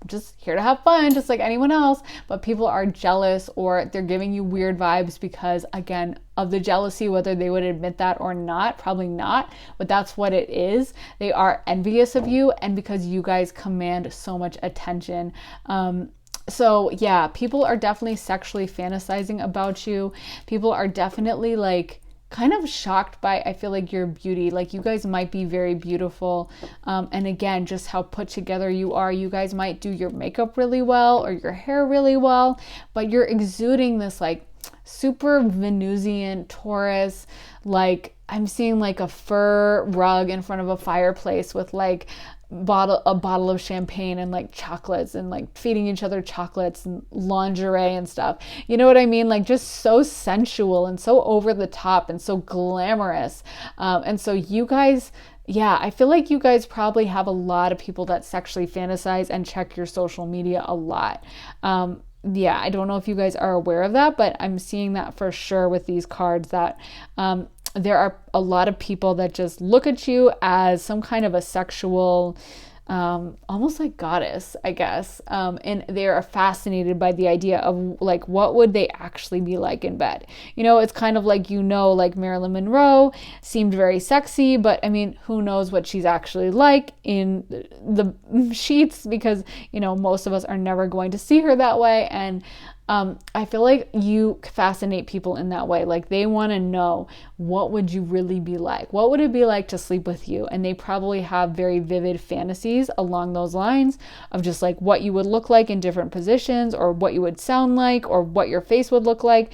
just here to have fun, just like anyone else, but people are jealous or they're giving you weird vibes because, again, of the jealousy, whether they would admit that or not, probably not, but that's what it is. They are envious of you, and because you guys command so much attention. So yeah, people are definitely sexually fantasizing about you. People are definitely like kind of shocked by, I feel like, your beauty. Like, you guys might be very beautiful, and again, just how put together you are. You guys might do your makeup really well or your hair really well, but you're exuding this like super Venusian Taurus, like I'm seeing like a fur rug in front of a fireplace with like a bottle of champagne and like chocolates, and like feeding each other chocolates and lingerie and stuff. You know what I mean? Like, just so sensual and so over the top and so glamorous. And so you guys, yeah, I feel like you guys probably have a lot of people that sexually fantasize and check your social media a lot. Yeah, I don't know if you guys are aware of that, but I'm seeing that for sure with these cards, that there are a lot of people that just look at you as some kind of a sexual, almost like goddess, I guess. And they are fascinated by the idea of like, what would they actually be like in bed? You know, it's kind of like, you know, like Marilyn Monroe seemed very sexy, but I mean, who knows what she's actually like in the sheets, because, you know, most of us are never going to see her that way. And I feel like you fascinate people in that way. Like, they want to know, what would you really be like? What would it be like to sleep with you? And they probably have very vivid fantasies along those lines of just like what you would look like in different positions, or what you would sound like, or what your face would look like.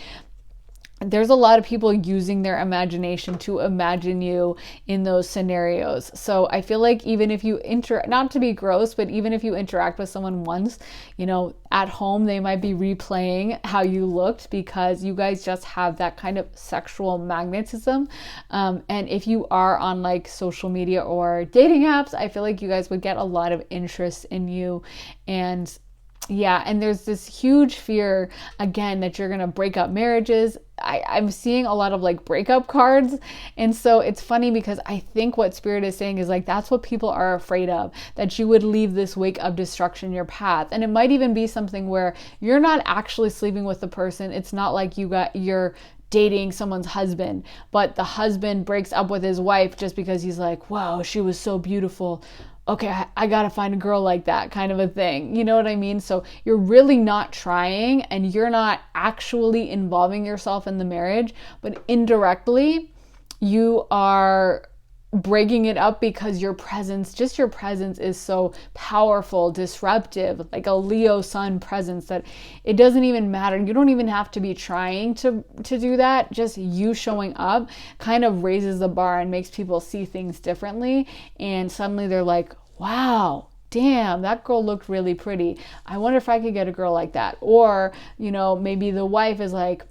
There's a lot of people using their imagination to imagine you in those scenarios. So I feel like even if you not to be gross, but even if you interact with someone once, you know, at home, they might be replaying how you looked, because you guys just have that kind of sexual magnetism. And if you are on like social media or dating apps, I feel like you guys would get a lot of interest in you. And yeah, and there's this huge fear, again, that you're going to break up marriages. I'm seeing a lot of like breakup cards. And so it's funny, because I think what Spirit is saying is like, that's what people are afraid of, that you would leave this wake of destruction in your path. And it might even be something where you're not actually sleeping with the person. It's not like you're dating someone's husband, but the husband breaks up with his wife just because he's like, wow, she was so beautiful. Okay, I gotta find a girl like that, kind of a thing. You know what I mean? So you're really not trying, and you're not actually involving yourself in the marriage, but indirectly you are breaking it up because your presence, just your presence is so powerful, disruptive, like a Leo sun presence, that it doesn't even matter. You don't even have to be trying to do that. Just you showing up kind of raises the bar and makes people see things differently. And suddenly they're like, wow, damn, that girl looked really pretty. I wonder if I could get a girl like that. Or, you know, maybe the wife is like,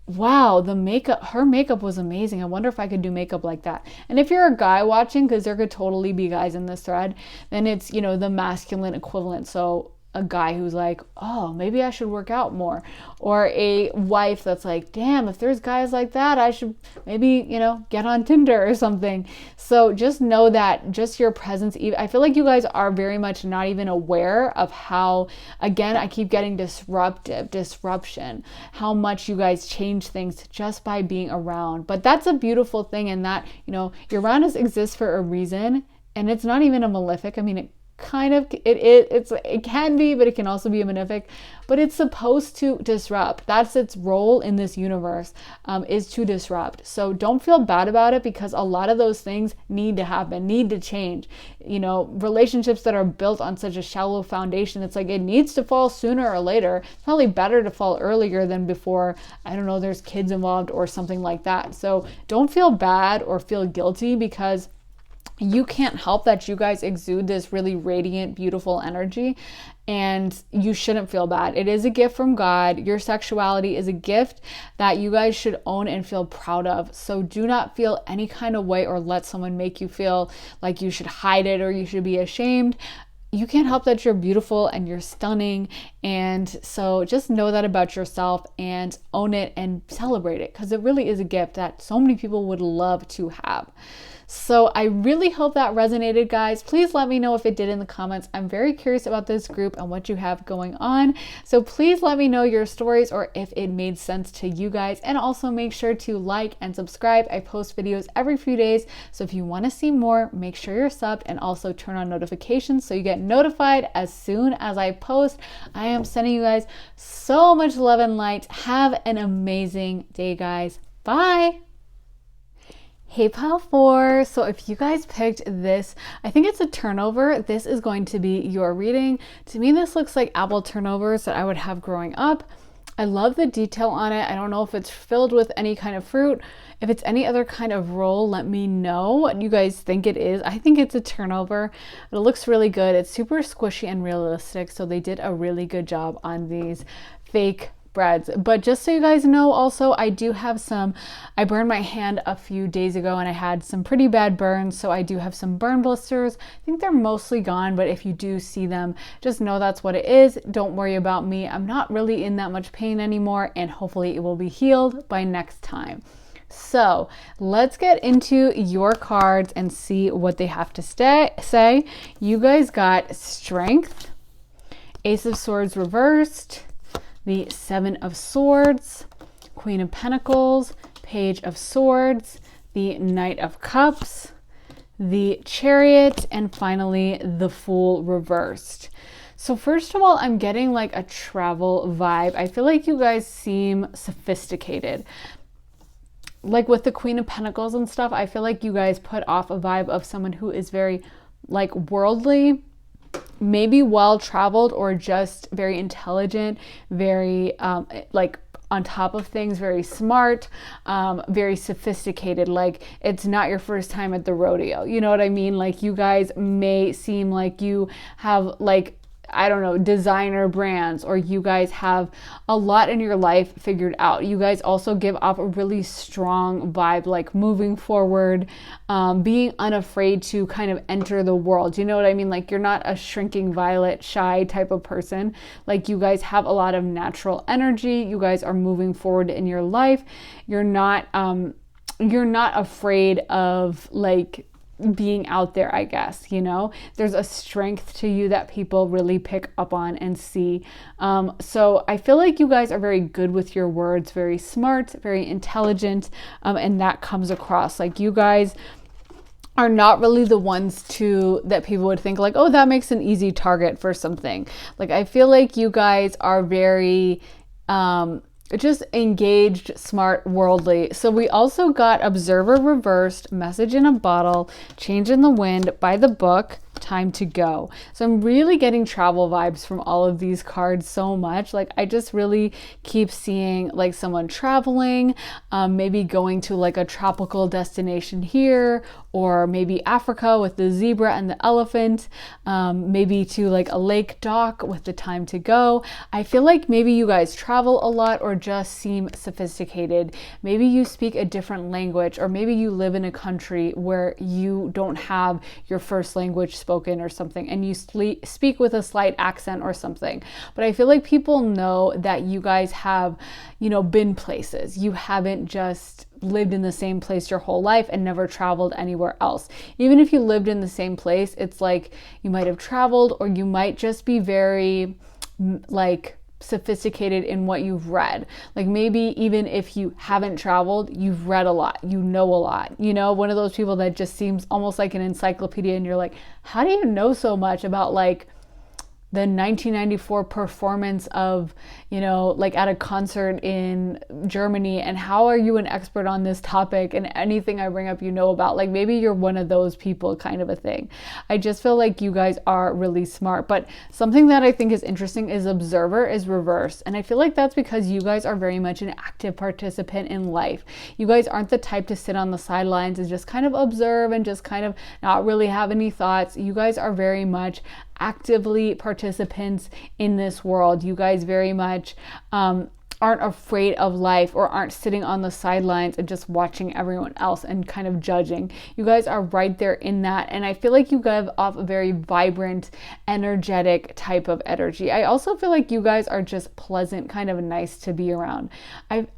wow, her makeup was amazing. I wonder if I could do makeup like that. And if you're a guy watching, because there could totally be guys in this thread, then it's, you know, the masculine equivalent. So a guy who's like, oh, maybe I should work out more. Or a wife that's like, damn, if there's guys like that, I should maybe, you know, get on Tinder or something. So just know that just your presence, I feel like you guys are very much not even aware of how, again, I keep getting disruption, how much you guys change things just by being around. But that's a beautiful thing, in that, you know, Uranus exists for a reason, and it's not even a malefic. I mean, it can be, but it can also be a benefic, but it's supposed to disrupt. That's its role in this universe, is to disrupt. So don't feel bad about it, because a lot of those things need to happen, need to change. You know, relationships that are built on such a shallow foundation, it's like it needs to fall sooner or later. It's probably better to fall earlier than before, I don't know, there's kids involved or something like that. So don't feel bad or feel guilty, because you can't help that you guys exude this really radiant, beautiful energy, and you shouldn't feel bad. It is a gift from God. Your sexuality is a gift that you guys should own and feel proud of. So do not feel any kind of way or let someone make you feel like you should hide it or you should be ashamed. You can't help that you're beautiful and you're stunning. And so just know that about yourself and own it and celebrate it, because it really is a gift that so many people would love to have. So I really hope that resonated, guys. Please let me know if it did in the comments. I'm very curious about this group and what you have going on. So please let me know your stories or if it made sense to you guys. And also make sure to like and subscribe. I post videos every few days. So if you want to see more, make sure you're subbed and also turn on notifications so you get notified as soon as I post. I am sending you guys so much love and light. Have an amazing day, guys. Bye. Hey Pile 4, so if you guys picked this, I think it's a turnover. This is going to be your reading. To me, this looks like apple turnovers that I would have growing up. I love the detail on it. I don't know if it's filled with any kind of fruit. If it's any other kind of roll, let me know what you guys think it is. I think it's a turnover. It looks really good. It's super squishy and realistic, so they did a really good job on these fake breads. But just so you guys know, also I do have I burned my hand a few days ago and I had some pretty bad burns, so I do have some burn blisters. I think they're mostly gone, but if you do see them, just know that's what it is. Don't worry about me. I'm not really in that much pain anymore, and hopefully it will be healed by next time. So let's get into your cards and see what they have to say. You guys got Strength, Ace of Swords reversed, the Seven of Swords, Queen of Pentacles, Page of Swords, the Knight of Cups, the Chariot, and finally the Fool reversed. So first of all, I'm getting like a travel vibe. I feel like you guys seem sophisticated. Like with the Queen of Pentacles and stuff, I feel like you guys put off a vibe of someone who is very like worldly, maybe well-traveled, or just very intelligent, very like on top of things, very smart, very sophisticated. Like it's not your first time at the rodeo. You know what I mean? Like you guys may seem like you have like, I don't know, designer brands, or you guys have a lot in your life figured out. You guys also give off a really strong vibe, like moving forward, being unafraid to kind of enter the world. You know what I mean? Like you're not a shrinking violet, shy type of person. Like you guys have a lot of natural energy. You guys are moving forward in your life. You're not afraid of like being out there, I guess, you know, there's a strength to you that people really pick up on and see. So I feel like you guys are very good with your words, very smart, very intelligent, and that comes across. Like you guys are not really the ones that people would think like, oh, that makes an easy target for something. Like I feel like you guys are very just engaged, smart, worldly. So we also got observer reversed, message in a bottle, change in the wind, by the book, time to go. So I'm really getting travel vibes from all of these cards so much. Like I just really keep seeing like someone traveling, maybe going to like a tropical destination here, or maybe Africa with the zebra and the elephant, maybe to like a lake dock with the time to go. I feel like maybe you guys travel a lot or just seem sophisticated. Maybe you speak a different language, or maybe you live in a country where you don't have your first language spoken or something, and you speak with a slight accent or something. But I feel like people know that you guys have, been places. You haven't just lived in the same place your whole life and never traveled anywhere else. Even if you lived in the same place, it's like you might have traveled, or you might just be very like sophisticated in what you've read. Like maybe even if you haven't traveled, you've read a lot, you know a lot, one of those people that just seems almost like an encyclopedia, and you're like, how do you know so much about like the 1994 performance of, like at a concert in Germany, and how are you an expert on this topic, and anything I bring up about? Like maybe you're one of those people, kind of a thing. I just feel like you guys are really smart. But something that I think is interesting is observer is reversed, and I feel like that's because you guys are very much an active participant in life. You guys aren't the type to sit on the sidelines and just kind of observe and just kind of not really have any thoughts. You guys are very much actively participants in this world. You guys very much aren't afraid of life, or aren't sitting on the sidelines and just watching everyone else and kind of judging. You guys are right there in that, and I feel like you give off a very vibrant, energetic type of energy. I also feel like you guys are just pleasant, kind of nice to be around.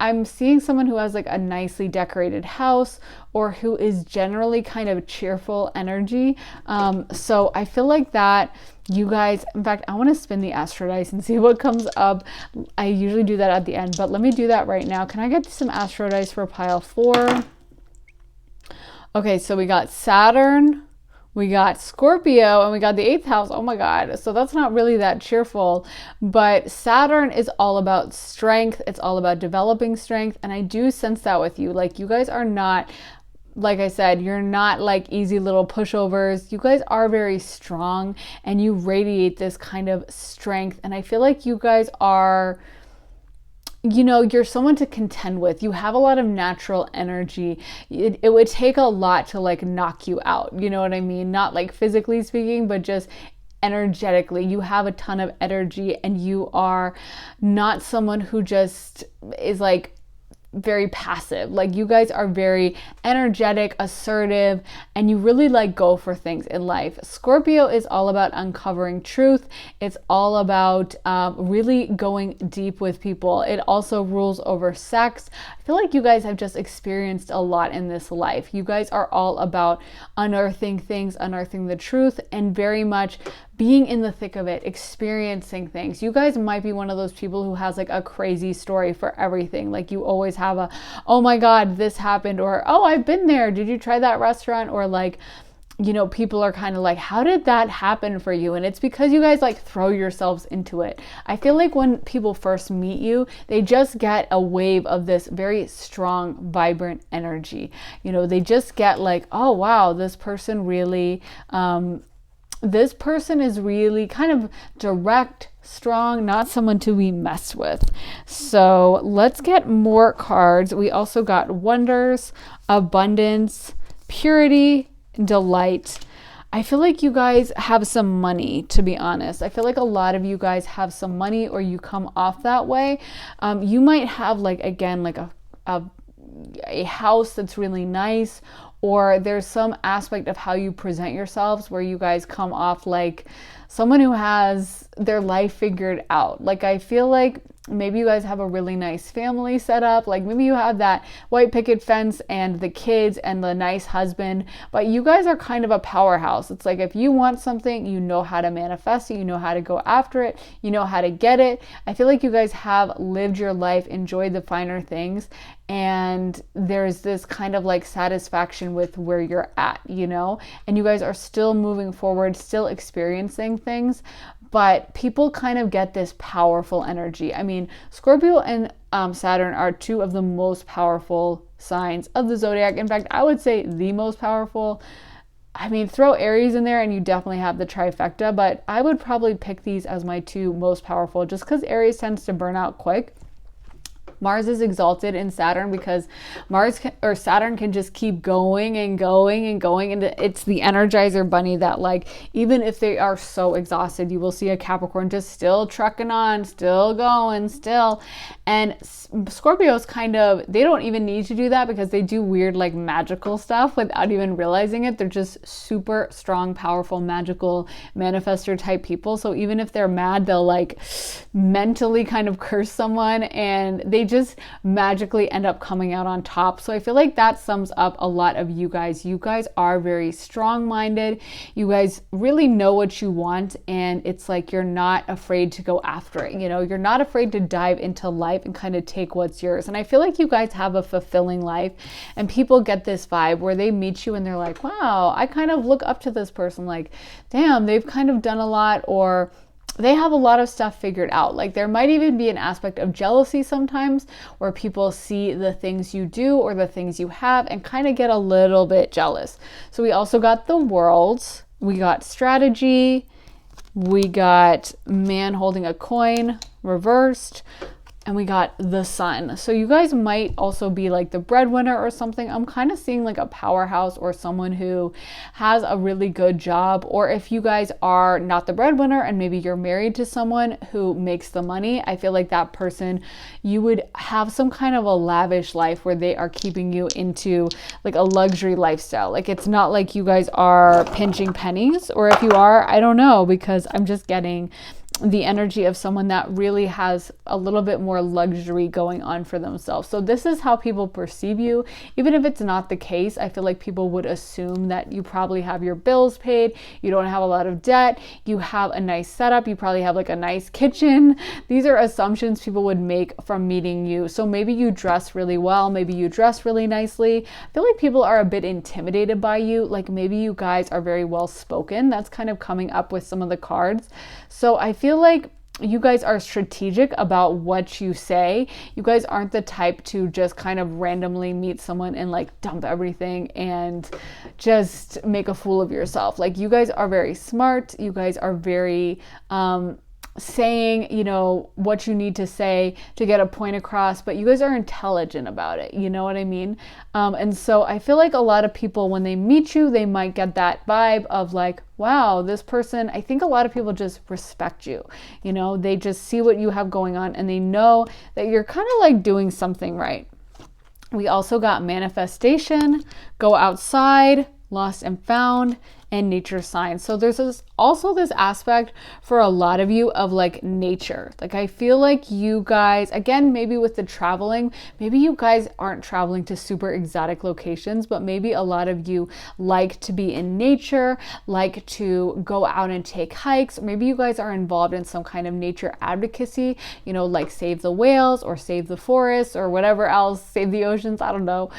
I'm seeing someone who has like a nicely decorated house, or who is generally kind of cheerful energy. So I feel like that you guys, in fact, I want to spin the Astro Dice and see what comes up. I usually do that at the end, but let me do that right now. Can I get some Astro Dice for pile 4? Okay, so we got Saturn, we got Scorpio, and we got the 8th house. Oh my God. So that's not really that cheerful, but Saturn is all about strength. It's all about developing strength. And I do sense that with you. Like you guys are not, like I said, you're not like easy little pushovers. You guys are very strong, and you radiate this kind of strength. And I feel like you guys are, you're someone to contend with. You have a lot of natural energy. It would take a lot to like knock you out. You know what I mean? Not like physically speaking, but just energetically. You have a ton of energy, and you are not someone who just is like very passive. Like you guys are very energetic, assertive, and you really like go for things in life. Scorpio is all about uncovering truth. It's all about really going deep with people. It also rules over sex. I feel like you guys have just experienced a lot in this life. You guys are all about unearthing things, unearthing the truth, and very much being in the thick of it, experiencing things. You guys might be one of those people who has like a crazy story for everything. Like you always have a, oh my God, this happened, or oh, I've been there. Did you try that restaurant? Or like, people are kind of like, how did that happen for you? And it's because you guys like throw yourselves into it. I feel like when people first meet you, they just get a wave of this very strong, vibrant energy. They just get like, oh wow, this person is really kind of direct, strong, not someone to be messed with. So let's get more cards. We also got wonders, abundance, purity, delight. I feel like you guys have some money, to be honest. I feel like a lot of you guys have some money, or you come off that way. You might have like, again, like a house that's really nice, or there's some aspect of how you present yourselves where you guys come off like someone who has their life figured out. Like I feel like maybe you guys have a really nice family set up. Like maybe you have that white picket fence and the kids and the nice husband, but you guys are kind of a powerhouse. It's like if you want something, you know how to manifest it, you know how to go after it, you know how to get it. I feel like you guys have lived your life, enjoyed the finer things, and there's this kind of like satisfaction with where you're at, and you guys are still moving forward, still experiencing things, but people kind of get this powerful energy. I mean, Scorpio and Saturn are two of the most powerful signs of the zodiac. In fact, I would say the most powerful. I mean, throw Aries in there and you definitely have the trifecta, but I would probably pick these as my two most powerful just because Aries tends to burn out quick. Mars is exalted in Saturn because Saturn can just keep going and going and going, and it's the Energizer Bunny that, like, even if they are so exhausted, you will see a Capricorn just still trucking on, still going, still. And Scorpios kind of, they don't even need to do that because they do weird, like, magical stuff without even realizing it. They're just super strong, powerful, magical manifestor type people. So even if they're mad, they'll like mentally kind of curse someone and they just magically end up coming out on top. So I feel like that sums up a lot of you guys. You guys are very strong-minded. You guys really know what you want, and it's like you're not afraid to go after it. You know, you're not afraid to dive into life and kind of take what's yours. And I feel like you guys have a fulfilling life, and people get this vibe where they meet you and they're like, wow, I kind of look up to this person. Like, damn, they've kind of done a lot, or they have a lot of stuff figured out. Like, there might even be an aspect of jealousy sometimes where people see the things you do or the things you have and kind of get a little bit jealous. So we also got the World, we got Strategy, we got Man holding a coin reversed, and we got the Sun. So you guys might also be like the breadwinner or something. I'm kind of seeing like a powerhouse or someone who has a really good job. Or if you guys are not the breadwinner and maybe you're married to someone who makes the money, I feel like that person, you would have some kind of a lavish life where they are keeping you into like a luxury lifestyle. Like, it's not like you guys are pinching pennies, or if you are, I don't know, because I'm just getting the energy of someone that really has a little bit more luxury going on for themselves. So this is how people perceive you. Even if it's not the case, I feel like people would assume that you probably have your bills paid, you don't have a lot of debt, you have a nice setup, you probably have like a nice kitchen. These are assumptions people would make from meeting you. So maybe you dress really well, maybe you dress really nicely. I feel like people are a bit intimidated by you. Like, maybe you guys are very well spoken. That's kind of coming up with some of the cards. So I feel like you guys are strategic about what you say. You guys aren't the type to just kind of randomly meet someone and like dump everything and just make a fool of yourself. Like, you guys are very smart. You guys are very saying, you know, what you need to say to get a point across, but you guys are intelligent about it. You know what I mean? And so I feel like a lot of people, when they meet you, they might get that vibe of like, wow, this person, I think a lot of people just respect you. You know, they just see what you have going on and they know that you're kind of like doing something right. We also got manifestation, go outside, lost and found, and nature signs. So there's also this aspect for a lot of you of like nature. Like, I feel like you guys, again, maybe with the traveling, maybe you guys aren't traveling to super exotic locations, but maybe a lot of you like to be in nature, like to go out and take hikes. Maybe you guys are involved in some kind of nature advocacy, you know, like save the whales or save the forests or whatever else, save the oceans. I don't know.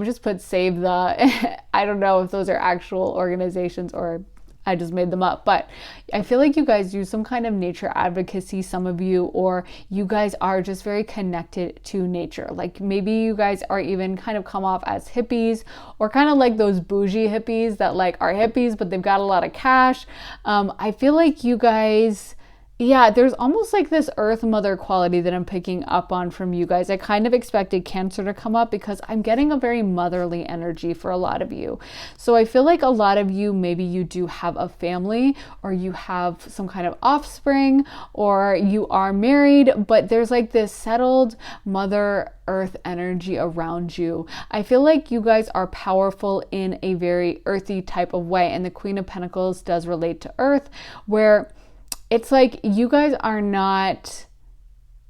Just put save the, I don't know if those are actual organizations or I just made them up, but I feel like you guys do some kind of nature advocacy, some of you, or you guys are just very connected to nature. Like, maybe you guys are even kind of come off as hippies, or kind of like those bougie hippies that like are hippies, but they've got a lot of cash. I feel like you guys, yeah, there's almost like this earth mother quality that I'm picking up on from you guys. I kind of expected Cancer to come up because I'm getting a very motherly energy for a lot of you. So I feel like a lot of you, maybe you do have a family, or you have some kind of offspring, or you are married, but there's like this settled mother earth energy around you. I feel like you guys are powerful in a very earthy type of way. And the Queen of Pentacles does relate to earth, where it's like you guys are not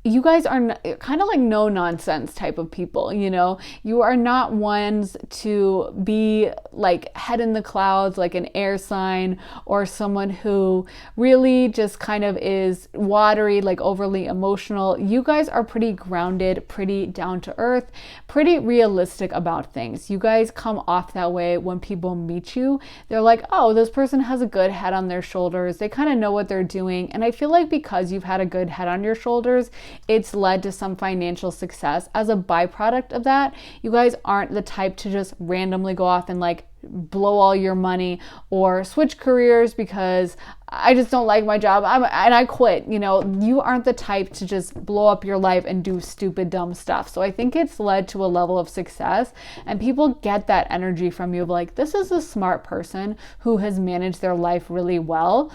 you guys are kind of like no nonsense type of people, you know? You are not ones to be like head in the clouds, like an air sign, or someone who really just kind of is watery, like overly emotional. You guys are pretty grounded, pretty down to earth, pretty realistic about things. You guys come off that way when people meet you. They're like, oh, this person has a good head on their shoulders. They kind of know what they're doing. And I feel like because you've had a good head on your shoulders, it's led to some financial success. As a byproduct of that, you guys aren't the type to just randomly go off and like blow all your money or switch careers because I just don't like my job and I quit. You know, you aren't the type to just blow up your life and do stupid, dumb stuff. So I think it's led to a level of success, and people get that energy from you of like, this is a smart person who has managed their life really well.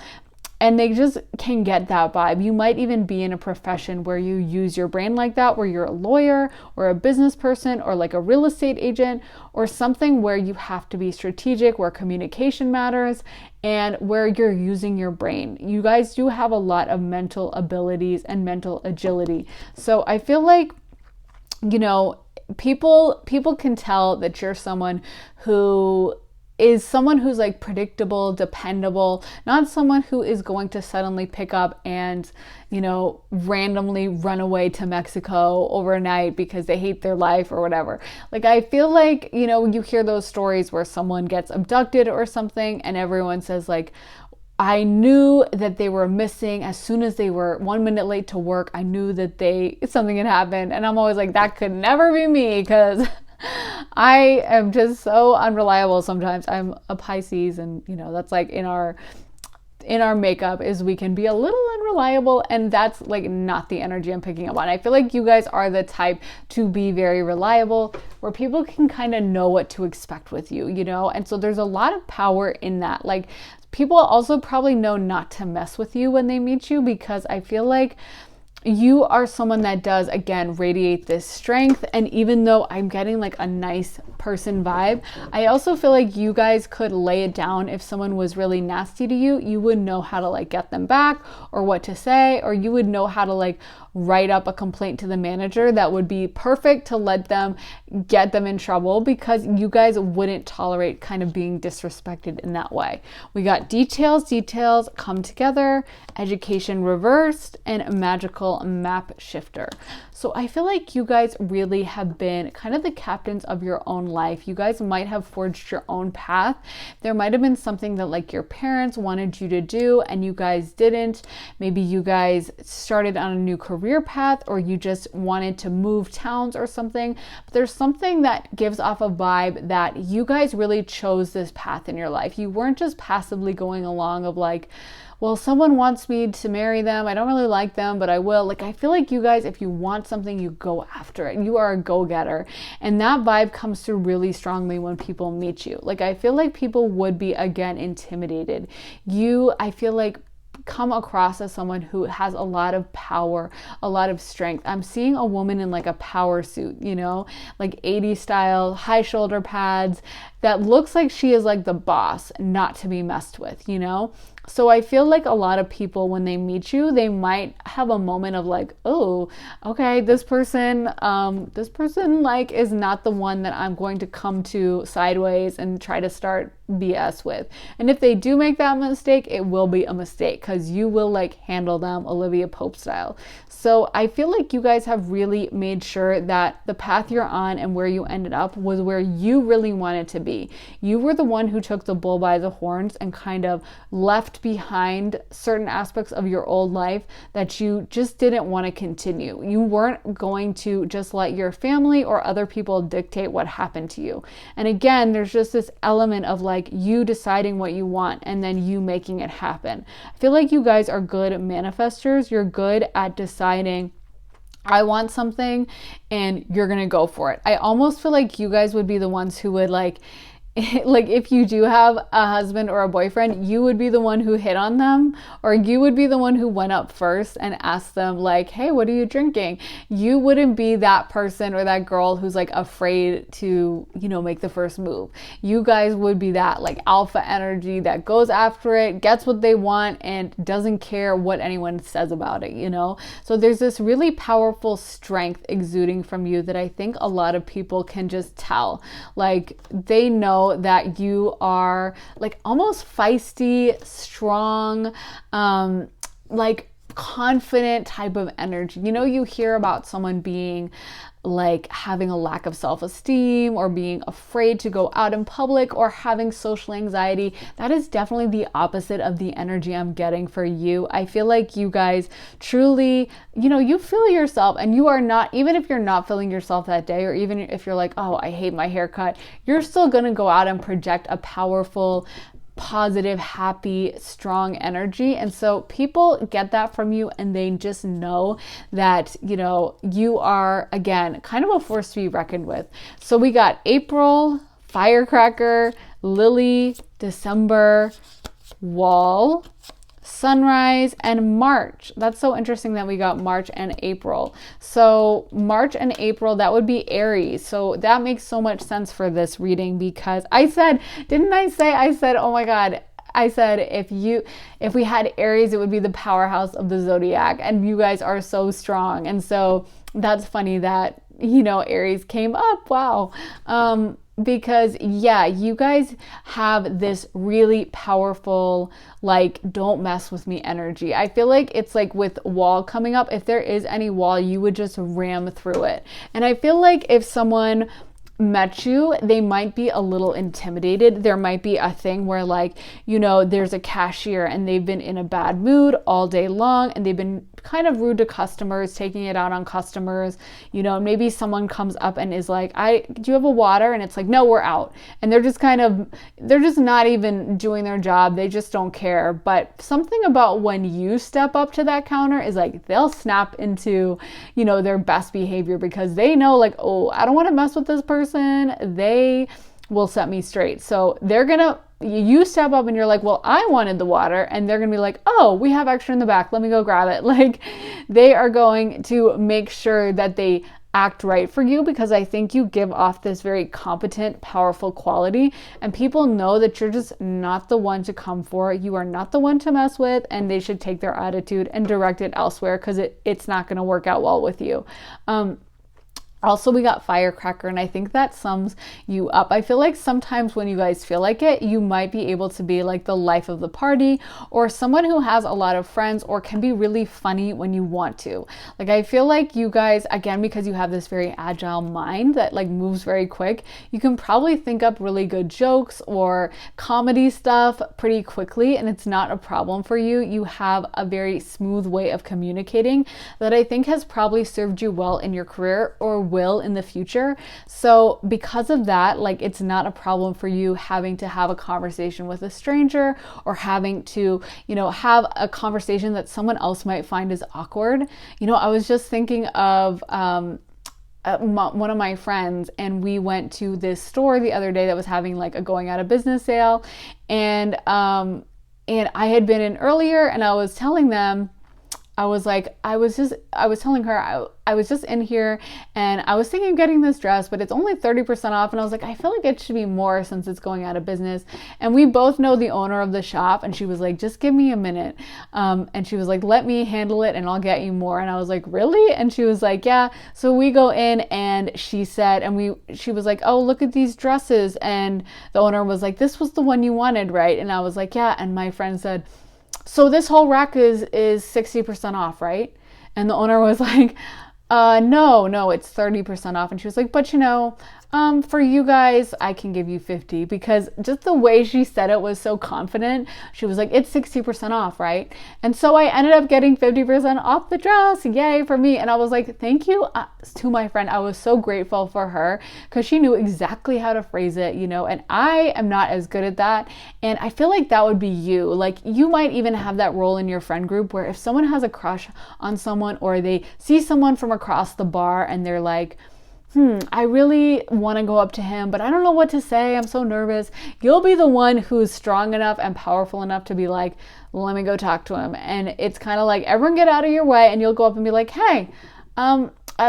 And they just can get that vibe. You might even be in a profession where you use your brain like that, where you're a lawyer or a business person or like a real estate agent or something where you have to be strategic, where communication matters, and where you're using your brain. You guys do have a lot of mental abilities and mental agility. So I feel like, you know, people can tell that you're someone who is someone who's like predictable, dependable, not someone who is going to suddenly pick up and, you know, randomly run away to Mexico overnight because they hate their life or whatever. Like, I feel like, you know, you hear those stories where someone gets abducted or something and everyone says like, I knew that they were missing as soon as they were 1 minute late to work. I knew that something had happened. And I'm always like, that could never be me, because I am just so unreliable sometimes. I'm a Pisces, and you know, that's like in our makeup is we can be a little unreliable, and that's like not the energy I'm picking up on. I feel like you guys are the type to be very reliable, where people can kind of know what to expect with you, you know? And so there's a lot of power in that. Like, people also probably know not to mess with you when they meet you, because I feel like you are someone that does, again, radiate this strength. And even though I'm getting like a nice person vibe, I also feel like you guys could lay it down. If someone was really nasty to you, you would know how to like get them back, or what to say, or you would know how to like write up a complaint to the manager that would be perfect to let them get them in trouble, because you guys wouldn't tolerate kind of being disrespected in that way. We got details come together, education reversed, and a magical map shifter. So I feel like you guys really have been kind of the captains of your own life. You guys might have forged your own path. There might have been something that like your parents wanted you to do and you guys didn't. Maybe you guys started on a new career path, or you just wanted to move towns or something. But there's something that gives off a vibe that you guys really chose this path in your life. You weren't just passively going along of like, well, someone wants me to marry them. I don't really like them, but I will. Like, I feel like you guys, if you want something, you go after it. You are a go-getter. And that vibe comes through really strongly when people meet you. Like, I feel like people would be, again, intimidated. I feel like, come across as someone who has a lot of power, a lot of strength. I'm seeing a woman in like a power suit, you know, like 80s style, high shoulder pads, that looks like she is like the boss, not to be messed with, you know? So I feel like a lot of people, when they meet you, they might have a moment of like, oh, okay, this person like is not the one that I'm going to come to sideways and try to start BS with. And if they do make that mistake, it will be a mistake, because you will like handle them Olivia Pope style. So I feel like you guys have really made sure that the path you're on and where you ended up was where you really wanted to be. You were the one who took the bull by the horns and kind of left behind certain aspects of your old life that you just didn't want to continue. You weren't going to just let your family or other people dictate what happened to you. And again, there's just this element of like you deciding what you want and then you making it happen. I feel like you guys are good manifestors. You're good at deciding, I want something, and you're going to go for it. I almost feel like you guys would be the ones who would like, like if you do have a husband or a boyfriend, you would be the one who hit on them, or you would be the one who went up first and asked them like, hey, what are you drinking? You wouldn't be that person or that girl who's like afraid to, make the first move. You guys would be that like alpha energy that goes after it, gets what they want, and doesn't care what anyone says about it, So there's this really powerful strength exuding from you that I think a lot of people can just tell. Like they know that you are like almost feisty, strong, like confident type of energy. You hear about someone being like having a lack of self-esteem or being afraid to go out in public or having social anxiety. That is definitely the opposite of the energy I'm getting for you. I feel like you guys truly, you feel yourself, and you are not, even if you're not feeling yourself that day, or even if you're like, oh, I hate my haircut, you're still going to go out and project a powerful, positive, happy, strong energy. And so people get that from you, and they just know that, you are, again, kind of a force to be reckoned with. So we got April, firecracker, lily, December, wall, sunrise, and March. That's so interesting that we got March and April. So March and April, that would be Aries. So that makes so much sense for this reading, because I said, oh my God, I said if we had Aries, it would be the powerhouse of the zodiac, and you guys are so strong. And so that's funny that, Aries came up. Wow. Because you guys have this really powerful, like, don't mess with me energy. I feel like it's like with wall coming up, if there is any wall, you would just ram through it. And I feel like if someone met you, they might be a little intimidated. There might be a thing where like, there's a cashier and they've been in a bad mood all day long, and they've been kind of rude to customers, taking it out on customers. Maybe someone comes up and is like, do you have a water? And it's like, no, we're out. And they're just not even doing their job. They just don't care. But something about when you step up to that counter is like, they'll snap into, their best behavior, because they know like, oh, I don't want to mess with this person. They will set me straight. So you step up and you're like, well, I wanted the water. And they're going to be like, oh, we have extra in the back. Let me go grab it. Like, they are going to make sure that they act right for you, because I think you give off this very competent, powerful quality, and people know that you're just not the one to come for. You are not the one to mess with, and they should take their attitude and direct it elsewhere, because it's not going to work out well with you. Also, we got firecracker, and I think that sums you up. I feel like sometimes when you guys feel like it, you might be able to be like the life of the party, or someone who has a lot of friends, or can be really funny when you want to. Like, I feel like you guys, again, because you have this very agile mind that like moves very quick, you can probably think up really good jokes or comedy stuff pretty quickly, and it's not a problem for you. You have a very smooth way of communicating that I think has probably served you well in your career, or will in the future. So because of that, like, it's not a problem for you having to have a conversation with a stranger, or having to, have a conversation that someone else might find is awkward. I was just thinking of one of my friends, and we went to this store the other day that was having like a going out of business sale, and I had been in earlier, and I was telling them, I was telling her I was just in here, and I was thinking of getting this dress, but it's only 30% off. And I was like, I feel like it should be more since it's going out of business. And we both know the owner of the shop, and she was like, just give me a minute. And she was like, let me handle it and I'll get you more. And I was like, really? And she was like, yeah. So we go in, and she said, she was like, oh, look at these dresses. And the owner was like, this was the one you wanted, right? And I was like, yeah. And my friend said, so this whole rack is 60% off, right? And the owner was like, no, it's 30% off. And she was like, but for you guys, I can give you 50, because just the way she said it was so confident. She was like, it's 60% off, right? And so I ended up getting 50% off the dress. Yay for me. And I was like, thank you to my friend. I was so grateful for her, because she knew exactly how to phrase it, and I am not as good at that. And I feel like that would be you. Like, you might even have that role in your friend group where if someone has a crush on someone, or they see someone from across the bar and they're like, I really want to go up to him, but I don't know what to say. I'm so nervous. You'll be the one who's strong enough and powerful enough to be like, let me go talk to him. And it's kind of like, everyone get out of your way, and you'll go up and be like, hey,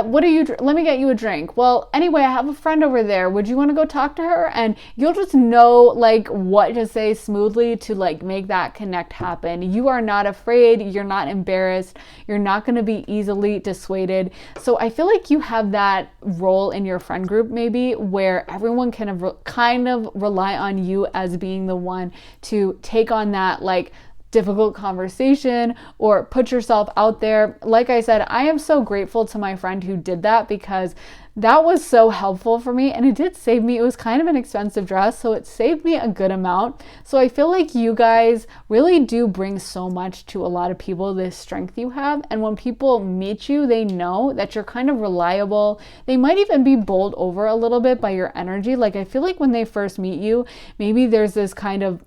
what are you, let me get you a drink. Well, anyway, I have a friend over there. Would you want to go talk to her? And you'll just know like what to say smoothly to like make that connect happen. You are not afraid. You're not embarrassed. You're not going to be easily dissuaded. So I feel like you have that role in your friend group maybe where everyone can kind of rely on you as being the one to take on that like difficult conversation or put yourself out there. Like I said, I am so grateful to my friend who did that because that was so helpful for me, and it did save me. It was kind of an expensive dress, so it saved me a good amount. So I feel like you guys really do bring so much to a lot of people, this strength you have. And when people meet you, they know that you're kind of reliable. They might even be bowled over a little bit by your energy. Like I feel like when they first meet you, maybe there's this kind of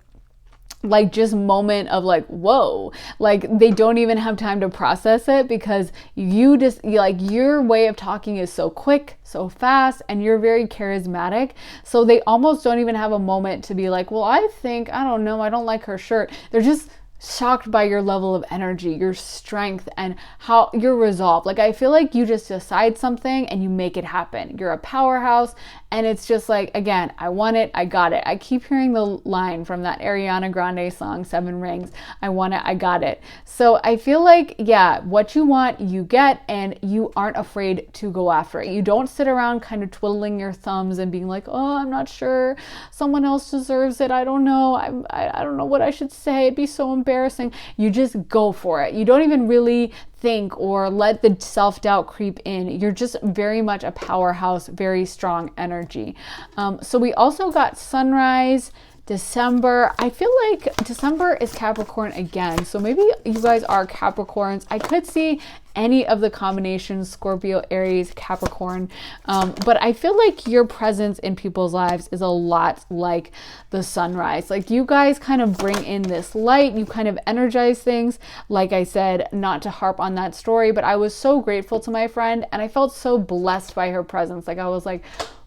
like just moment of like, whoa, like they don't even have time to process it because you like your way of talking is so quick, so fast, and you're very charismatic. So they almost don't even have a moment to be like, well, I don't know, I don't like her shirt. They're just shocked by your level of energy, your strength, and how your resolve. Like I feel like you just decide something and you make it happen. You're a powerhouse, and it's just like, again, I want it, I got it. I keep hearing the line from that Ariana Grande song, Seven Rings. I want it, I got it. So I feel like, yeah, what you want, you get, and you aren't afraid to go after it. You don't sit around kind of twiddling your thumbs and being like, oh, I'm not sure, someone else deserves it. I don't know. I don't know what I should say. It'd be so embarrassing. You just go for it. You don't even really think or let the self-doubt creep in. You're just very much a powerhouse, very strong energy. So we also got sunrise, December. I feel like December is Capricorn again. So maybe you guys are Capricorns. I could see any of the combinations, Scorpio, Aries, Capricorn. But I feel like your presence in people's lives is a lot like the sunrise. Like you guys kind of bring in this light, you kind of energize things. Like I said, not to harp on that story, but I was so grateful to my friend and I felt so blessed by her presence. Like I was like,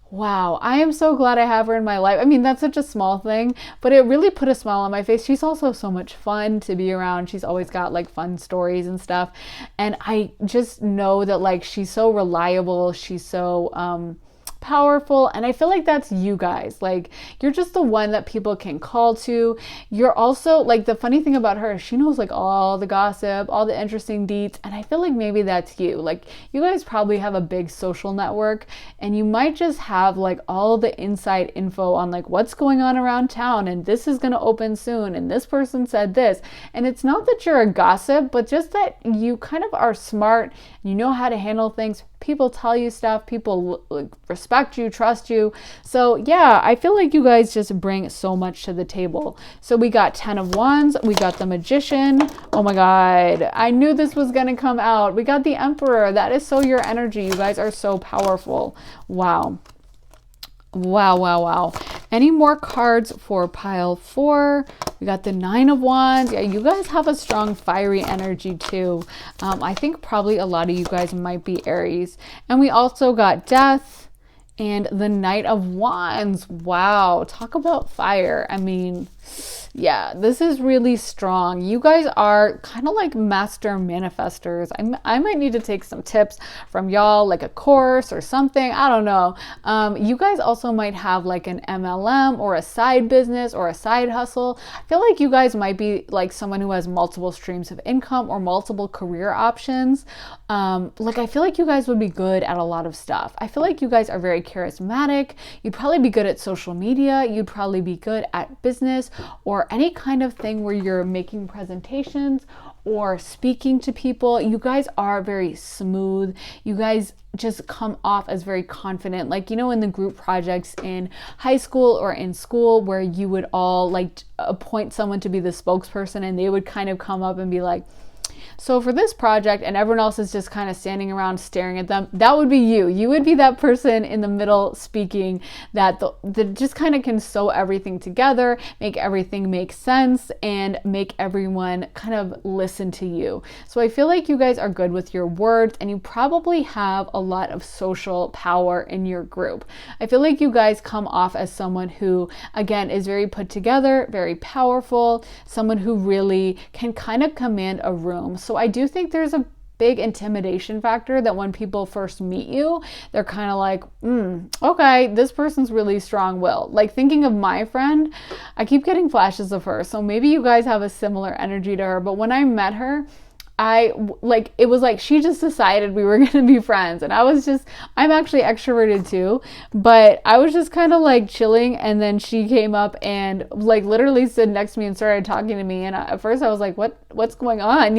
wow, I am so glad I have her in my life. I mean, that's such a small thing, but it really put a smile on my face. She's also so much fun to be around. She's always got like fun stories and stuff. And I just know that like she's so reliable. She's so powerful, and I feel like that's you guys. Like you're just the one that people can call to. You're also like, the funny thing about her, she knows like all the gossip, all the interesting deets, and I feel like maybe that's you. Like you guys probably have a big social network, and you might just have like all the inside info on like what's going on around town, and this is going to open soon, and this person said this. And it's not that you're a gossip, but just that you kind of are smart, you know how to handle things. People tell you stuff, people respect you, trust you. So yeah, I feel like you guys just bring so much to the table. So we got 10 of Wands, we got the Magician. Oh my God, I knew this was gonna come out. We got the Emperor. That is so your energy. You guys are so powerful. Wow. Wow, wow, wow. Any more cards for pile 4? We got the 9 of Wands. Yeah, you guys have a strong fiery energy too. I think probably a lot of you guys might be Aries. And we also got Death and the Knight of Wands. Wow, talk about fire. I mean, yeah, this is really strong. You guys are kind of like master manifestors. I might need to take some tips from y'all, like a course or something. I don't know. You guys also might have like an MLM or a side business or a side hustle. I feel like you guys might be like someone who has multiple streams of income or multiple career options. Like I feel like you guys would be good at a lot of stuff. I feel like you guys are very charismatic. You'd probably be good at social media. You'd probably be good at business or any kind of thing where you're making presentations or speaking to people. You guys are very smooth. You guys just come off as very confident. Like, you know, in the group projects in high school or in school where you would all like appoint someone to be the spokesperson and they would kind of come up and be like, So for this project, and everyone else is just kind of standing around staring at them, that would be you. You would be that person in the middle speaking that just kind of can sew everything together, make everything make sense, and make everyone kind of listen to you. So I feel like you guys are good with your words, and you probably have a lot of social power in your group. I feel like you guys come off as someone who, again, is very put together, very powerful, someone who really can kind of command a room. So I do think there's a big intimidation factor that when people first meet you, they're kind of like, okay, this person's really strong-willed. Like thinking of my friend, I keep getting flashes of her. So maybe you guys have a similar energy to her. But when I met her, it was like she just decided we were going to be friends. And I'm actually extroverted too, but I was just kind of like chilling. And then she came up and like literally stood next to me and started talking to me. And at first I was like, what's going on?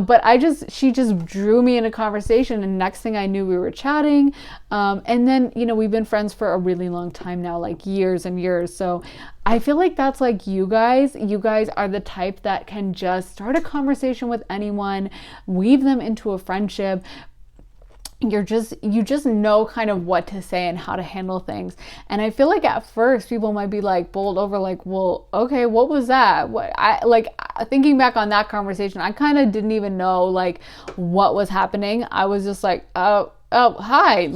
But she just drew me into conversation. And next thing I knew, we were chatting. And then, we've been friends for a really long time now, like years and years. So I feel like that's like you guys. You guys are the type that can just start a conversation with anyone, weave them into a friendship. You just know kind of what to say and how to handle things. And I feel like at first people might be like bowled over, like, well, okay, what was that? Thinking back on that conversation, I kind of didn't even know like what was happening. I was just like, oh, hi.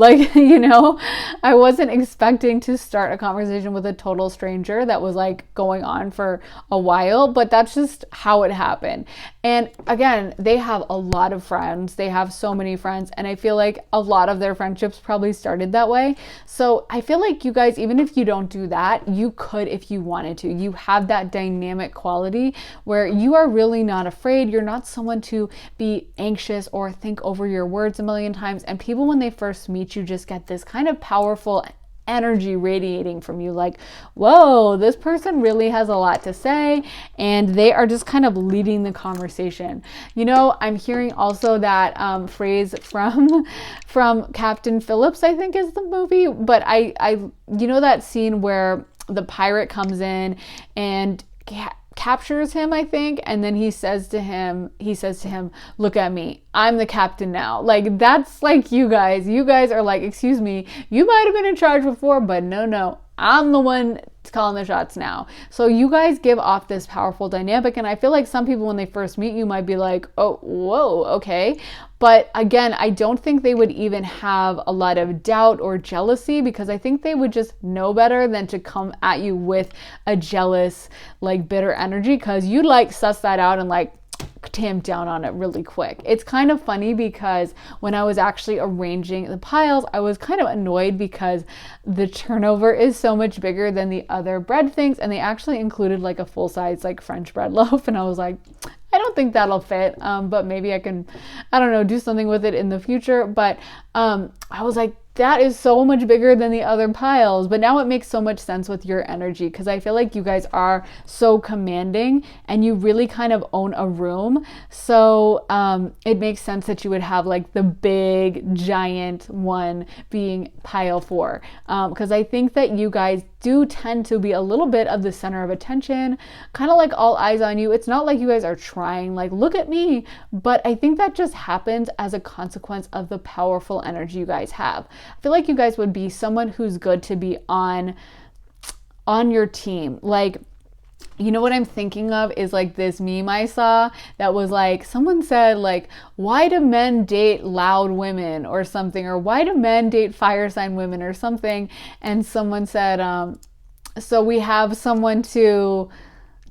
I wasn't expecting to start a conversation with a total stranger that was like going on for a while, but that's just how it happened. And again, they have a lot of friends. They have so many friends. And I feel like a lot of their friendships probably started that way. So I feel like you guys, even if you don't do that, you could if you wanted to. You have that dynamic quality where you are really not afraid. You're not someone to be anxious or think over your words a million times. And people, when they first meet you, just get this kind of powerful energy radiating from you, like, whoa, this person really has a lot to say, and they are just kind of leading the conversation. I'm hearing also that phrase from Captain Phillips, I think is the movie, but I that scene where the pirate comes in and captures him, I think, and then he says to him, look at me, I'm the captain now. Like, that's like you guys are like, excuse me, you might have been in charge before, but no, I'm the one calling the shots now. So you guys give off this powerful dynamic, and I feel like some people when they first meet you might be like, oh, whoa, okay. But again, I don't think they would even have a lot of doubt or jealousy, because I think they would just know better than to come at you with a jealous, like bitter energy, because you'd like suss that out and like tamp down on it really quick. It's kind of funny because when I was actually arranging the piles, I was kind of annoyed because the turnover is so much bigger than the other bread things, and they actually included like a full-size like French bread loaf, and I was like, I don't think that'll fit, but maybe I can, I don't know, do something with it in the future. But I was like, that is so much bigger than the other piles. But now it makes so much sense with your energy, because I feel like you guys are so commanding and you really kind of own a room. So it makes sense that you would have like the big giant one being pile 4, because I think that you guys do tend to be a little bit of the center of attention, kind of like all eyes on you. It's not like you guys are trying like, look at me, but I think that just happens as a consequence of the powerful energy you guys have. I feel like you guys would be someone who's good to be on your team. Like, you know what I'm thinking of is like this meme I saw that was like, someone said like, why do men date loud women or something? Or why do men date fire sign women or something? And someone said, so we have someone to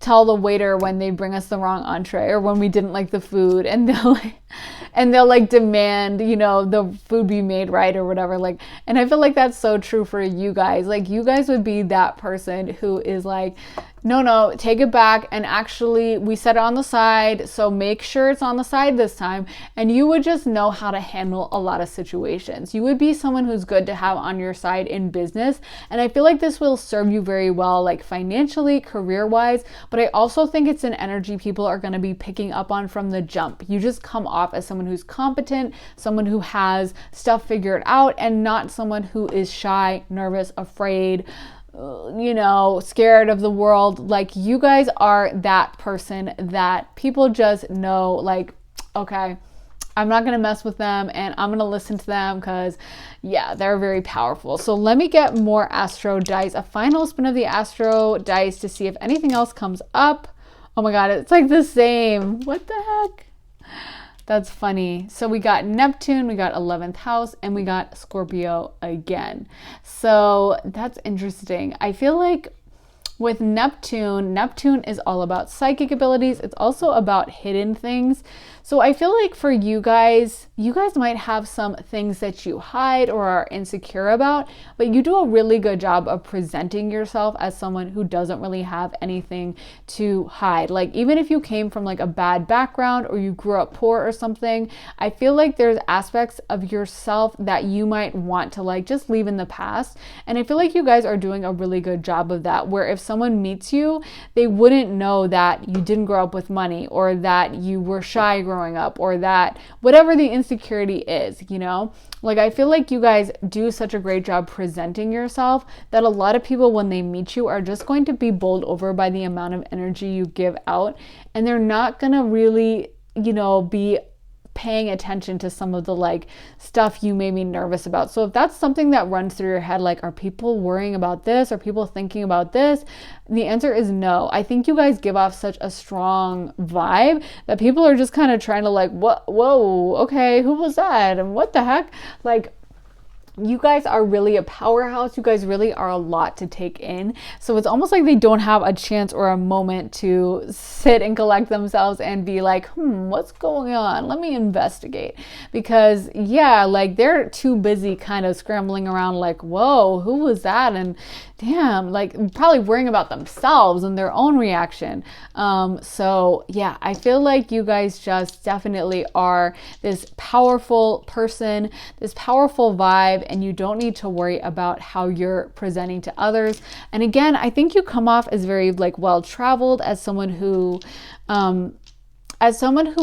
tell the waiter when they bring us the wrong entree or when we didn't like the food, and they'll like demand, the food be made right or whatever. Like, and I feel like that's so true for you guys. Like, you guys would be that person who is like, no, take it back. And actually, we set it on the side, so make sure it's on the side this time. And you would just know how to handle a lot of situations. You would be someone who's good to have on your side in business. And I feel like this will serve you very well, like financially, career-wise. But I also think it's an energy people are going to be picking up on from the jump. You just come off as someone who's competent, someone who has stuff figured out, and not someone who is shy, nervous, afraid, you know, scared of the world. Like, you guys are that person that people just know, like, okay, I'm not going to mess with them and I'm going to listen to them because, yeah, they're very powerful. So let me get more Astro dice, a final spin of the Astro dice to see if anything else comes up. Oh my God, it's like the same. What the heck? That's funny. So we got Neptune, we got 11th house, and we got Scorpio again. So that's interesting. I feel like with Neptune is all about psychic abilities. It's also about hidden things. So I feel like for you guys might have some things that you hide or are insecure about, but you do a really good job of presenting yourself as someone who doesn't really have anything to hide. Like, even if you came from like a bad background or you grew up poor or something, I feel like there's aspects of yourself that you might want to like just leave in the past. And I feel like you guys are doing a really good job of that, where if someone meets you, they wouldn't know that you didn't grow up with money, or that you were shy growing up, or that whatever the insecurity is, you know? Like, I feel like you guys do such a great job presenting yourself that a lot of people, when they meet you, are just going to be bowled over by the amount of energy you give out, and they're not gonna really, you know, be paying attention to some of the like stuff you may be nervous about. So if that's something that runs through your head, like, are people worrying about this? Are people thinking about this? The answer is no. I think you guys give off such a strong vibe that people are just kind of trying to like, what? Whoa, okay, who was that? And what the heck? Like, you guys are really a powerhouse. You guys really are a lot to take in. So it's almost like they don't have a chance or a moment to sit and collect themselves and be like, what's going on? Let me investigate. Because, yeah, like, they're too busy kind of scrambling around like, whoa, who was that? And damn, like, probably worrying about themselves and their own reaction. So yeah, I feel like you guys just definitely are this powerful person, this powerful vibe, and you don't need to worry about how you're presenting to others. And again, I think you come off as very like well-traveled, as someone who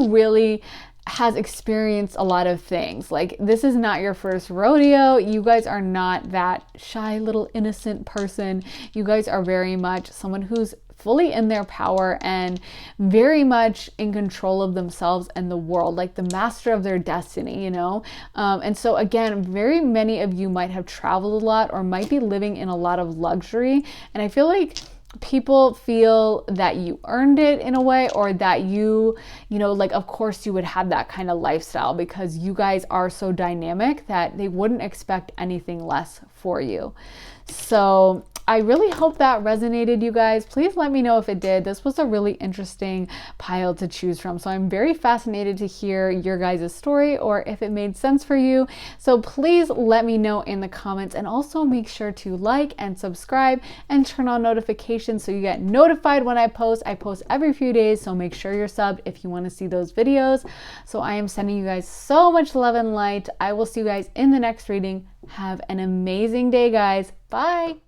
really has experienced a lot of things. Like, this is not your first rodeo. You guys are not that shy little innocent person. You guys are very much someone who's fully in their power and very much in control of themselves and the world, like the master of their destiny, you know? And so again, very many of you might have traveled a lot or might be living in a lot of luxury. And I feel like people feel that you earned it in a way, or that you know, like, of course you would have that kind of lifestyle because you guys are so dynamic that they wouldn't expect anything less for you. So I really hope that resonated, you guys. Please let me know if it did. This was a really interesting pile to choose from. So I'm very fascinated to hear your guys' story, or if it made sense for you. So please let me know in the comments, and also make sure to like and subscribe and turn on notifications so you get notified when I post. I post every few days, so make sure you're subbed if you want to see those videos. So I am sending you guys so much love and light. I will see you guys in the next reading. Have an amazing day, guys. Bye.